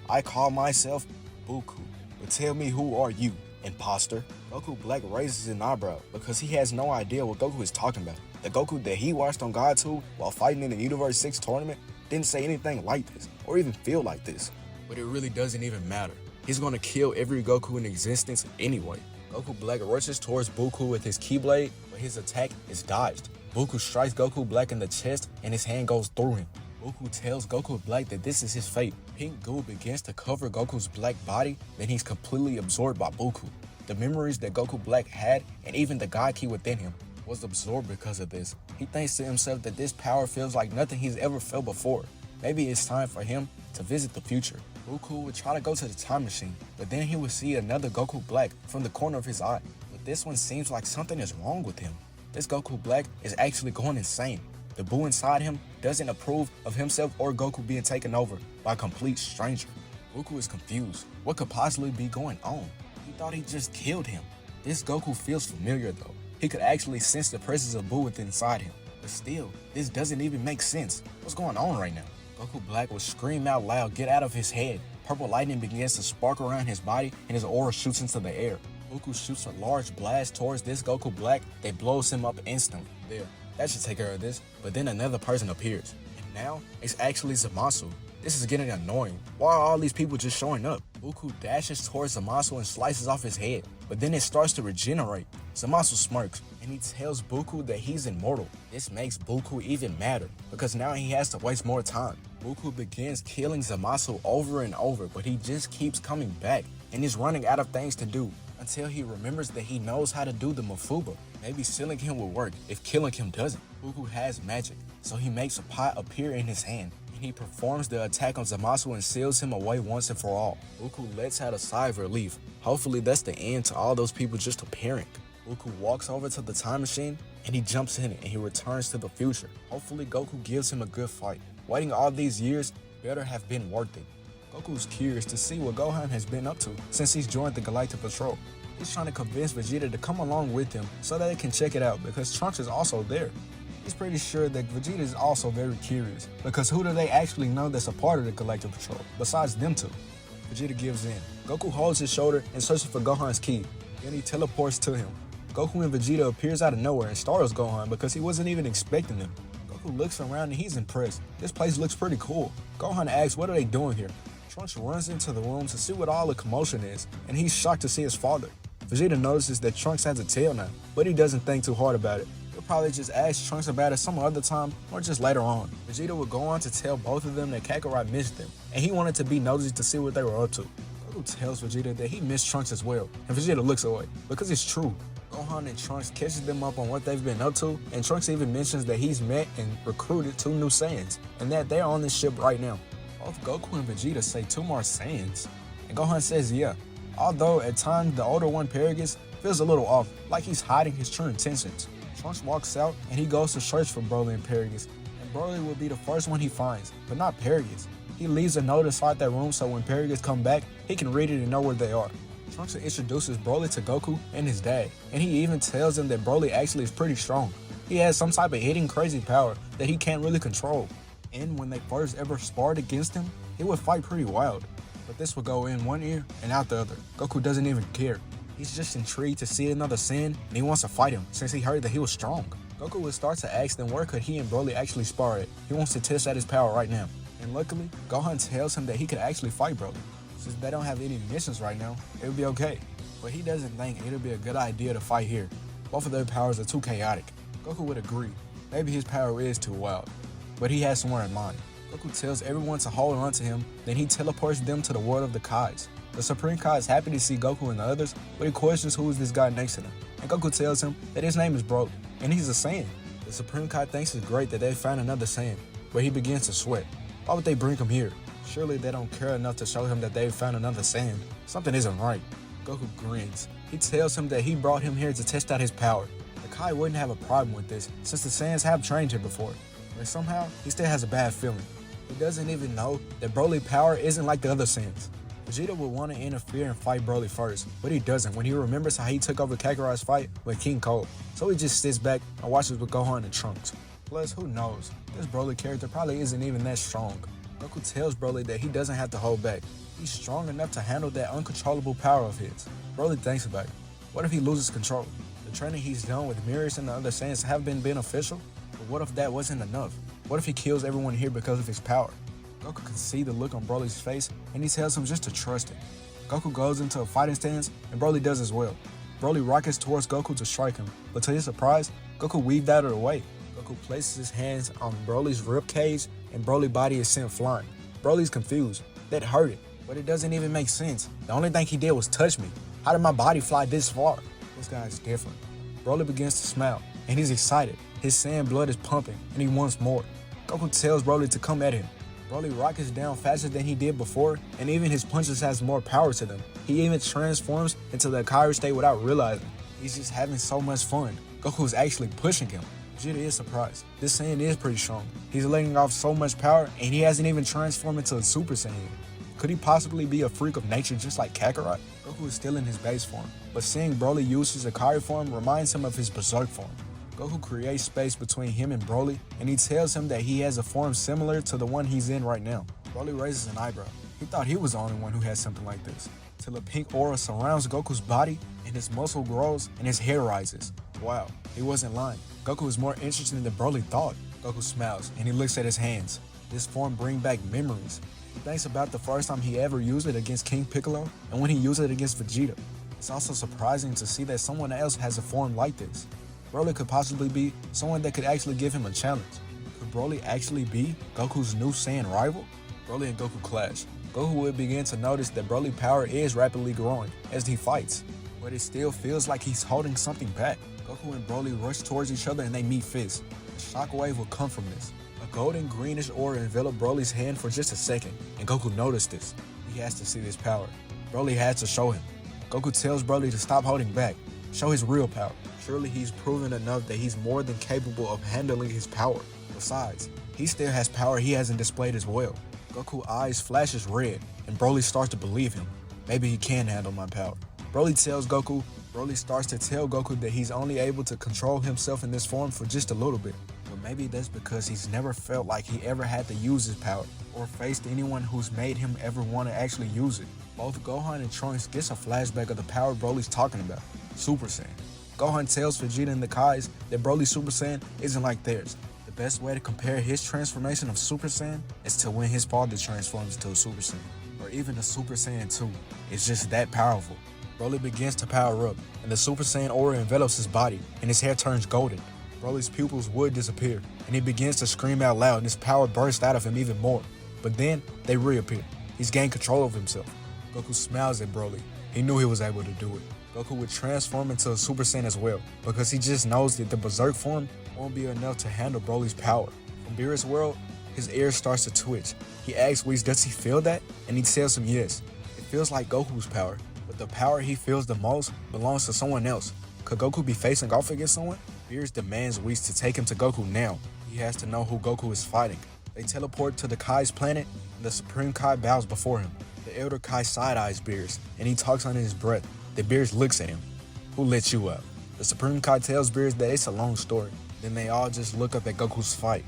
I call myself Buku. But tell me, who are you, imposter? Goku Black raises an eyebrow because he has no idea what Goku is talking about. The Goku that he watched on God 2 while fighting in the Universe 6 tournament didn't say anything like this or even feel like this. But it really doesn't even matter. He's gonna kill every Goku in existence anyway. Goku Black rushes towards Buku with his Keyblade, but his attack is dodged. Buku strikes Goku Black in the chest and his hand goes through him. Buku tells Goku Black that this is his fate. Pink goo begins to cover Goku's black body, then he's completely absorbed by Buku. The memories that Goku Black had and even the God Key within him was absorbed because of this. He thinks to himself that this power feels like nothing he's ever felt before. Maybe it's time for him to visit the future. Goku would try to go to the time machine, but then he would see another Goku Black from the corner of his eye. But this one seems like something is wrong with him. This Goku Black is actually going insane. The Buu inside him doesn't approve of himself or Goku being taken over by a complete stranger. Goku is confused. What could possibly be going on? He thought he just killed him. This Goku feels familiar though. He could actually sense the presence of Buu within inside him. But still, this doesn't even make sense. What's going on right now? Goku Black will scream out loud, get out of his head. Purple lightning begins to spark around his body and his aura shoots into the air. Goku shoots a large blast towards this Goku Black that blows him up instantly. There, that should take care of this. But then another person appears. And now it's actually Zamasu. This is getting annoying. Why are all these people just showing up? Goku dashes towards Zamasu and slices off his head, but then it starts to regenerate. Zamasu smirks, and he tells Goku that he's immortal. This makes Goku even madder, because now he has to waste more time. Goku begins killing Zamasu over and over, but he just keeps coming back, and is running out of things to do, until he remembers that he knows how to do the Mafuba. Maybe sealing him will work if killing him doesn't. Goku has magic, so he makes a pot appear in his hand, and he performs the attack on Zamasu and seals him away once and for all. Goku lets out a sigh of relief. Hopefully that's the end to all those people just appearing. Goku walks over to the time machine, and he jumps in it, and he returns to the future. Hopefully Goku gives him a good fight. Waiting all these years better have been worth it. Goku's curious to see what Gohan has been up to since he's joined the Galactic Patrol. He's trying to convince Vegeta to come along with him so that they can check it out because Trunks is also there. He's pretty sure that Vegeta is also very curious because who do they actually know that's a part of the Galactic Patrol besides them two? Vegeta gives in. Goku holds his shoulder and searches for Gohan's ki. Then he teleports to him. Goku and Vegeta appears out of nowhere and startles Gohan because he wasn't even expecting them. Goku looks around and he's impressed. This place looks pretty cool. Gohan asks, what are they doing here? Trunks runs into the room to see what all the commotion is, and he's shocked to see his father. Vegeta notices that Trunks has a tail now, but he doesn't think too hard about it. He'll probably just ask Trunks about it some other time or just later on. Vegeta would go on to tell both of them that Kakarot missed them, and he wanted to be nosy to see what they were up to. Goku tells Vegeta that he missed Trunks as well, and Vegeta looks away, because it's true. Gohan and Trunks catches them up on what they've been up to, and Trunks even mentions that he's met and recruited 2 new Saiyans, and that they're on this ship right now. Both Goku and Vegeta say 2 more Saiyans, and Gohan says yeah, although at times the older one, Paragus, feels a little off, like he's hiding his true intentions. Trunks walks out and he goes to search for Broly and Paragus, and Broly will be the first one he finds, but not Paragus. He leaves a note inside that room so when Paragus come back, he can read it and know where they are. Trunks introduces Broly to Goku and his dad, and he even tells him that Broly actually is pretty strong. He has some type of hidden crazy power that he can't really control. And when they first ever sparred against him, he would fight pretty wild. But this would go in one ear and out the other. Goku doesn't even care. He's just intrigued to see another Saiyan, and he wants to fight him since he heard that he was strong. Goku would start to ask them where could he and Broly actually spar at. He wants to test out his power right now. And luckily, Gohan tells him that he could actually fight Broly. Since they don't have any missions right now, it would be okay. But he doesn't think it'll be a good idea to fight here. Both of their powers are too chaotic. Goku would agree. Maybe his power is too wild. But he has somewhere in mind. Goku tells everyone to hold on to him, then he teleports them to the world of the Kais. The Supreme Kai is happy to see Goku and the others, but he questions who is this guy next to them. And Goku tells him that his name is Broly, and he's a Saiyan. The Supreme Kai thinks it's great that they found another Saiyan, but he begins to sweat. Why would they bring him here? Surely they don't care enough to show him that they've found another Saiyan. Something isn't right. Goku grins. He tells him that he brought him here to test out his power. The Kai wouldn't have a problem with this, since the Saiyans have trained here before. But somehow, he still has a bad feeling. He doesn't even know that Broly power isn't like the other Saiyans. Vegeta would want to interfere and fight Broly first, but he doesn't when he remembers how he took over Kakarot's fight with King Cole. So he just sits back and watches with Gohan and Trunks. Plus, who knows, this Broly character probably isn't even that strong. Goku tells Broly that he doesn't have to hold back. He's strong enough to handle that uncontrollable power of his. Broly thinks about it. What if he loses control? The training he's done with Mirrors and the other Saiyans have been beneficial, but what if that wasn't enough? What if he kills everyone here because of his power? Goku can see the look on Broly's face, and he tells him just to trust him. Goku goes into a fighting stance, and Broly does as well. Broly rockets towards Goku to strike him, but to his surprise, Goku weaved out of the way. Goku places his hands on Broly's ribcage, and Broly's body is sent flying. Broly's confused. That hurt it, but it doesn't even make sense. The only thing he did was touch me. How did my body fly this far? This guy is different. Broly begins to smile, and he's excited. His Saiyan blood is pumping, and he wants more. Goku tells Broly to come at him. Broly rockets down faster than he did before, and even his punches has more power to them. He even transforms into the Kairi state without realizing. He's just having so much fun. Goku's actually pushing him. Vegeta is surprised. This Saiyan is pretty strong. He's letting off so much power, and he hasn't even transformed into a Super Saiyan. Could he possibly be a freak of nature just like Kakarot? Goku is still in his base form, but seeing Broly use his Akari form reminds him of his Berserk form. Goku creates space between him and Broly, and he tells him that he has a form similar to the one he's in right now. Broly raises an eyebrow. He thought he was the only one who had something like this, till a pink aura surrounds Goku's body, and his muscle grows, and his hair rises. Wow, he wasn't lying. Goku is more interesting than Broly thought. Goku smiles, and he looks at his hands. This form brings back memories. He thinks about the first time he ever used it against King Piccolo and when he used it against Vegeta. It's also surprising to see that someone else has a form like this. Broly could possibly be someone that could actually give him a challenge. Could Broly actually be Goku's new Saiyan rival? Broly and Goku clash. Goku would begin to notice that Broly's power is rapidly growing as he fights, but it still feels like he's holding something back. Goku and Broly rush towards each other and they meet fists. A shockwave will come from this. A golden greenish aura enveloped Broly's hand for just a second, and Goku noticed this. He has to see this power. Broly had to show him. Goku tells Broly to stop holding back, show his real power. Surely he's proven enough that he's more than capable of handling his power. Besides, he still has power he hasn't displayed as well. Goku's eyes flashes red, and Broly starts to believe him. Maybe he can handle my power. Broly starts to tell Goku that he's only able to control himself in this form for just a little bit. But maybe that's because he's never felt like he ever had to use his power, or faced anyone who's made him ever want to actually use it. Both Gohan and Trunks gets a flashback of the power Broly's talking about, Super Saiyan. Gohan tells Vegeta and the Kais that Broly's Super Saiyan isn't like theirs. The best way to compare his transformation of Super Saiyan is to when his father transforms into a Super Saiyan, or even a Super Saiyan 2. It's just that powerful. Broly begins to power up, and the Super Saiyan aura envelops his body, and his hair turns golden. Broly's pupils would disappear, and he begins to scream out loud, and his power bursts out of him even more. But then, they reappear. He's gained control of himself. Goku smiles at Broly. He knew he was able to do it. Goku would transform into a Super Saiyan as well, because he just knows that the Berserk form won't be enough to handle Broly's power. From Beerus' world, his ear starts to twitch. He asks Whis, does he feel that? And he tells him yes. It feels like Goku's power, but the power he feels the most belongs to someone else. Could Goku be facing off against someone? Beerus demands Whis to take him to Goku now. He has to know who Goku is fighting. They teleport to the Kai's planet, and the Supreme Kai bows before him. The Elder Kai side-eyes Beerus, and he talks under his breath. The Beerus looks at him. Who let you up? The Supreme Kai tells Beerus that it's a long story. Then they all just look up at Goku's fight.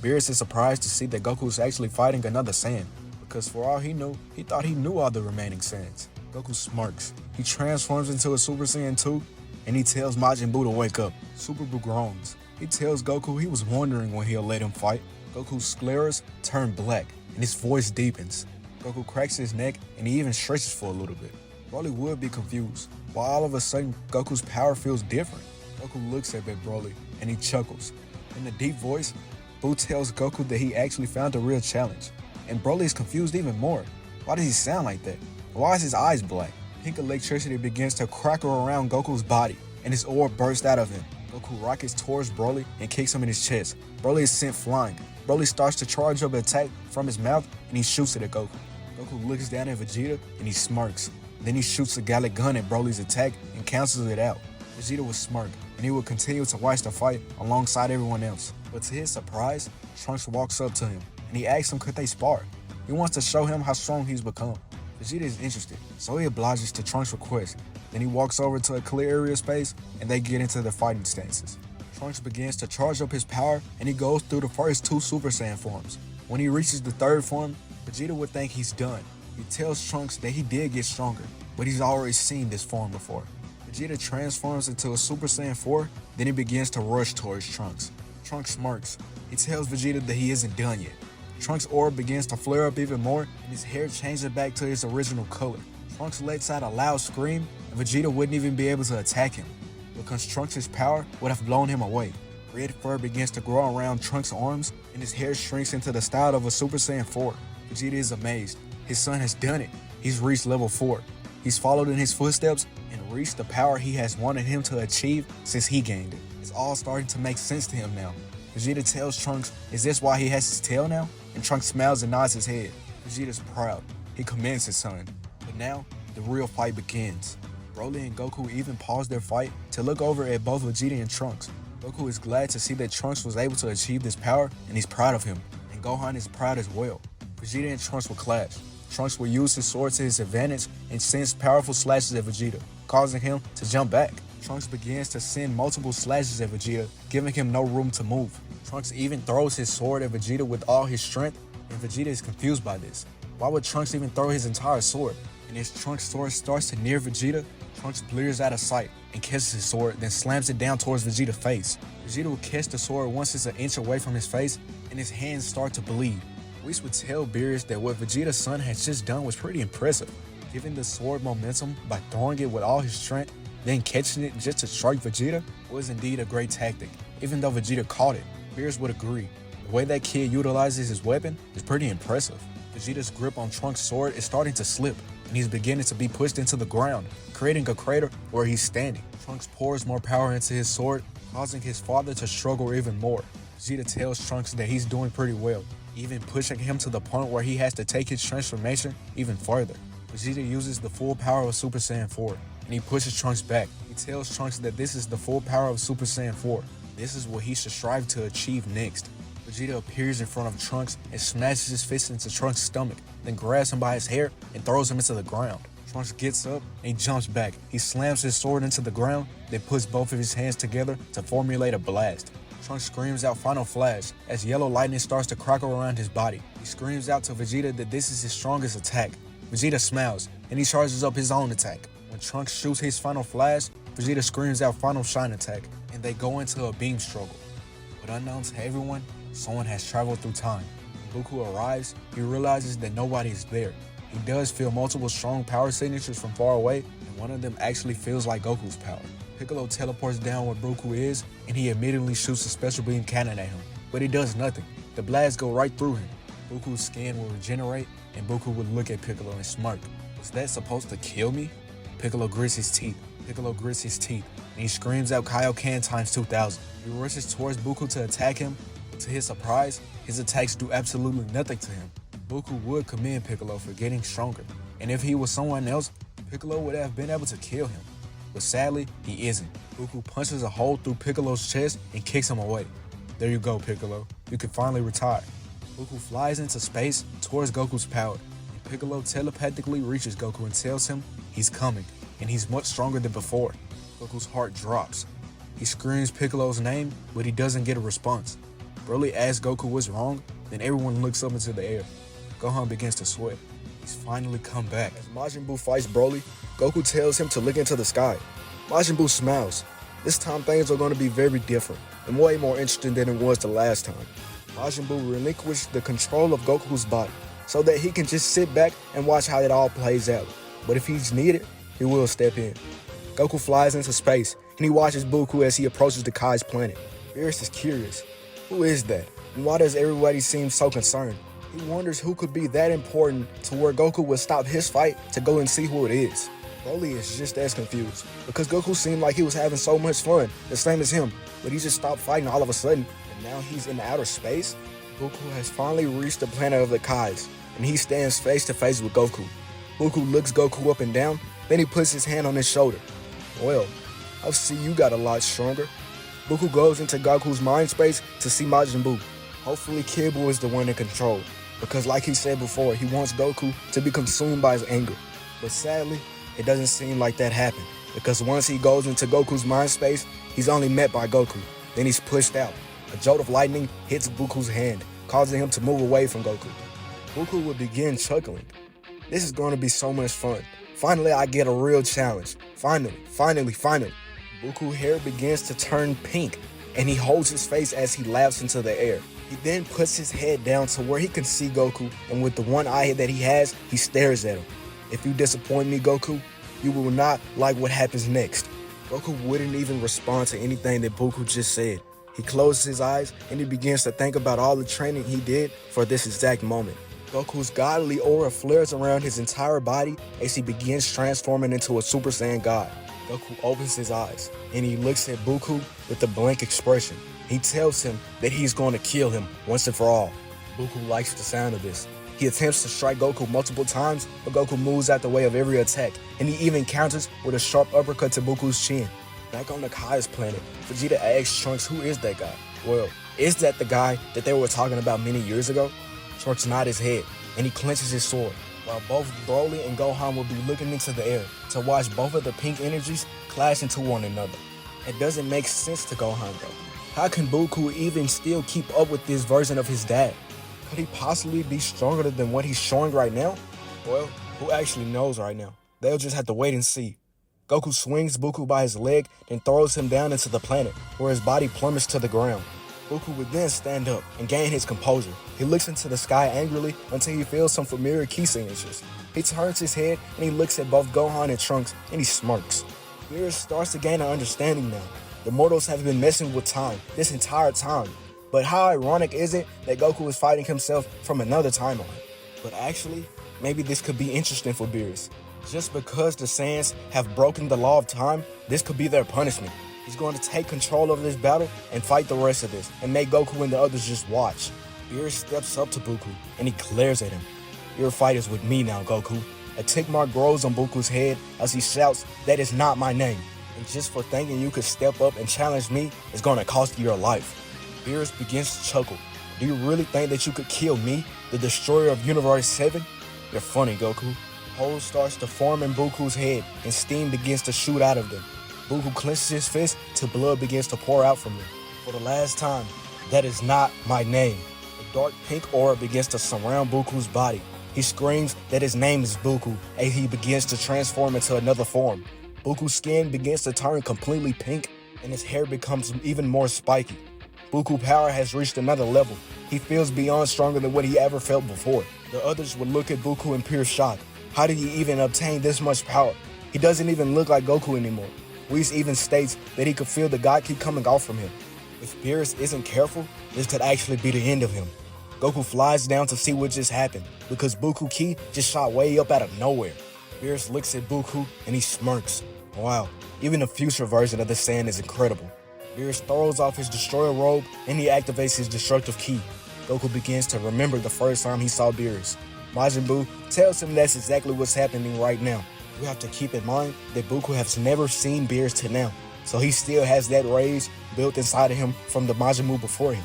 Beerus is surprised to see that Goku is actually fighting another Saiyan, because for all he knew, he thought he knew all the remaining Saiyans. Goku smirks. He transforms into a Super Saiyan 2, and he tells Majin Buu to wake up. Super Buu groans. He tells Goku he was wondering when he'll let him fight. Goku's scleras turn black, and his voice deepens. Goku cracks his neck, and he even stretches for a little bit. Broly would be confused, but all of a sudden, Goku's power feels different. Goku looks at Broly, and he chuckles. In a deep voice, Buu tells Goku that he actually found a real challenge, and Broly is confused even more. Why does he sound like that? Why is his eyes black? Pink electricity begins to crackle around Goku's body, and his orb bursts out of him. Goku rockets towards Broly and kicks him in his chest. Broly is sent flying. Broly starts to charge up an attack from his mouth, and he shoots it at Goku. Goku looks down at Vegeta, and he smirks. Then he shoots a Gallic gun at Broly's attack and cancels it out. Vegeta would smirk, and he would continue to watch the fight alongside everyone else. But to his surprise, Trunks walks up to him, and he asks him could they spar. He wants to show him how strong he's become. Vegeta is interested, so he obliges to Trunks' request. Then he walks over to a clear area space, and they get into their fighting stances. Trunks begins to charge up his power, and he goes through the first two Super Saiyan forms. When he reaches the third form, Vegeta would think he's done. He tells Trunks that he did get stronger, but he's already seen this form before. Vegeta transforms into a Super Saiyan 4, then he begins to rush towards Trunks. Trunks smirks. He tells Vegeta that he isn't done yet. Trunks' orb begins to flare up even more, and his hair changes back to its original color. Trunks lets out a loud scream, and Vegeta wouldn't even be able to attack him, because Trunks' power would have blown him away. Red fur begins to grow around Trunks' arms, and his hair shrinks into the style of a Super Saiyan 4. Vegeta is amazed. His son has done it. He's reached level 4. He's followed in his footsteps and reached the power he has wanted him to achieve since he gained it. It's all starting to make sense to him now. Vegeta tells Trunks, is this why he has his tail now? And Trunks smiles and nods his head. Vegeta's proud. He commends his son. But now, the real fight begins. Broly and Goku even pause their fight to look over at both Vegeta and Trunks. Goku is glad to see that Trunks was able to achieve this power, and he's proud of him. And Gohan is proud as well. Vegeta and Trunks will clash. Trunks will use his sword to his advantage and sends powerful slashes at Vegeta, causing him to jump back. Trunks begins to send multiple slashes at Vegeta, giving him no room to move. Trunks even throws his sword at Vegeta with all his strength, and Vegeta is confused by this. Why would Trunks even throw his entire sword? And as Trunks' sword starts to near Vegeta, Trunks blears out of sight and catches his sword, then slams it down towards Vegeta's face. Vegeta will catch the sword once it's an inch away from his face, and his hands start to bleed. Whis would tell Beerus that what Vegeta's son had just done was pretty impressive. Giving the sword momentum by throwing it with all his strength, then catching it just to strike Vegeta was indeed a great tactic. Even though Vegeta caught it, Beerus would agree. The way that kid utilizes his weapon is pretty impressive. Vegeta's grip on Trunks' sword is starting to slip, and he's beginning to be pushed into the ground, creating a crater where he's standing. Trunks pours more power into his sword, causing his father to struggle even more. Vegeta tells Trunks that he's doing pretty well, even pushing him to the point where he has to take his transformation even further. Vegeta uses the full power of Super Saiyan 4, and he pushes Trunks back. He tells Trunks that this is the full power of Super Saiyan 4. This is what he should strive to achieve next. Vegeta appears in front of Trunks and smashes his fist into Trunks' stomach, then grabs him by his hair and throws him into the ground. Trunks gets up and he jumps back. He slams his sword into the ground, then puts both of his hands together to formulate a blast. Trunks screams out Final Flash as yellow lightning starts to crackle around his body. He screams out to Vegeta that this is his strongest attack. Vegeta smiles and he charges up his own attack. When Trunks shoots his Final Flash, Vegeta screams out Final Shine attack, and they go into a beam struggle. But unknown to everyone, someone has traveled through time. When Goku arrives, he realizes that nobody is there. He does feel multiple strong power signatures from far away, and one of them actually feels like Goku's power. Piccolo teleports down where Goku is, and he immediately shoots a special beam cannon at him, but it does nothing. The blasts go right through him. Goku's skin will regenerate, and Goku would look at Piccolo and smirk. Was that supposed to kill me? Piccolo grits his teeth. And he screams out Kaioken times 2000. He rushes towards Goku to attack him, but to his surprise, his attacks do absolutely nothing to him. Goku would commend Piccolo for getting stronger, and if he was someone else, Piccolo would have been able to kill him. But sadly, he isn't. Goku punches a hole through Piccolo's chest and kicks him away. There you go, Piccolo. You can finally retire. Goku flies into space towards Goku's power, and Piccolo telepathically reaches Goku and tells him he's coming, and he's much stronger than before. Goku's heart drops. He screams Piccolo's name, but he doesn't get a response. Broly asks Goku what's wrong, then everyone looks up into the air. Gohan begins to sweat. He's finally come back. As Majin Buu fights Broly, Goku tells him to look into the sky. Majin Buu smiles. This time things are going to be very different, and way more interesting than it was the last time. Majin Buu relinquished the control of Goku's body, so that he can just sit back and watch how it all plays out. But if he's needed, he will step in. Goku flies into space, and he watches Goku as he approaches the Kai's planet. Beerus is curious. Who is that? And why does everybody seem so concerned? He wonders who could be that important to where Goku would stop his fight to go and see who it is. Broly is just as confused, because Goku seemed like he was having so much fun, the same as him, but he just stopped fighting all of a sudden, and now he's in outer space? Goku has finally reached the planet of the Kais, and he stands face to face with Goku. Goku looks Goku up and down, then he puts his hand on his shoulder. Well, I see you got a lot stronger. Goku goes into Goku's mind space to see Majin Buu. Hopefully Kid Buu is the one in control, because like he said before, he wants Goku to be consumed by his anger. But sadly, it doesn't seem like that happened, because once he goes into Goku's mind space, he's only met by Goku. Then he's pushed out. A jolt of lightning hits Goku's hand, causing him to move away from Goku. Goku would begin chuckling. This is going to be so much fun. Finally, I get a real challenge. Finally. Goku's hair begins to turn pink, and he holds his face as he laughs into the air. He then puts his head down to where he can see Goku, and with the one eye that he has, he stares at him. If you disappoint me, Goku, you will not like what happens next. Goku wouldn't even respond to anything that Goku just said. He closes his eyes, and he begins to think about all the training he did for this exact moment. Goku's godly aura flares around his entire body as he begins transforming into a Super Saiyan God. Goku opens his eyes, and he looks at Goku with a blank expression. He tells him that he's going to kill him once and for all. Goku likes the sound of this. He attempts to strike Goku multiple times, but Goku moves out the way of every attack, and he even counters with a sharp uppercut to Goku's chin. Back on the Kai's planet, Vegeta asks Trunks who is that guy. Well, is that the guy that they were talking about many years ago? Trunks nods his head, and he clenches his sword, while both Broly and Gohan will be looking into the air to watch both of the pink energies clash into one another. It doesn't make sense to Gohan though. How can Goku even still keep up with this version of his dad? Could he possibly be stronger than what he's showing right now? Well, who actually knows right now? They'll just have to wait and see. Goku swings Goku by his leg and throws him down into the planet, where his body plummets to the ground. Goku would then stand up and gain his composure. He looks into the sky angrily until he feels some familiar key signatures. He turns his head and he looks at both Gohan and Trunks and he smirks. Beerus starts to gain an understanding now. The mortals have been messing with time this entire time. But how ironic is it that Goku is fighting himself from another timeline? But actually, maybe this could be interesting for Beerus. Just because the Saiyans have broken the law of time, this could be their punishment. He's going to take control of this battle and fight the rest of this and make Goku and the others just watch. Beerus steps up to Goku and he glares at him. Your fight is with me now, Goku. A tick mark grows on Goku's head as he shouts, that is not my name. And just for thinking you could step up and challenge me is going to cost you your life. Beerus begins to chuckle. Do you really think that you could kill me, the destroyer of Universe 7? You're funny, Goku. Hole starts to form in Goku's head and steam begins to shoot out of them. Goku clenches his fist till blood begins to pour out from him. For the last time, that is not my name. A dark pink aura begins to surround Goku's body. He screams that his name is Goku and he begins to transform into another form. Goku's skin begins to turn completely pink and his hair becomes even more spiky. Goku power has reached another level. He feels beyond stronger than what he ever felt before. The others would look at Goku in pure shock. How did he even obtain this much power? He doesn't even look like Goku anymore. Whis even states that he could feel the God Ki coming off from him. If Beerus isn't careful, this could actually be the end of him. Goku flies down to see what just happened because Goku Ki just shot way up out of nowhere. Beerus looks at Goku and he smirks. Wow, even the future version of the Saiyan is incredible. Beerus throws off his destroyer robe and he activates his destructive ki. Goku begins to remember the first time he saw Beerus. Majin Buu tells him that's exactly what's happening right now. You have to keep in mind that Goku has never seen Beerus till now, so he still has that rage built inside of him from the Majin Buu before him.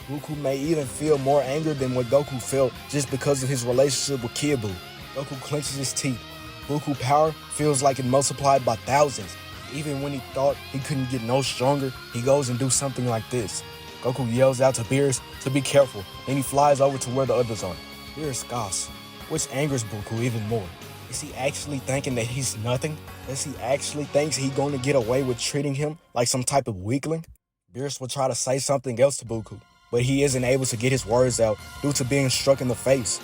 Goku may even feel more anger than what Goku felt just because of his relationship with Kid Buu. Goku clenches his teeth. Goku power feels like it multiplied by thousands. Even when he thought he couldn't get no stronger, he goes and do something like this. Goku yells out to Beerus to be careful, and he flies over to where the others are. Beerus scoffs, which angers Goku even more. Is he actually thinking that he's nothing? Does he actually think he's going to get away with treating him like some type of weakling? Beerus will try to say something else to Goku, but he isn't able to get his words out due to being struck in the face.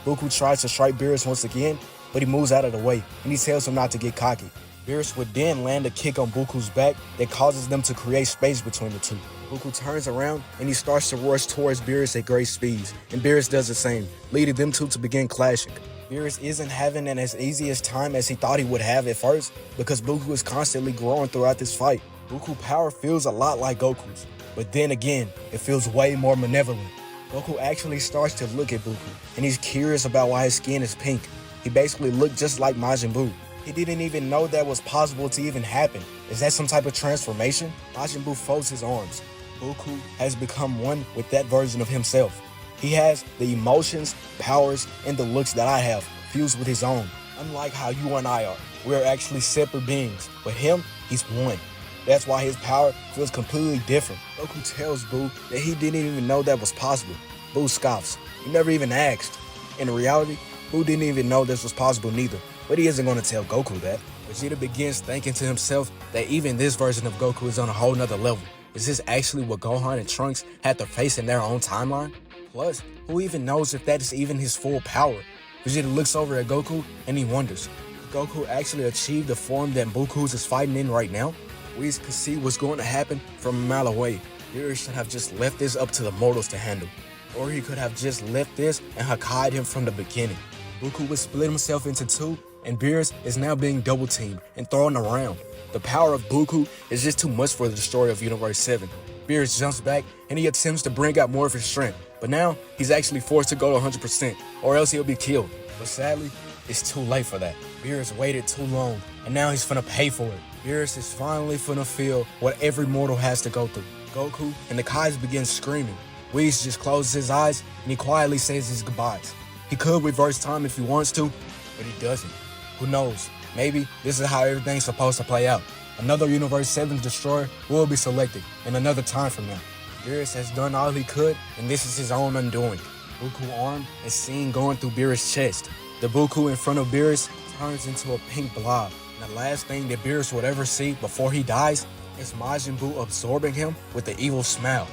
Goku tries to strike Beerus once again, but he moves out of the way, and he tells him not to get cocky. Beerus would then land a kick on Goku's back that causes them to create space between the two. Goku turns around and he starts to rush towards Beerus at great speeds, and Beerus does the same, leading them two to begin clashing. Beerus isn't having an as easy as time as he thought he would have at first because Goku is constantly growing throughout this fight. Goku power feels a lot like Goku's, but then again, it feels way more malevolent. Goku actually starts to look at Goku, and he's curious about why his skin is pink. He basically looked just like Majin Buu. He didn't even know that was possible to even happen. Is that some type of transformation? Majin Buu folds his arms. Goku has become one with that version of himself. He has the emotions, powers, and the looks that I have fused with his own. Unlike how you and I are, we're actually separate beings. But him, he's one. That's why his power feels completely different. Goku tells Buu that he didn't even know that was possible. Buu scoffs. He never even asked. In reality, Buu didn't even know this was possible neither. But he isn't going to tell Goku that. Vegeta begins thinking to himself that even this version of Goku is on a whole nother level. Is this actually what Gohan and Trunks had to face in their own timeline? Plus, who even knows if that is even his full power? Vegeta looks over at Goku and he wonders, did Goku actually achieve the form that Goku is fighting in right now? Whis could see what's going to happen from a mile away. Beerus should have just left this up to the mortals to handle. Or he could have just left this and Hakkai'd him from the beginning. Goku would split himself into two, and Beerus is now being double-teamed and thrown around. The power of Goku is just too much for the destroyer of Universe 7. Beerus jumps back and he attempts to bring out more of his strength, but now he's actually forced to go to 100%, or else he'll be killed. But sadly, it's too late for that. Beerus waited too long, and now he's finna pay for it. Beerus is finally finna feel what every mortal has to go through. Goku and the Kais begin screaming. Whis just closes his eyes and he quietly says his goodbyes. He could reverse time if he wants to, but he doesn't. Who knows? Maybe this is how everything's supposed to play out. Another Universe 7 destroyer will be selected in another time from now. Beerus has done all he could, and this is his own undoing. Goku's arm is seen going through Beerus' chest. The Goku in front of Beerus turns into a pink blob. And the last thing that Beerus would ever see before he dies is Majin Buu absorbing him with an evil smile.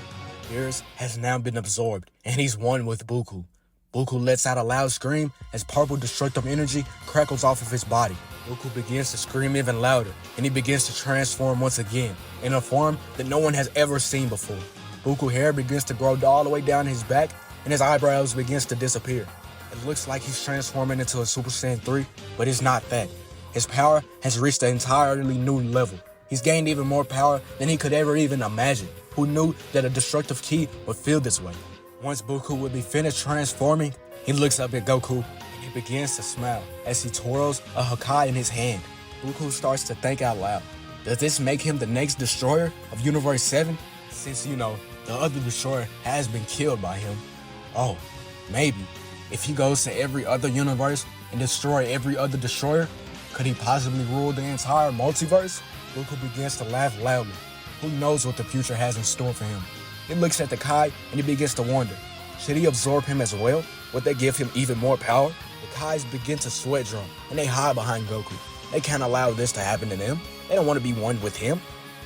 Beerus has now been absorbed, and he's one with Goku. Goku lets out a loud scream as purple destructive energy crackles off of his body. Goku begins to scream even louder, and he begins to transform once again, in a form that no one has ever seen before. Goku's hair begins to grow all the way down his back, and his eyebrows begins to disappear. It looks like he's transforming into a Super Saiyan 3, but it's not that. His power has reached an entirely new level. He's gained even more power than he could ever even imagine. Who knew that a destructive ki would feel this way? Once Goku would be finished transforming, he looks up at Goku and he begins to smile as he twirls a Hakai in his hand. Goku starts to think out loud. Does this make him the next destroyer of Universe 7? Since, the other destroyer has been killed by him. Oh, maybe. If he goes to every other universe and destroy every other destroyer, could he possibly rule the entire multiverse? Goku begins to laugh loudly. Who knows what the future has in store for him? He looks at the Kai and he begins to wonder, should he absorb him as well? Would that give him even more power? The Kais begin to sweat drum and they hide behind Goku. They can't allow this to happen to them. They don't want to be one with him.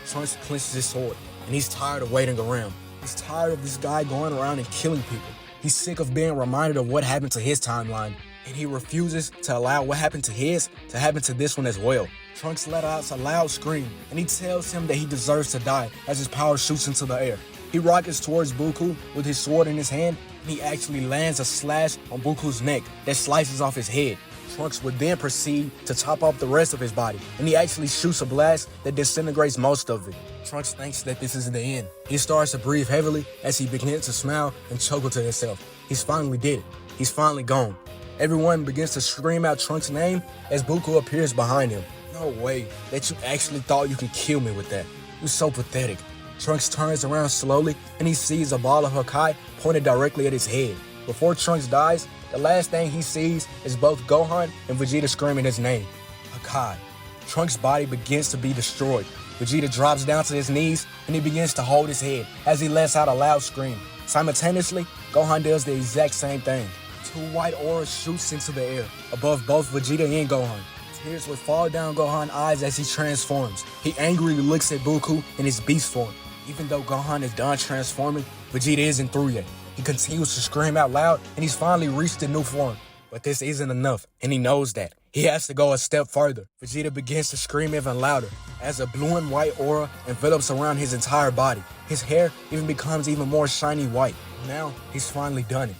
Trunks clenches his sword and he's tired of waiting around. He's tired of this guy going around and killing people. He's sick of being reminded of what happened to his timeline, and he refuses to allow what happened to his to happen to this one as well. Trunks let out a loud scream, and he tells him that he deserves to die as his power shoots into the air. He rockets towards Goku with his sword in his hand, and he actually lands a slash on Goku's neck that slices off his head. Trunks would then proceed to chop off the rest of his body, and he actually shoots a blast that disintegrates most of it. Trunks thinks that this is the end. He starts to breathe heavily as he begins to smile and chuckle to himself. He's finally did it. He's finally gone. Everyone begins to scream out Trunks' name as Goku appears behind him. No way that you actually thought you could kill me with that. You're so pathetic. Trunks turns around slowly and he sees a ball of Hakai pointed directly at his head. Before Trunks dies, the last thing he sees is both Gohan and Vegeta screaming his name, Hakai. Trunks' body begins to be destroyed. Vegeta drops down to his knees and he begins to hold his head as he lets out a loud scream. Simultaneously, Gohan does the exact same thing. Two white auras shoots into the air above both Vegeta and Gohan. Tears would fall down Gohan's eyes as he transforms. He angrily looks at Goku in his beast form. Even though Gohan is done transforming, Vegeta isn't through yet. He continues to scream out loud and he's finally reached the new form. But this isn't enough, and he knows that. He has to go a step further. Vegeta begins to scream even louder as a blue and white aura envelops around his entire body. His hair even becomes even more shiny white. Now, he's finally done it.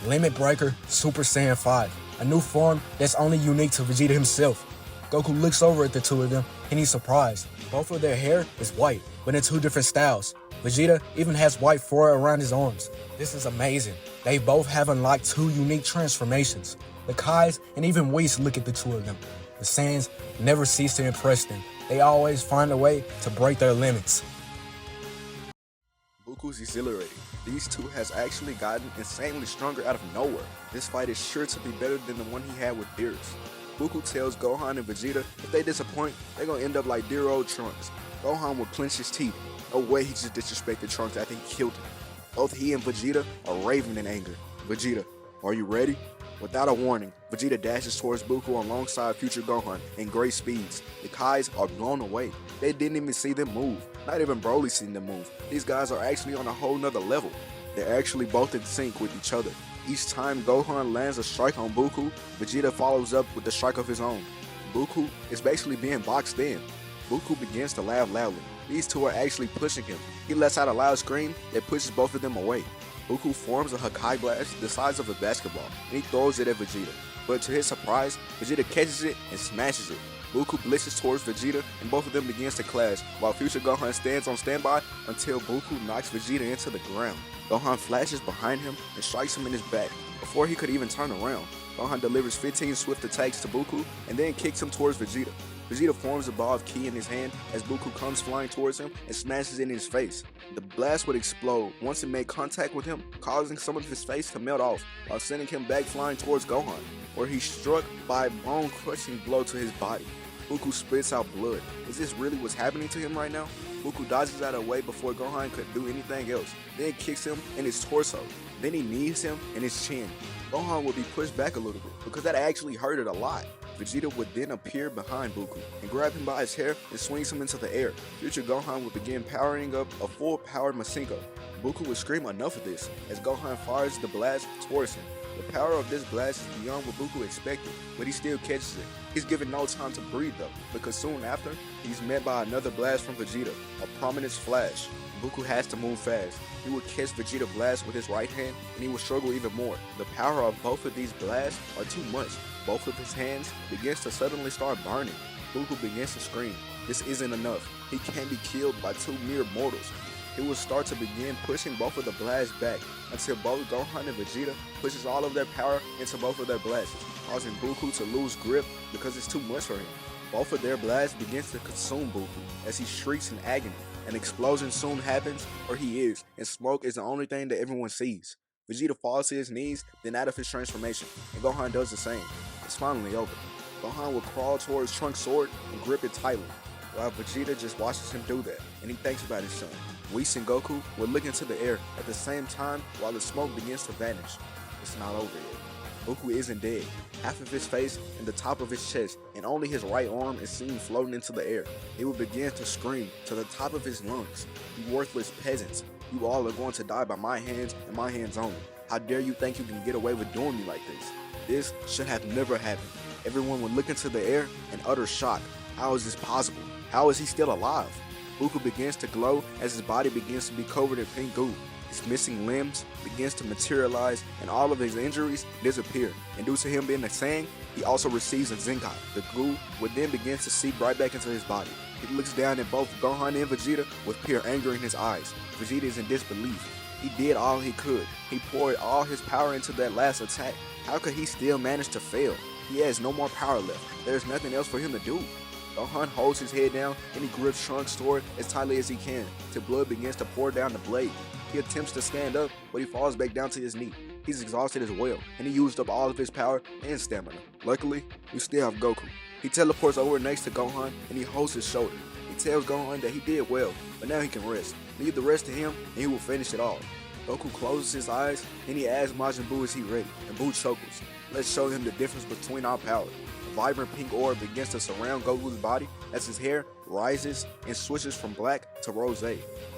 Limit Breaker Super Saiyan 5, a new form that's only unique to Vegeta himself. Goku looks over at the two of them and he's surprised. Both of their hair is white, but in two different styles. Vegeta even has white fur around his arms. This is amazing. They both have unlocked two unique transformations. The Kais and even Whis look at the two of them. The Saiyans never cease to impress them. They always find a way to break their limits. Goku's exhilarating. These two has actually gotten insanely stronger out of nowhere. This fight is sure to be better than the one he had with Beerus. Goku tells Gohan and Vegeta if they disappoint, they're gonna end up like dear old Trunks. Gohan will clench his teeth. No way he just disrespected Trunks after he killed him. Both he and Vegeta are raving in anger. Vegeta, are you ready? Without a warning, Vegeta dashes towards Goku alongside future Gohan in great speeds. The Kais are blown away. They didn't even see them move. Not even Broly seen them move. These guys are actually on a whole nother level. They're actually both in sync with each other. Each time Gohan lands a strike on Goku, Vegeta follows up with a strike of his own. Goku is basically being boxed in. Goku begins to laugh loudly. These two are actually pushing him. He lets out a loud scream that pushes both of them away. Goku forms a Hakai blast the size of a basketball, and he throws it at Vegeta. But to his surprise, Vegeta catches it and smashes it. Goku blitzes towards Vegeta, and both of them begins to clash, while future Gohan stands on standby until Goku knocks Vegeta into the ground. Gohan flashes behind him and strikes him in his back. Before he could even turn around, Gohan delivers 15 swift attacks to Goku and then kicks him towards Vegeta. Vegeta forms a ball of ki in his hand as Goku comes flying towards him and smashes it in his face. The blast would explode once it made contact with him, causing some of his face to melt off while sending him back flying towards Gohan, where he's struck by a bone-crushing blow to his body. Goku spits out blood. Is this really what's happening to him right now? Goku dodges out of the way before Gohan could do anything else, then kicks him in his torso. Then he knees him in his chin. Gohan will be pushed back a little bit because that actually hurted a lot. Vegeta would then appear behind Goku and grab him by his hair and swings him into the air. Future Gohan would begin powering up a full-powered Masenko. Goku would scream enough of this as Gohan fires the blast towards him. The power of this blast is beyond what Goku expected, but he still catches it. He's given no time to breathe though, because soon after, he's met by another blast from Vegeta, a prominence flash. Goku has to move fast. He would catch Vegeta blast with his right hand, and he would struggle even more. The power of both of these blasts are too much. Both of his hands begins to suddenly start burning. Goku begins to scream. This isn't enough. He can't be killed by two mere mortals. He will start to begin pushing both of the blasts back until both Gohan and Vegeta pushes all of their power into both of their blasts, causing Goku to lose grip because it's too much for him. Both of their blasts begins to consume Goku as he shrieks in agony. An explosion soon happens where he is, and smoke is the only thing that everyone sees. Vegeta falls to his knees, then out of his transformation, and Gohan does the same. It's finally over. Gohan will crawl towards Trunks' sword and grip it tightly, while Vegeta just watches him do that, and he thinks about his son. Whis and Goku will look into the air at the same time while the smoke begins to vanish. It's not over yet. Goku isn't dead. Half of his face and the top of his chest, and only his right arm is seen floating into the air. He will begin to scream to the top of his lungs. You worthless peasants. You all are going to die by my hands and my hands only. How dare you think you can get away with doing me like this? This should have never happened. Everyone would look into the air in utter shock. How is this possible? How is he still alive? Goku begins to glow as his body begins to be covered in pink goo. His missing limbs begins to materialize and all of his injuries disappear. And due to him being a Saiyan, he also receives a Zenkai. The goo would then begin to seep right back into his body. He looks down at both Gohan and Vegeta with pure anger in his eyes. Vegeta is in disbelief. He did all he could. He poured all his power into that last attack. How could he still manage to fail? He has no more power left. There's nothing else for him to do. Gohan holds his head down and he grips Trunks' sword as tightly as he can till blood begins to pour down the blade. He attempts to stand up, but he falls back down to his knee. He's exhausted as well, and he used up all of his power and stamina. Luckily, we still have Goku. He teleports over next to Gohan and he holds his shoulder. He tells Gohan that he did well, but now he can rest. Leave the rest to him and he will finish it all. Goku closes his eyes and he asks Majin Buu is he ready, and Buu chuckles. Let's show him the difference between our power. A vibrant pink orb begins to surround Goku's body as his hair rises and switches from black to rose.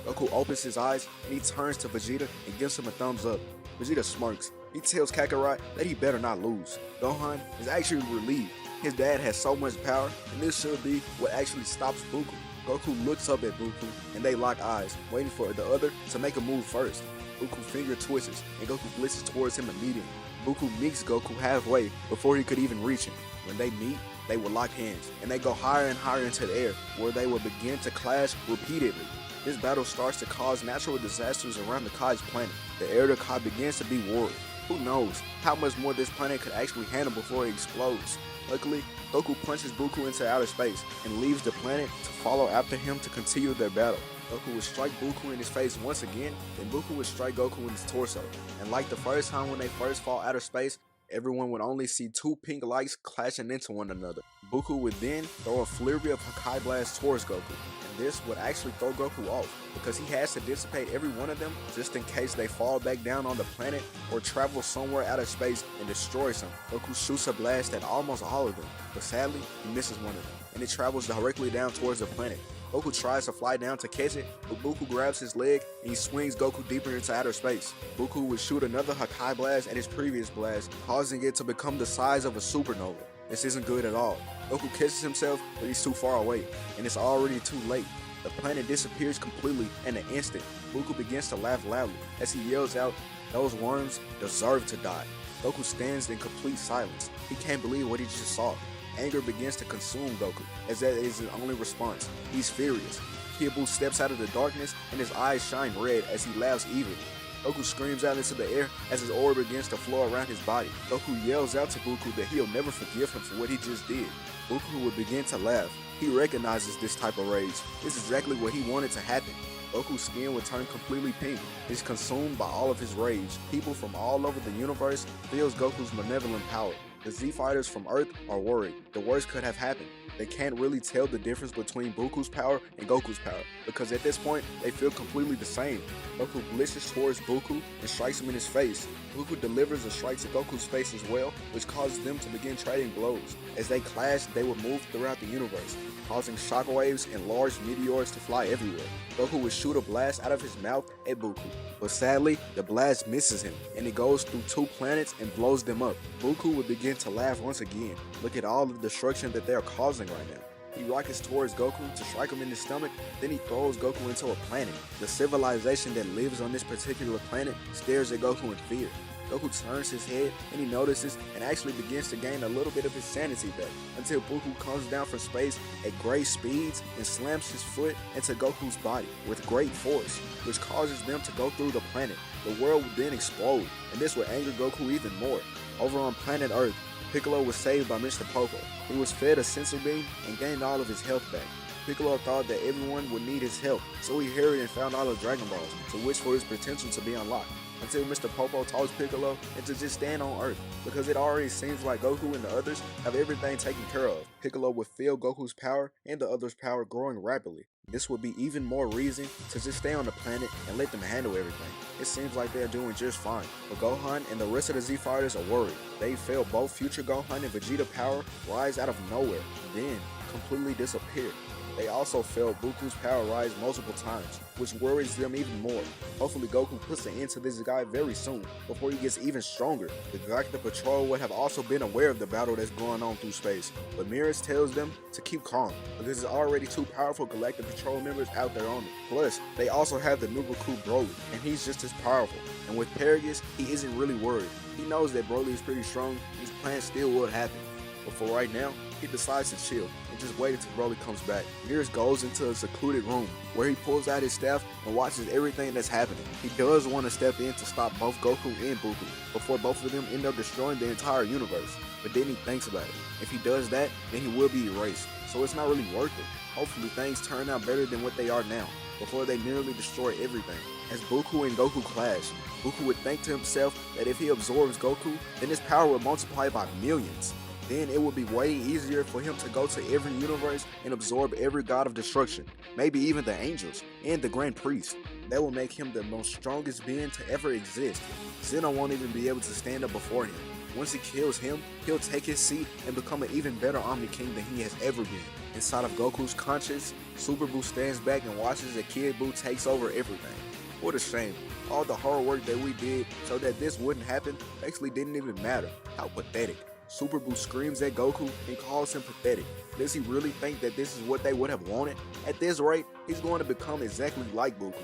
Goku opens his eyes and he turns to Vegeta and gives him a thumbs up. Vegeta smirks. He tells Kakarot that he better not lose. Gohan is actually relieved. His dad has so much power, and this should be what actually stops Goku. Goku looks up at Goku and they lock eyes, waiting for the other to make a move first. Goku's finger twists and Goku blitzes towards him immediately. Goku meets Goku halfway before he could even reach him. When they meet, they will lock hands, and they go higher and higher into the air, where they will begin to clash repeatedly. This battle starts to cause natural disasters around the Kai's planet. The air of Kai begins to be warred. Who knows how much more this planet could actually handle before it explodes. Luckily, Goku punches Goku into outer space and leaves the planet to follow after him to continue their battle. Goku would strike Goku in his face once again, then Goku would strike Goku in his torso. And like the first time when they first fall outer space, everyone would only see two pink lights clashing into one another. Goku would then throw a flurry of Hakai Blast towards Goku, and this would actually throw Goku off, because he has to dissipate every one of them just in case they fall back down on the planet or travel somewhere out of space and destroys them. Goku shoots a blast at almost all of them, but sadly, he misses one of them, and it travels directly down towards the planet. Goku tries to fly down to catch it, but Goku grabs his leg and he swings Goku deeper into outer space. Goku would shoot another Hakai Blast at his previous blast, causing it to become the size of a supernova. This isn't good at all. Goku catches himself, but he's too far away, and it's already too late. The planet disappears completely in an instant. Goku begins to laugh loudly as he yells out, "Those worms deserve to die." Goku stands in complete silence. He can't believe what he just saw. Anger begins to consume Goku, as that is his only response. He's furious. Kid Buu steps out of the darkness and his eyes shine red as he laughs evilly. Goku screams out into the air as his aura begins to flow around his body. Goku yells out to Goku that he'll never forgive him for what he just did. Goku would begin to laugh. He recognizes this type of rage. This is exactly what he wanted to happen. Goku's skin would turn completely pink. He's consumed by all of his rage. People from all over the universe feels Goku's malevolent power. The Z-Fighters from Earth are worried. The worst could have happened. They can't really tell the difference between Buku's power and Goku's power, because at this point, they feel completely the same. Goku glitches towards Buku and strikes him in his face. Buku delivers a strike to Goku's face as well, which causes them to begin trading blows. As they clash, they will move throughout the universe, causing shockwaves and large meteors to fly everywhere. Goku would shoot a blast out of his mouth at Buku, but sadly, the blast misses him, and it goes through 2 planets and blows them up. Buku would begin to laugh once again. Look at all the destruction that they are causing right now. He rockets towards Goku to strike him in the stomach, then he throws Goku into a planet. The civilization that lives on this particular planet stares at Goku in fear. Goku turns his head and he notices and actually begins to gain a little bit of his sanity back until Buku comes down from space at great speeds and slams his foot into Goku's body with great force, which causes them to go through the planet. The world would then explode, and this would anger Goku even more. Over on planet Earth, Piccolo was saved by Mr. Popo. He was fed a sensor beam and gained all of his health back. Piccolo thought that everyone would need his help, so he hurried and found all the Dragon Balls to wish for his potential to be unlocked. Until Mr. Popo talks Piccolo into just stand on Earth, because it already seems like Goku and the others have everything taken care of. Piccolo would feel Goku's power and the others' power growing rapidly. This would be even more reason to just stay on the planet and let them handle everything. It seems like they're doing just fine, but Gohan and the rest of the Z Fighters are worried. They feel both future Gohan and Vegeta power rise out of nowhere, then completely disappear. They also felt Buku's power rise multiple times, which worries them even more. Hopefully Goku puts an end to this guy very soon, before he gets even stronger. The Galactic Patrol would have also been aware of the battle that's going on through space, but Mirrors tells them to keep calm, because there's already 2 powerful Galactic Patrol members out there on it. Plus, they also have the new Goku Broly, and he's just as powerful. And with Paragus, he isn't really worried. He knows that Broly is pretty strong, and his plan still would happen. But for right now, he decides to chill and just wait until Broly comes back. Mirrors goes into a secluded room where he pulls out his staff and watches everything that's happening. He does want to step in to stop both Goku and Buku before both of them end up destroying the entire universe. But then he thinks about it. If he does that, then he will be erased. So it's not really worth it. Hopefully things turn out better than what they are now, before they nearly destroy everything. As Buku and Goku clash, Buku would think to himself that if he absorbs Goku, then his power would multiply by millions. Then it would be way easier for him to go to every universe and absorb every god of destruction, maybe even the angels and the Grand Priest. That will make him the most strongest being to ever exist. Zeno won't even be able to stand up before him. Once he kills him, he'll take his seat and become an even better Omni King than he has ever been. Inside of Goku's conscience, Super Buu stands back and watches as Kid Buu takes over everything. What a shame. All the hard work that we did so that this wouldn't happen actually didn't even matter. How pathetic. Super Buu screams at Goku and calls him pathetic. Does he really think that this is what they would have wanted? At this rate, he's going to become exactly like Goku.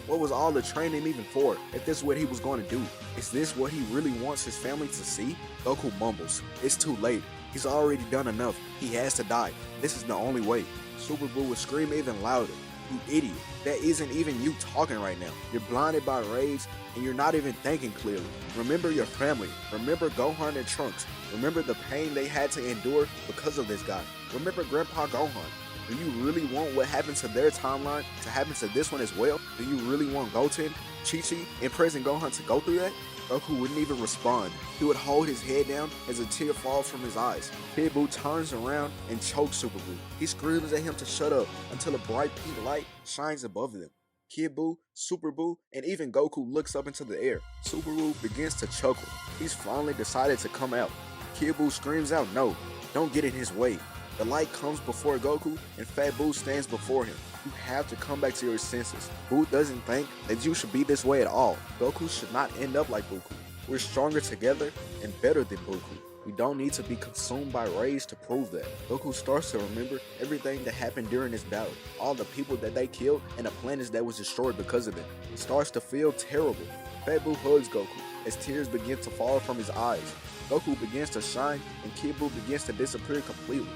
What was all the training even for if this is what he was going to do? Is this what he really wants his family to see? Goku mumbles. It's too late. He's already done enough. He has to die. This is the only way. Super Buu would scream even louder. You idiot. That isn't even you talking right now. You're blinded by rage and you're not even thinking clearly. Remember your family. Remember Gohan and Trunks. Remember the pain they had to endure because of this guy. Remember Grandpa Gohan. Do you really want what happened to their timeline to happen to this one as well? Do you really want Goten, Chi-Chi, and Present Gohan to go through that? Goku wouldn't even respond. He would hold his head down as a tear falls from his eyes. Kid Buu turns around and chokes Super Buu. He screams at him to shut up until a bright pink light shines above them. Kid Buu, Super Buu, and even Goku looks up into the air. Super Buu begins to chuckle. He's finally decided to come out. Kid Buu screams out, "No, don't get in his way." The light comes before Goku, and Fat Buu stands before him. You have to come back to your senses. Buu doesn't think that you should be this way at all. Goku should not end up like Goku. We're stronger together and better than Goku. We don't need to be consumed by rage to prove that. Goku starts to remember everything that happened during this battle, all the people that they killed and the planets that was destroyed because of it. He starts to feel terrible. Fat Buu hugs Goku as tears begin to fall from his eyes. Goku begins to shine and Kid Buu begins to disappear completely.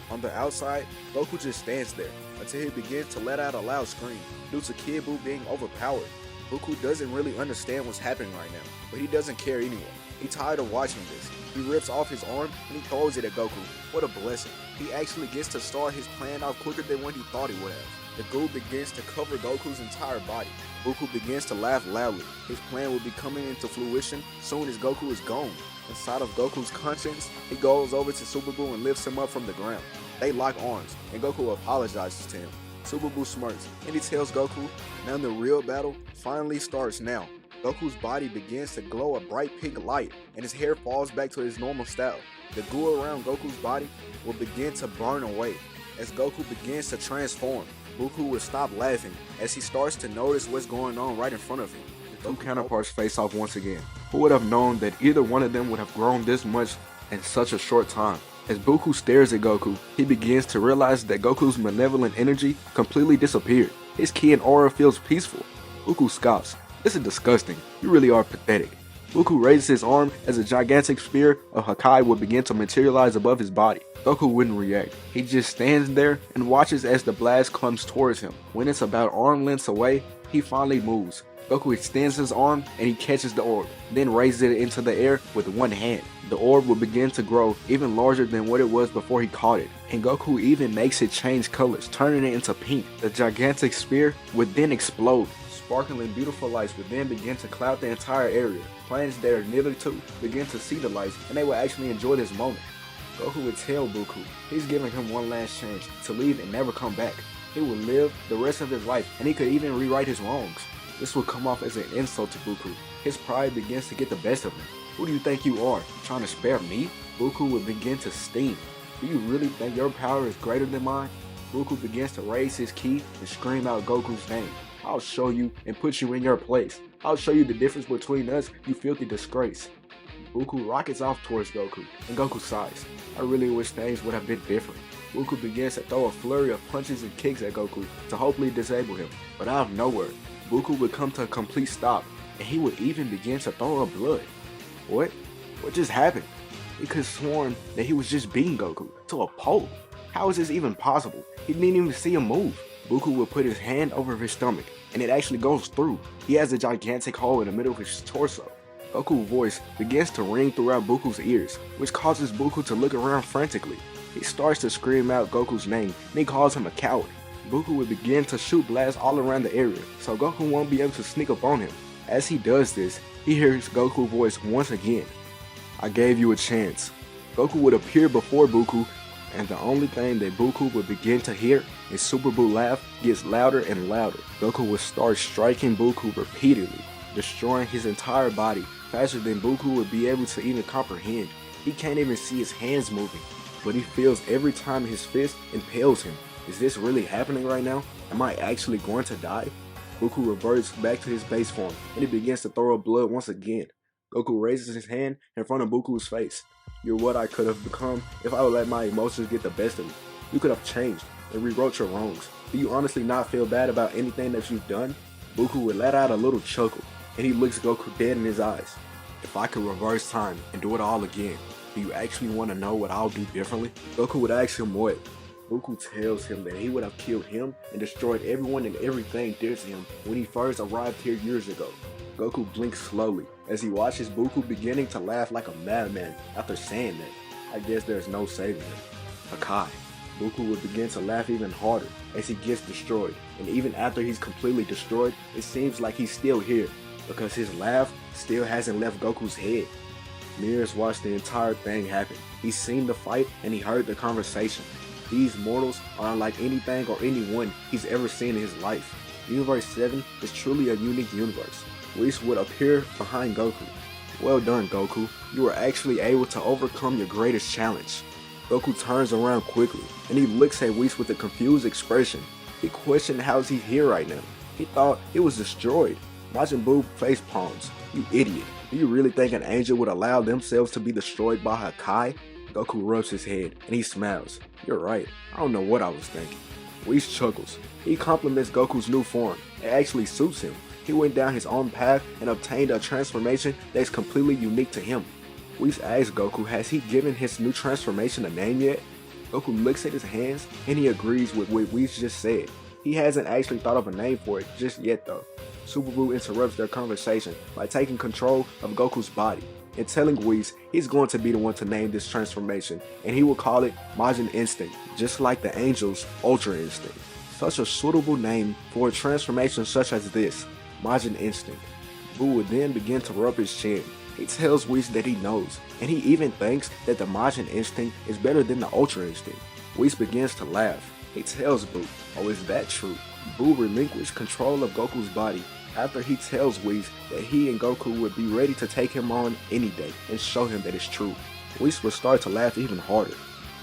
On the outside, Goku just stands there until he begins to let out a loud scream due to Kid Buu being overpowered. Goku doesn't really understand what's happening right now, but he doesn't care anyway. He's tired of watching this. He rips off his arm and he throws it at Goku. What a blessing. He actually gets to start his plan off quicker than when he thought he would have. The goo begins to cover Goku's entire body. Goku begins to laugh loudly. His plan will be coming into fruition soon as Goku is gone. Inside of Goku's conscience, he goes over to Super Buu and lifts him up from the ground. They lock arms, and Goku apologizes to him. Super Buu smirks, and he tells Goku, now the real battle finally starts now. Goku's body begins to glow a bright pink light, and his hair falls back to his normal style. The goo around Goku's body will begin to burn away. As Goku begins to transform, Goku will stop laughing as he starts to notice what's going on right in front of him. The two counterparts face off once again. Who would have known that either one of them would have grown this much in such a short time? As Goku stares at Goku, he begins to realize that Goku's malevolent energy completely disappeared. His ki and aura feels peaceful. Goku scoffs. This is disgusting. You really are pathetic. Goku raises his arm as a gigantic spear of Hakai will begin to materialize above his body. Goku wouldn't react. He just stands there and watches as the blast comes towards him. When it's about arm lengths away, he finally moves. Goku extends his arm and he catches the orb, then raises it into the air with one hand. The orb will begin to grow even larger than what it was before he caught it, and Goku even makes it change colors, turning it into pink. The gigantic spear would then explode. Sparkling beautiful lights would then begin to cloud the entire area. Planets that are nearly to begin to see the lights, and they will actually enjoy this moment. Goku would tell Goku he's giving him one last chance to leave and never come back. He will live the rest of his life, and he could even rewrite his wrongs. This will come off as an insult to Goku. His pride begins to get the best of him. Who do you think you are, trying to spare me? Goku would begin to steam. Do you really think your power is greater than mine? Goku begins to raise his ki and scream out Goku's name. I'll show you and put you in your place. I'll show you the difference between us, you filthy disgrace. Goku rockets off towards Goku, and Goku sighs. I really wish things would have been different. Goku begins to throw a flurry of punches and kicks at Goku to hopefully disable him, but out of nowhere, Goku would come to a complete stop, and he would even begin to throw up blood. What? What just happened? He could have sworn that he was just beating Goku to a pulp. How is this even possible? He didn't even see him move. Goku would put his hand over his stomach, and it actually goes through. He has a gigantic hole in the middle of his torso. Goku's voice begins to ring throughout Goku's ears, which causes Goku to look around frantically. He starts to scream out Goku's name, and he calls him a coward. Goku would begin to shoot blasts all around the area, so Goku won't be able to sneak up on him. As he does this, he hears Goku's voice once again. I gave you a chance. Goku would appear before Goku, and the only thing that Goku would begin to hear is Super Buu laugh gets louder and louder. Goku would start striking Goku repeatedly, destroying his entire body faster than Goku would be able to even comprehend. He can't even see his hands moving, but he feels every time his fist impales him. Is this really happening right now? Am I actually going to die? Goku reverts back to his base form, and he begins to throw up blood once again. Goku raises his hand in front of Goku's face. You're what I could have become if I would let my emotions get the best of me. You could have changed and rewrote your wrongs. Do you honestly not feel bad about anything that you've done? Goku would let out a little chuckle, and he looks Goku dead in his eyes. If I could reverse time and do it all again, do you actually want to know what I'll do differently? Goku would ask him what. Goku tells him that he would have killed him and destroyed everyone and everything dear to him when he first arrived here years ago. Goku blinks slowly as he watches Goku beginning to laugh like a madman after saying that. I guess there's no saving him. Hakai. Goku would begin to laugh even harder as he gets destroyed, and even after he's completely destroyed, it seems like he's still here because his laugh still hasn't left Goku's head. Mirrors watched the entire thing happen. He's seen the fight and he heard the conversation. These mortals are unlike anything or anyone he's ever seen in his life. Universe 7 is truly a unique universe. Whis would appear behind Goku. Well done, Goku. You were actually able to overcome your greatest challenge. Goku turns around quickly, and he looks at Whis with a confused expression. He questioned how is he here right now. He thought it was destroyed. Majin Buu face palms. You idiot. Do you really think an angel would allow themselves to be destroyed by Hakai? Goku rubs his head, and he smiles. You're right. I don't know what I was thinking. Whis chuckles. He compliments Goku's new form. It actually suits him. He went down his own path and obtained a transformation that's completely unique to him. Whis asks Goku, has he given his new transformation a name yet? Goku looks at his hands and he agrees with what Whis just said. He hasn't actually thought of a name for it just yet though. Super Buu interrupts their conversation by taking control of Goku's body and telling Whis he's going to be the one to name this transformation, and he will call it Majin Instinct, just like the Angel's Ultra Instinct. such a suitable name for a transformation such as this, Majin Instinct. Boo would then begin to rub his chin. He tells Whis that he knows, and he even thinks that the Majin Instinct is better than the Ultra Instinct. Whis begins to laugh. He tells Boo, oh, is that true? Boo relinquished control of Goku's body after he tells Whis that he and Goku would be ready to take him on any day and show him that it's true. Whis would start to laugh even harder.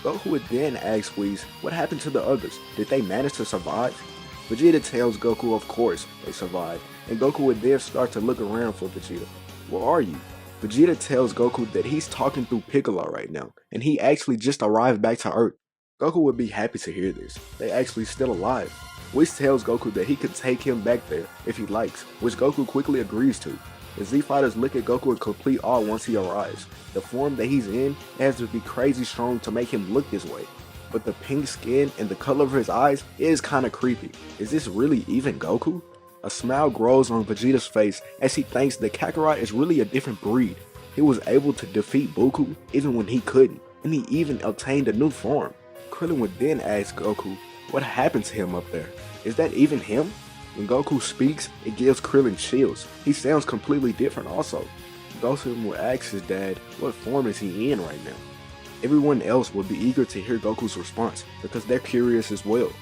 Goku would then ask Whis what happened to the others. Did they manage to survive? Vegeta tells Goku of course they survived, and Goku would then start to look around for Vegeta. Where are you? Vegeta tells Goku that he's talking through Piccolo right now, and he actually just arrived back to Earth. Goku would be happy to hear this. They actually still alive. Whis tells Goku that he could take him back there if he likes, which Goku quickly agrees to. The Z Fighters look at Goku in complete awe once he arrives. The form that he's in has to be crazy strong to make him look this way. But the pink skin and the color of his eyes is kinda creepy. Is this really even Goku? A smile grows on Vegeta's face as he thinks that Kakarot is really a different breed. He was able to defeat Goku even when he couldn't, and he even obtained a new form. Krillin would then ask Goku what happened to him up there. Is that even him? When Goku speaks, it gives Krillin chills. He sounds completely different also. Goku would ask his dad what form is he in right now. Everyone else would be eager to hear Goku's response because they're curious as well.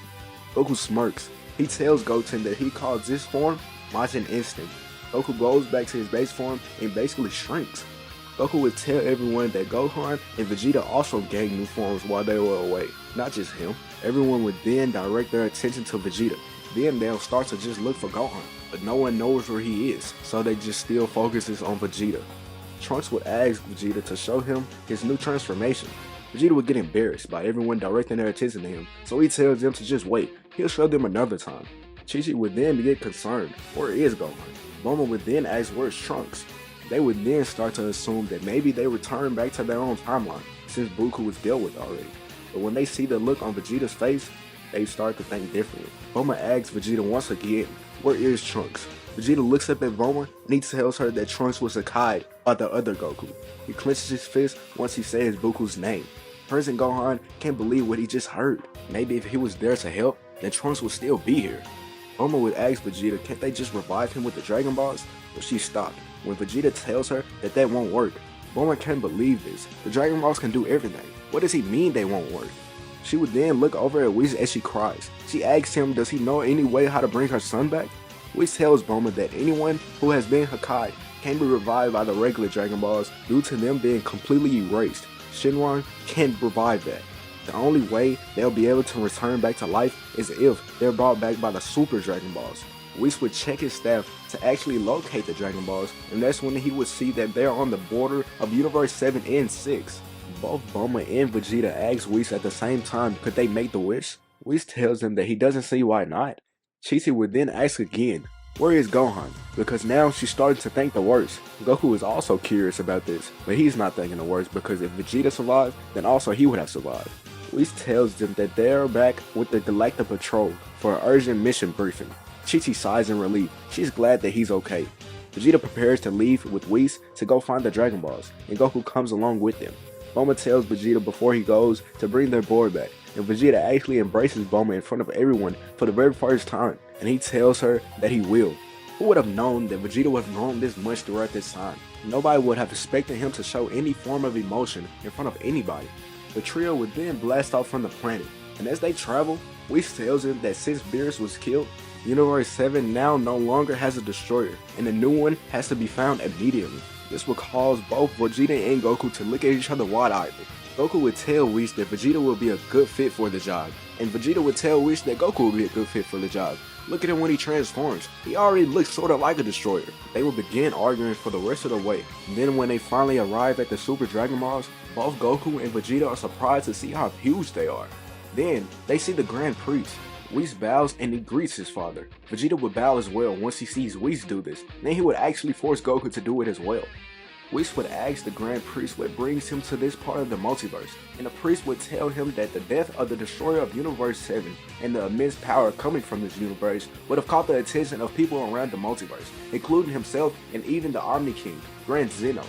Goku smirks. He tells Goten that he calls this form Majin Instinct. Goku goes back to his base form and basically shrinks. Goku would tell everyone that Gohan and Vegeta also gained new forms while they were away, not just him. Everyone would then direct their attention to Vegeta. Then they'll start to just look for Gohan, but no one knows where he is, so they just still focuses on Vegeta. Trunks would ask Vegeta to show him his new transformation. Vegeta would get embarrassed by everyone directing their attention to him, so he tells them to just wait. He'll show them another time. Chi-Chi would then get concerned. Where is Gohan? Bulma would then ask where's Trunks. They would then start to assume that maybe they return back to their own timeline, since Goku was dealt with already. But when they see the look on Vegeta's face, they start to think differently. Bulma asks Vegeta once again, where is Trunks? Vegeta looks up at Bulma and he tells her that Trunks was Akai by the other Goku. He clenches his fist once he says Goku's name. President Gohan can't believe what he just heard. Maybe if he was there to help, then Trunks would still be here. Bulma would ask Vegeta, can't they just revive him with the Dragon Balls? But she stopped when Vegeta tells her that that won't work. Bulma can't believe this. The Dragon Balls can do everything. What does he mean they won't work? She would then look over at Whis as she cries. She asks him, does he know any way how to bring her son back? Whis tells Bulma that anyone who has been Hakai can be revived by the regular Dragon Balls due to them being completely erased. Shenron can't revive that. The only way they'll be able to return back to life is if they're brought back by the Super Dragon Balls. Whis would check his staff to actually locate the Dragon Balls, and that's when he would see that they're on the border of Universe 7 and 6. Both Bulma and Vegeta ask Whis at the same time could they make the wish. Whis tells them that he doesn't see why not. Chi-Chi would then ask again, where is Gohan? Because now she's starting to think the worst. Goku is also curious about this, but he's not thinking the worst because if Vegeta survived, then also he would have survived. Whis tells them that they're back with the Galactic Patrol for an urgent mission briefing. Chi-Chi sighs in relief. She's glad that he's okay. Vegeta prepares to leave with Whis to go find the Dragon Balls, and Goku comes along with them. Bulma tells Vegeta before he goes to bring their boy back, and Vegeta actually embraces Bulma in front of everyone for the very first time, and he tells her that he will. Who would have known that Vegeta would have grown this much throughout this time? Nobody would have expected him to show any form of emotion in front of anybody. The trio would then blast off from the planet, and as they travel, Whis tells him that since Beerus was killed, Universe 7 now no longer has a destroyer, and a new one has to be found immediately. This would cause both Vegeta and Goku to look at each other wide-eyed. Goku would tell Whis that Vegeta will be a good fit for the job, and Vegeta would tell Whis that Goku will be a good fit for the job. Look at him when he transforms. He already looks sort of like a destroyer. They will begin arguing for the rest of the way. Then when they finally arrive at the Super Dragon Balls, both Goku and Vegeta are surprised to see how huge they are. Then they see the Grand Priest. Whis bows and he greets his father. Vegeta would bow as well once he sees Whis do this. Then he would actually force Goku to do it as well. Whis would ask the Grand Priest what brings him to this part of the multiverse, and the priest would tell him that the death of the destroyer of Universe 7 and the immense power coming from this universe would have caught the attention of people around the multiverse, including himself and even the Omni King, Grand Zeno.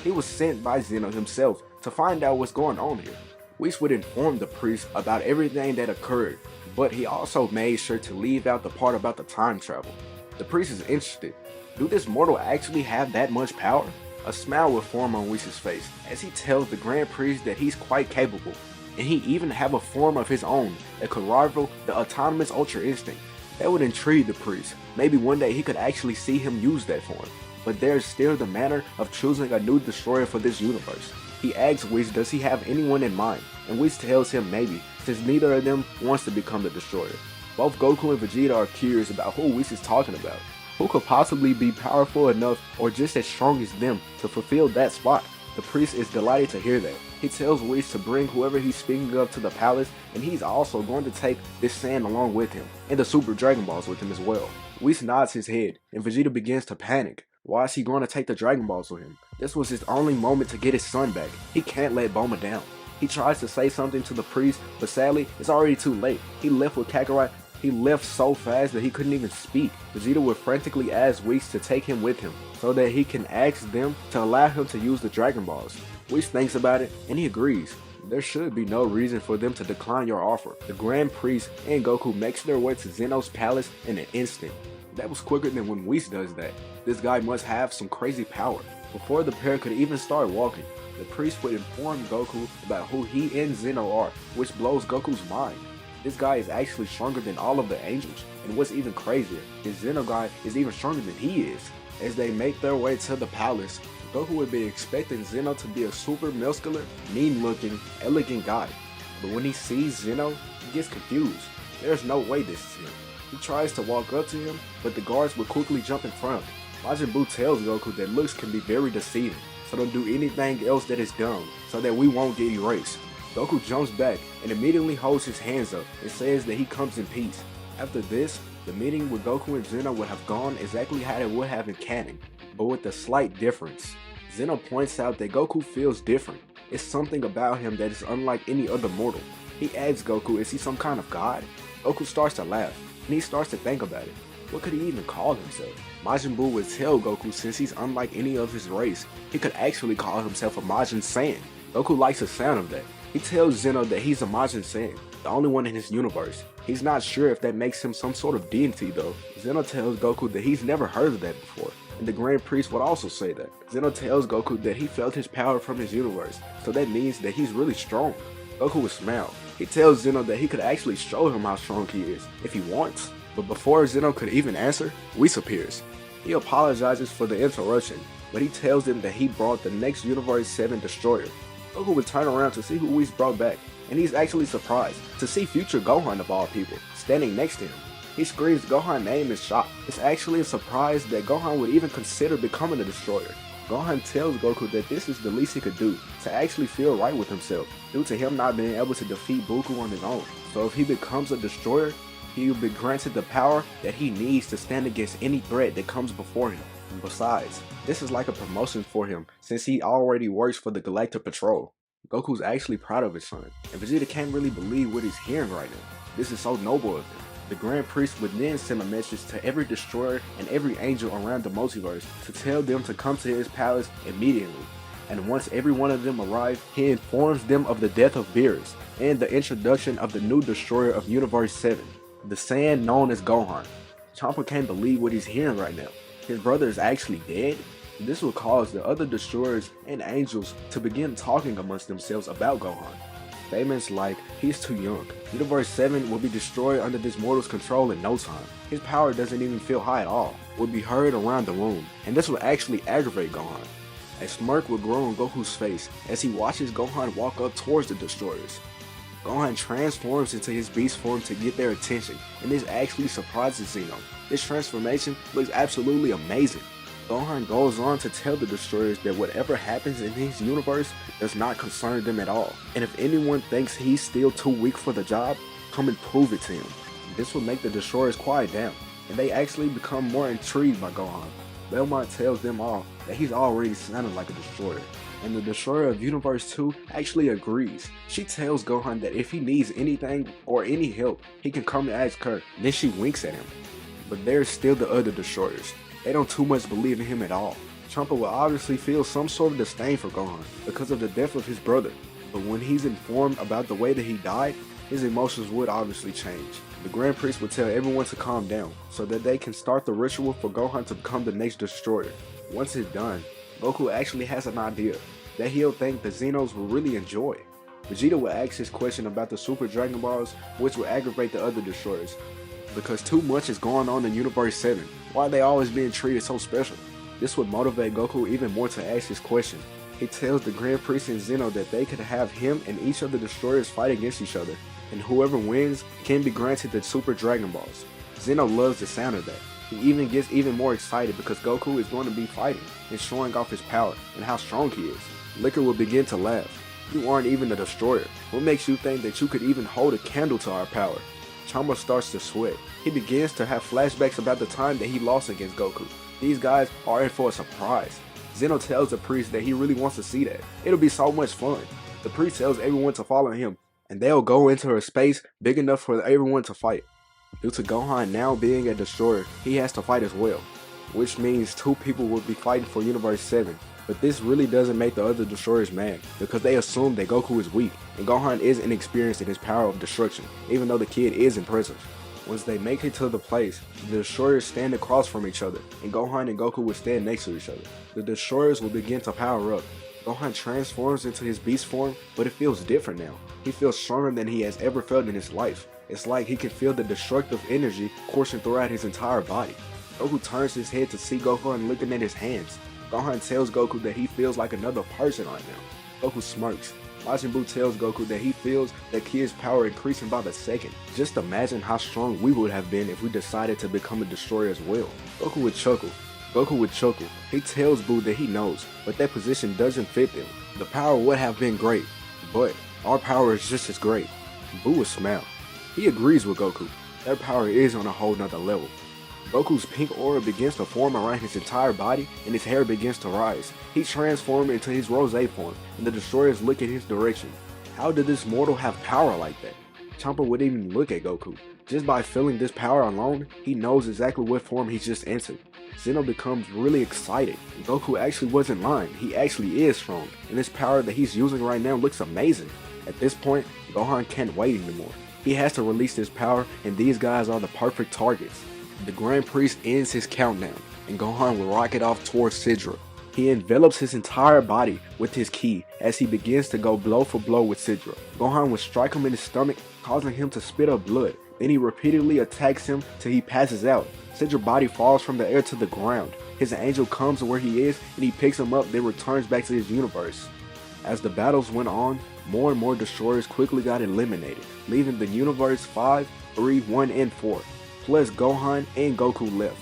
He was sent by Zeno himself to find out what's going on here. Whis would inform the priest about everything that occurred. But he also made sure to leave out the part about the time travel. The priest is interested. Do this mortal actually have that much power? A smile will form on Whis' face as he tells the Grand Priest that he's quite capable, and he even have a form of his own that could rival the autonomous Ultra Instinct. That would intrigue the priest. Maybe one day he could actually see him use that form. But there's still the matter of choosing a new destroyer for this universe. He asks Whis does he have anyone in mind, and Whis tells him maybe, since neither of them wants to become the destroyer. Both Goku and Vegeta are curious about who Whis is talking about. Who could possibly be powerful enough or just as strong as them to fulfill that spot? The priest is delighted to hear that. He tells Whis to bring whoever he's speaking of to the palace, and he's also going to take this sand along with him, and the Super Dragon Balls with him as well. Whis nods his head, and Vegeta begins to panic. Why is he going to take the Dragon Balls with him? This was his only moment to get his son back. He can't let Bulma down. He tries to say something to the priest, but sadly, it's already too late. He left with Kakarot. He left so fast that he couldn't even speak. Vegeta would frantically ask Whis to take him with him, so that he can ask them to allow him to use the Dragon Balls. Whis thinks about it, and he agrees. There should be no reason for them to decline your offer. The Grand Priest and Goku makes their way to Zeno's palace in an instant. That was quicker than when Whis does that. This guy must have some crazy power. Before the pair could even start walking, the priest would inform Goku about who he and Zeno are, which blows Goku's mind. This guy is actually stronger than all of the angels, and what's even crazier, this Zeno guy is even stronger than he is. As they make their way to the palace, Goku would be expecting Zeno to be a super muscular, mean-looking, elegant guy. But when he sees Zeno, he gets confused. There's no way this is him. He tries to walk up to him, but the guards would quickly jump in front of him. Majin Buu tells Goku that looks can be very deceiving, so don't do anything else that is dumb, so that we won't get erased. Goku jumps back and immediately holds his hands up and says that he comes in peace. After this, the meeting with Goku and Zeno would have gone exactly how it would have in canon, but with a slight difference. Zeno points out that Goku feels different. It's something about him that is unlike any other mortal. He asks Goku, is he some kind of god? Goku starts to laugh, and he starts to think about it. What could he even call himself? Majin Buu would tell Goku since he's unlike any of his race, he could actually call himself a Majin Saiyan. Goku likes the sound of that. He tells Zeno that he's a Majin Saiyan, the only one in his universe. He's not sure if that makes him some sort of deity though. Zeno tells Goku that he's never heard of that before, and the Grand Priest would also say that. Zeno tells Goku that he felt his power from his universe, so that means that he's really strong. Goku would smile. He tells Zeno that he could actually show him how strong he is, if he wants. But before Zeno could even answer, Whis appears. He apologizes for the interruption, but he tells them that he brought the next Universe 7 Destroyer. Goku would turn around to see who Whis brought back, and he's actually surprised to see future Gohan of all people standing next to him. He screams Gohan's name in shock. It's actually a surprise that Gohan would even consider becoming a destroyer. Gohan tells Goku that this is the least he could do to actually feel right with himself, due to him not being able to defeat Goku on his own. So if he becomes a destroyer, he will be granted the power that he needs to stand against any threat that comes before him. And besides, this is like a promotion for him since he already works for the Galactic Patrol. Goku's actually proud of his son, and Vegeta can't really believe what he's hearing right now. This is so noble of him. The Grand Priest would then send a message to every destroyer and every angel around the multiverse to tell them to come to his palace immediately. And once every one of them arrive, he informs them of the death of Beerus and the introduction of the new destroyer of Universe 7, the Saiyan known as Gohan. Champa can't believe what he's hearing right now. His brother is actually dead? This will cause the other destroyers and angels to begin talking amongst themselves about Gohan. Statements like, he's too young, Universe 7 will be destroyed under this mortal's control in no time, his power doesn't even feel high at all, would be heard around the room, and this will actually aggravate Gohan. A smirk will grow on Goku's face as he watches Gohan walk up towards the destroyers. Gohan transforms into his beast form to get their attention, and this actually surprises Zeno. This transformation looks absolutely amazing. Gohan goes on to tell the destroyers that whatever happens in his universe does not concern them at all, and if anyone thinks he's still too weak for the job, come and prove it to him. This will make the destroyers quiet down, and they actually become more intrigued by Gohan. Belmont tells them all that he's already sounding like a destroyer, and the destroyer of Universe 2 actually agrees. She tells Gohan that if he needs anything or any help, he can come and ask her, then she winks at him. But there's still the other destroyers. They don't too much believe in him at all. Champa will obviously feel some sort of disdain for Gohan because of the death of his brother, but when he's informed about the way that he died, his emotions would obviously change. The Grand Priest would tell everyone to calm down so that they can start the ritual for Gohan to become the next destroyer. Once it's done, Goku actually has an idea that he'll think the Xenos will really enjoy. Vegeta will ask his question about the Super Dragon Balls, which will aggravate the other destroyers. Because too much is going on in Universe 7, why are they always being treated so special? This would motivate Goku even more to ask his question. He tells the Grand Priest and Zeno that they could have him and each of the destroyers fight against each other, and whoever wins can be granted the Super Dragon Balls. Zeno loves the sound of that. He even gets even more excited because Goku is going to be fighting and showing off his power and how strong he is. Liquor will begin to laugh. You aren't even a destroyer. What makes you think that you could even hold a candle to our power? Chamba starts to sweat. He begins to have flashbacks about the time that he lost against Goku. These guys are in for a surprise. Zeno tells the priest that he really wants to see that. It'll be so much fun. The priest tells everyone to follow him, and they'll go into a space big enough for everyone to fight. Due to Gohan now being a destroyer, he has to fight as well, which means two people will be fighting for Universe 7. But this really doesn't make the other destroyers mad, because they assume that Goku is weak, and Gohan is inexperienced in his power of destruction, even though the kid is impressive. Once they make it to the place, the destroyers stand across from each other, and Gohan and Goku will stand next to each other. The destroyers will begin to power up. Gohan transforms into his beast form, but it feels different now. He feels stronger than he has ever felt in his life. It's like he can feel the destructive energy coursing throughout his entire body. Goku turns his head to see Gohan looking at his hands. Gohan tells Goku that he feels like another person right now. Goku smirks. Majin Buu tells Goku that he feels that Kid's power increasing by the second. Just imagine how strong we would have been if we decided to become a destroyer as well. Goku would chuckle. He tells Buu that he knows, but that position doesn't fit them. The power would have been great, but our power is just as great. Buu would smile. He agrees with Goku. Their power is on a whole nother level. Goku's pink aura begins to form around his entire body and his hair begins to rise. He transforms into his rosé form and the destroyers look in his direction. How did this mortal have power like that? Champa would even look at Goku. Just by feeling this power alone, he knows exactly what form he just entered. Zeno becomes really excited. Goku actually wasn't lying. He actually is strong, and this power that he's using right now looks amazing. At this point, Gohan can't wait anymore. He has to release this power, and these guys are the perfect targets. The Grand Priest ends his countdown, and Gohan will rocket off towards Sidra. He envelops his entire body with his ki as he begins to go blow for blow with Sidra. Gohan will strike him in his stomach, causing him to spit up blood. Then he repeatedly attacks him till he passes out. Sidra's body falls from the air to the ground. His angel comes to where he is and he picks him up, then returns back to his universe. As the battles went on, more and more destroyers quickly got eliminated, leaving the universe 5, 3, 1, and 4. Plus Gohan and Goku left.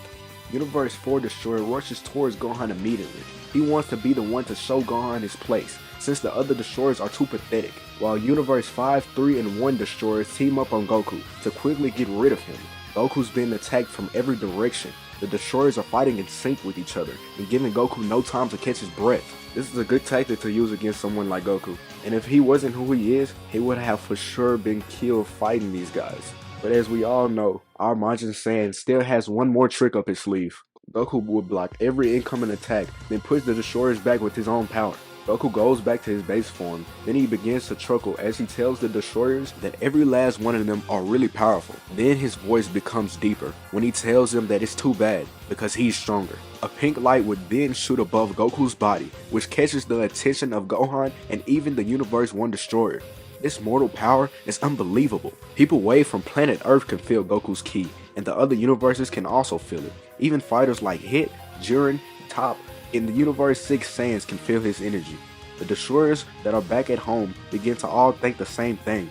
Universe 4 destroyer rushes towards Gohan immediately. He wants to be the one to show Gohan his place, since the other destroyers are too pathetic, while Universe 5, 3, and 1 destroyers team up on Goku to quickly get rid of him. Goku's being attacked from every direction. The destroyers are fighting in sync with each other and giving Goku no time to catch his breath. This is a good tactic to use against someone like Goku, and if he wasn't who he is, he would have for sure been killed fighting these guys. But as we all know, our Majin Saiyan still has one more trick up his sleeve. Goku would block every incoming attack, then push the destroyers back with his own power. Goku goes back to his base form, then he begins to chuckle as he tells the destroyers that every last one of them are really powerful. Then his voice becomes deeper when he tells them that it's too bad because he's stronger. A pink light would then shoot above Goku's body, which catches the attention of Gohan and even the Universe 1 destroyer. This mortal power is unbelievable. People way from planet Earth can feel Goku's ki, and the other universes can also feel it. Even fighters like Hit, Jiren, Top, and the Universe 6 Saiyans can feel his energy. The destroyers that are back at home begin to all think the same thing.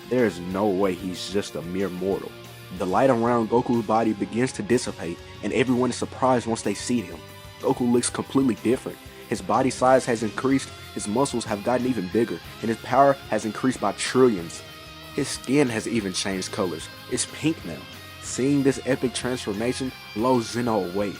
There is no way he's just a mere mortal. The light around Goku's body begins to dissipate, and everyone is surprised once they see him. Goku looks completely different. His body size has increased, his muscles have gotten even bigger, and his power has increased by trillions. His skin has even changed colors. It's pink now. Seeing this epic transformation blows Zeno away.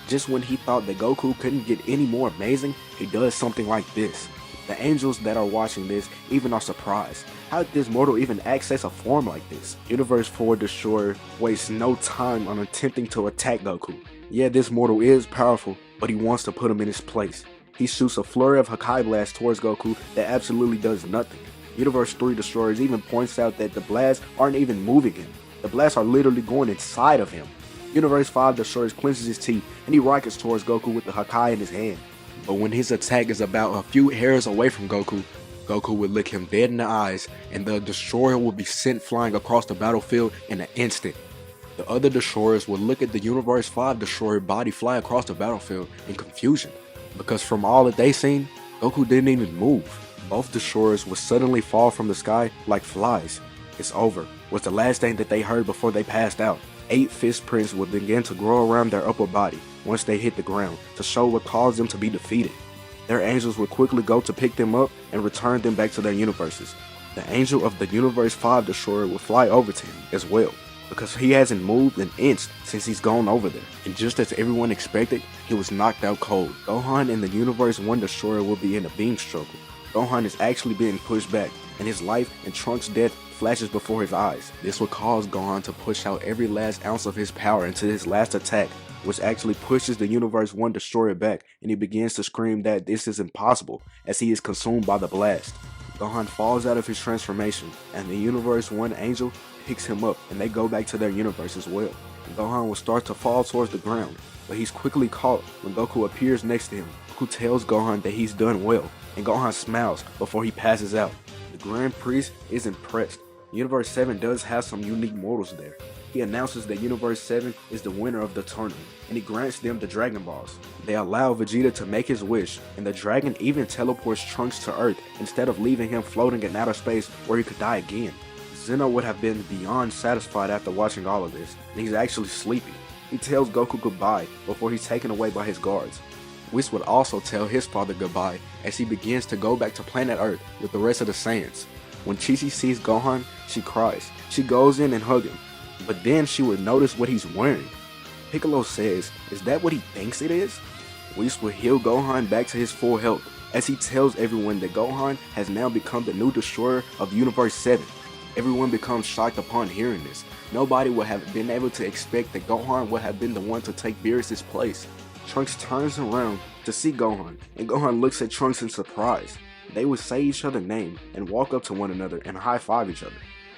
Just when he thought that Goku couldn't get any more amazing, he does something like this. The angels that are watching this even are surprised. How did this mortal even access a form like this? Universe 4 Destroyer wastes no time on attempting to attack Goku. Yeah, this mortal is powerful, but he wants to put him in his place. He shoots a flurry of Hakai Blast towards Goku that absolutely does nothing. Universe 3 Destroyers even points out that the blasts aren't even moving him. The blasts are literally going inside of him. Universe 5 Destroyers clenches his teeth and he rockets towards Goku with the Hakai in his hand. But when his attack is about a few hairs away from Goku, Goku would look him dead in the eyes and the Destroyer would be sent flying across the battlefield in an instant. The other Destroyers would look at the Universe 5 Destroyer body fly across the battlefield in confusion, because from all that they seen, Goku didn't even move. Both Destroyers would suddenly fall from the sky like flies. It's over, was the last thing that they heard before they passed out. 8 fist prints would begin to grow around their upper body once they hit the ground to show what caused them to be defeated. Their angels would quickly go to pick them up and return them back to their universes. The angel of the Universe 5 Destroyer would fly over to him as well, because he hasn't moved an inch since he's gone over there. And just as everyone expected, he was knocked out cold. Gohan and the Universe 1 Destroyer will be in a beam struggle. Gohan is actually being pushed back, and his life and Trunks' death flashes before his eyes. This will cause Gohan to push out every last ounce of his power into his last attack, which actually pushes the Universe 1 Destroyer back, and he begins to scream that this is impossible as he is consumed by the blast. Gohan falls out of his transformation, and the Universe 1 Angel picks him up, and they go back to their universe as well. Gohan will start to fall towards the ground, but he's quickly caught when Goku appears next to him. Goku tells Gohan that he's done well, and Gohan smiles before he passes out. The Grand Priest is impressed. Universe 7 does have some unique mortals there. He announces that Universe 7 is the winner of the tournament, and he grants them the Dragon Balls. They allow Vegeta to make his wish, and the dragon even teleports Trunks to Earth instead of leaving him floating in outer space where he could die again. Zeno would have been beyond satisfied after watching all of this, and he's actually sleepy. He tells Goku goodbye before he's taken away by his guards. Whis would also tell his father goodbye as he begins to go back to planet Earth with the rest of the Saiyans. When Chi-Chi sees Gohan, she cries. She goes in and hugs him, but then she would notice what he's wearing. Piccolo says, "Is that what he thinks it is?" Whis will heal Gohan back to his full health as he tells everyone that Gohan has now become the new destroyer of Universe 7. Everyone becomes shocked upon hearing this. Nobody would have been able to expect that Gohan would have been the one to take Beerus' place. Trunks turns around to see Gohan, and Gohan looks at Trunks in surprise. They would say each other's name and walk up to one another and high-five each other.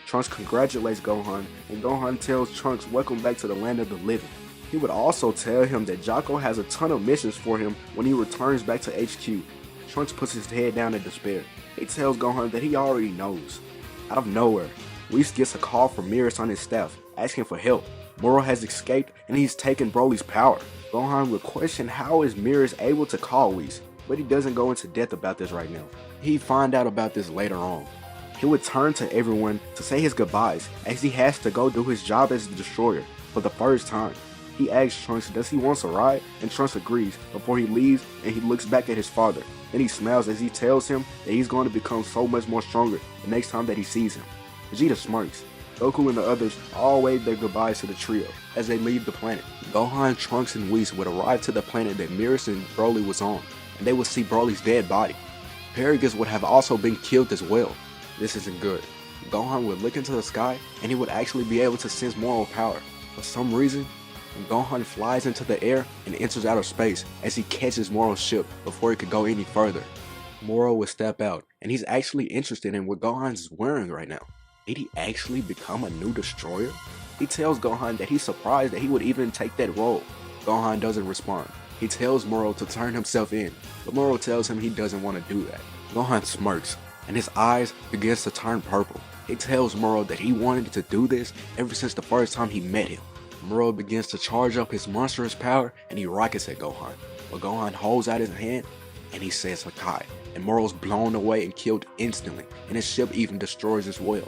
Trunks congratulates Gohan, and Gohan tells Trunks welcome back to the land of the living. He would also tell him that Jocko has a ton of missions for him when he returns back to HQ. Trunks puts his head down in despair. He tells Gohan that he already knows. Out of nowhere, Whis gets a call from Beerus on his staff, asking for help. Moro has escaped and he's taken Broly's power. Gohan would question how is Beerus able to call Whis, but he doesn't go into depth about this right now. He'd find out about this later on. He would turn to everyone to say his goodbyes as he has to go do his job as the destroyer for the first time. He asks Trunks does he want a ride, and Trunks agrees before he leaves, and he looks back at his father. Then he smiles as he tells him that he's going to become so much more stronger the next time that he sees him. Vegeta smirks. Goku and the others all wave their goodbyes to the trio as they leave the planet. Gohan, Trunks, and Whis would arrive to the planet that Beerus and Broly was on, and they would see Broly's dead body. Paragus would have also been killed as well. This isn't good. Gohan would look into the sky, and he would actually be able to sense moral power. For some reason, Gohan flies into the air and enters outer space as he catches Moro's ship before he could go any further. Moro would step out, and he's actually interested in what Gohan's wearing right now. Did he actually become a new destroyer? He tells Gohan that he's surprised that he would even take that role. Gohan doesn't respond. He tells Moro to turn himself in, but Moro tells him he doesn't want to do that. Gohan smirks, and his eyes begins to turn purple. He tells Moro that he wanted to do this ever since the first time he met him. Moro begins to charge up his monstrous power, and he rockets at Gohan. But Gohan holds out his hand, and he says Hakai, and Moro's blown away and killed instantly, and his ship even destroys as well.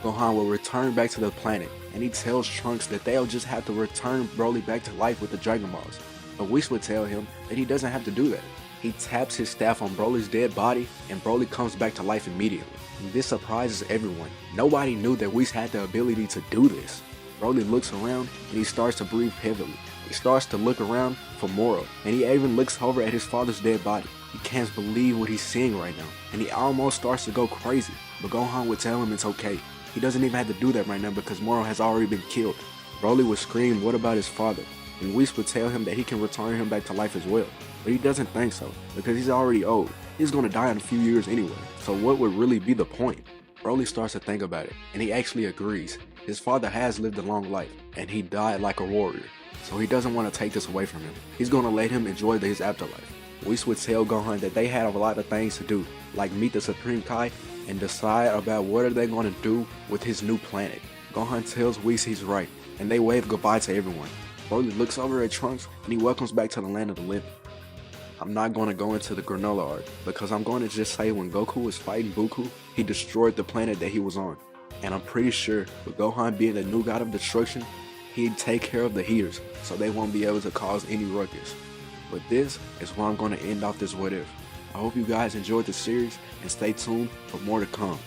Gohan will return back to the planet, and he tells Trunks that they'll just have to return Broly back to life with the Dragon Balls. But Whis would tell him that he doesn't have to do that. He taps his staff on Broly's dead body, and Broly comes back to life immediately. And this surprises everyone. Nobody knew that Whis had the ability to do this. Broly looks around, and he starts to breathe heavily. He starts to look around for Moro, and he even looks over at his father's dead body. He can't believe what he's seeing right now, and he almost starts to go crazy. But Gohan would tell him it's okay. He doesn't even have to do that right now because Moro has already been killed. Broly would scream, "What about his father?" And Whis would tell him that he can return him back to life as well. But he doesn't think so, because he's already old. he's gonna die in a few years anyway. So what would really be the point? Broly starts to think about it, and he actually agrees. His father has lived a long life, and he died like a warrior. So he doesn't want to take this away from him. He's gonna let him enjoy his afterlife. Whis would tell Gohan that they had a lot of things to do, like meet the Supreme Kai and decide about what are they gonna do with his new planet. Gohan tells Whis he's right, and they wave goodbye to everyone. Broly looks over at Trunks, and he welcomes back to the land of the living. I'm not going to go into the granola arc, because I'm going to just say when Goku was fighting Buku, he destroyed the planet that he was on. And I'm pretty sure, with Gohan being the new god of destruction, he'd take care of the heaters, so they won't be able to cause any ruckus. But this is where I'm going to end off this What If. I hope you guys enjoyed the series, and stay tuned for more to come.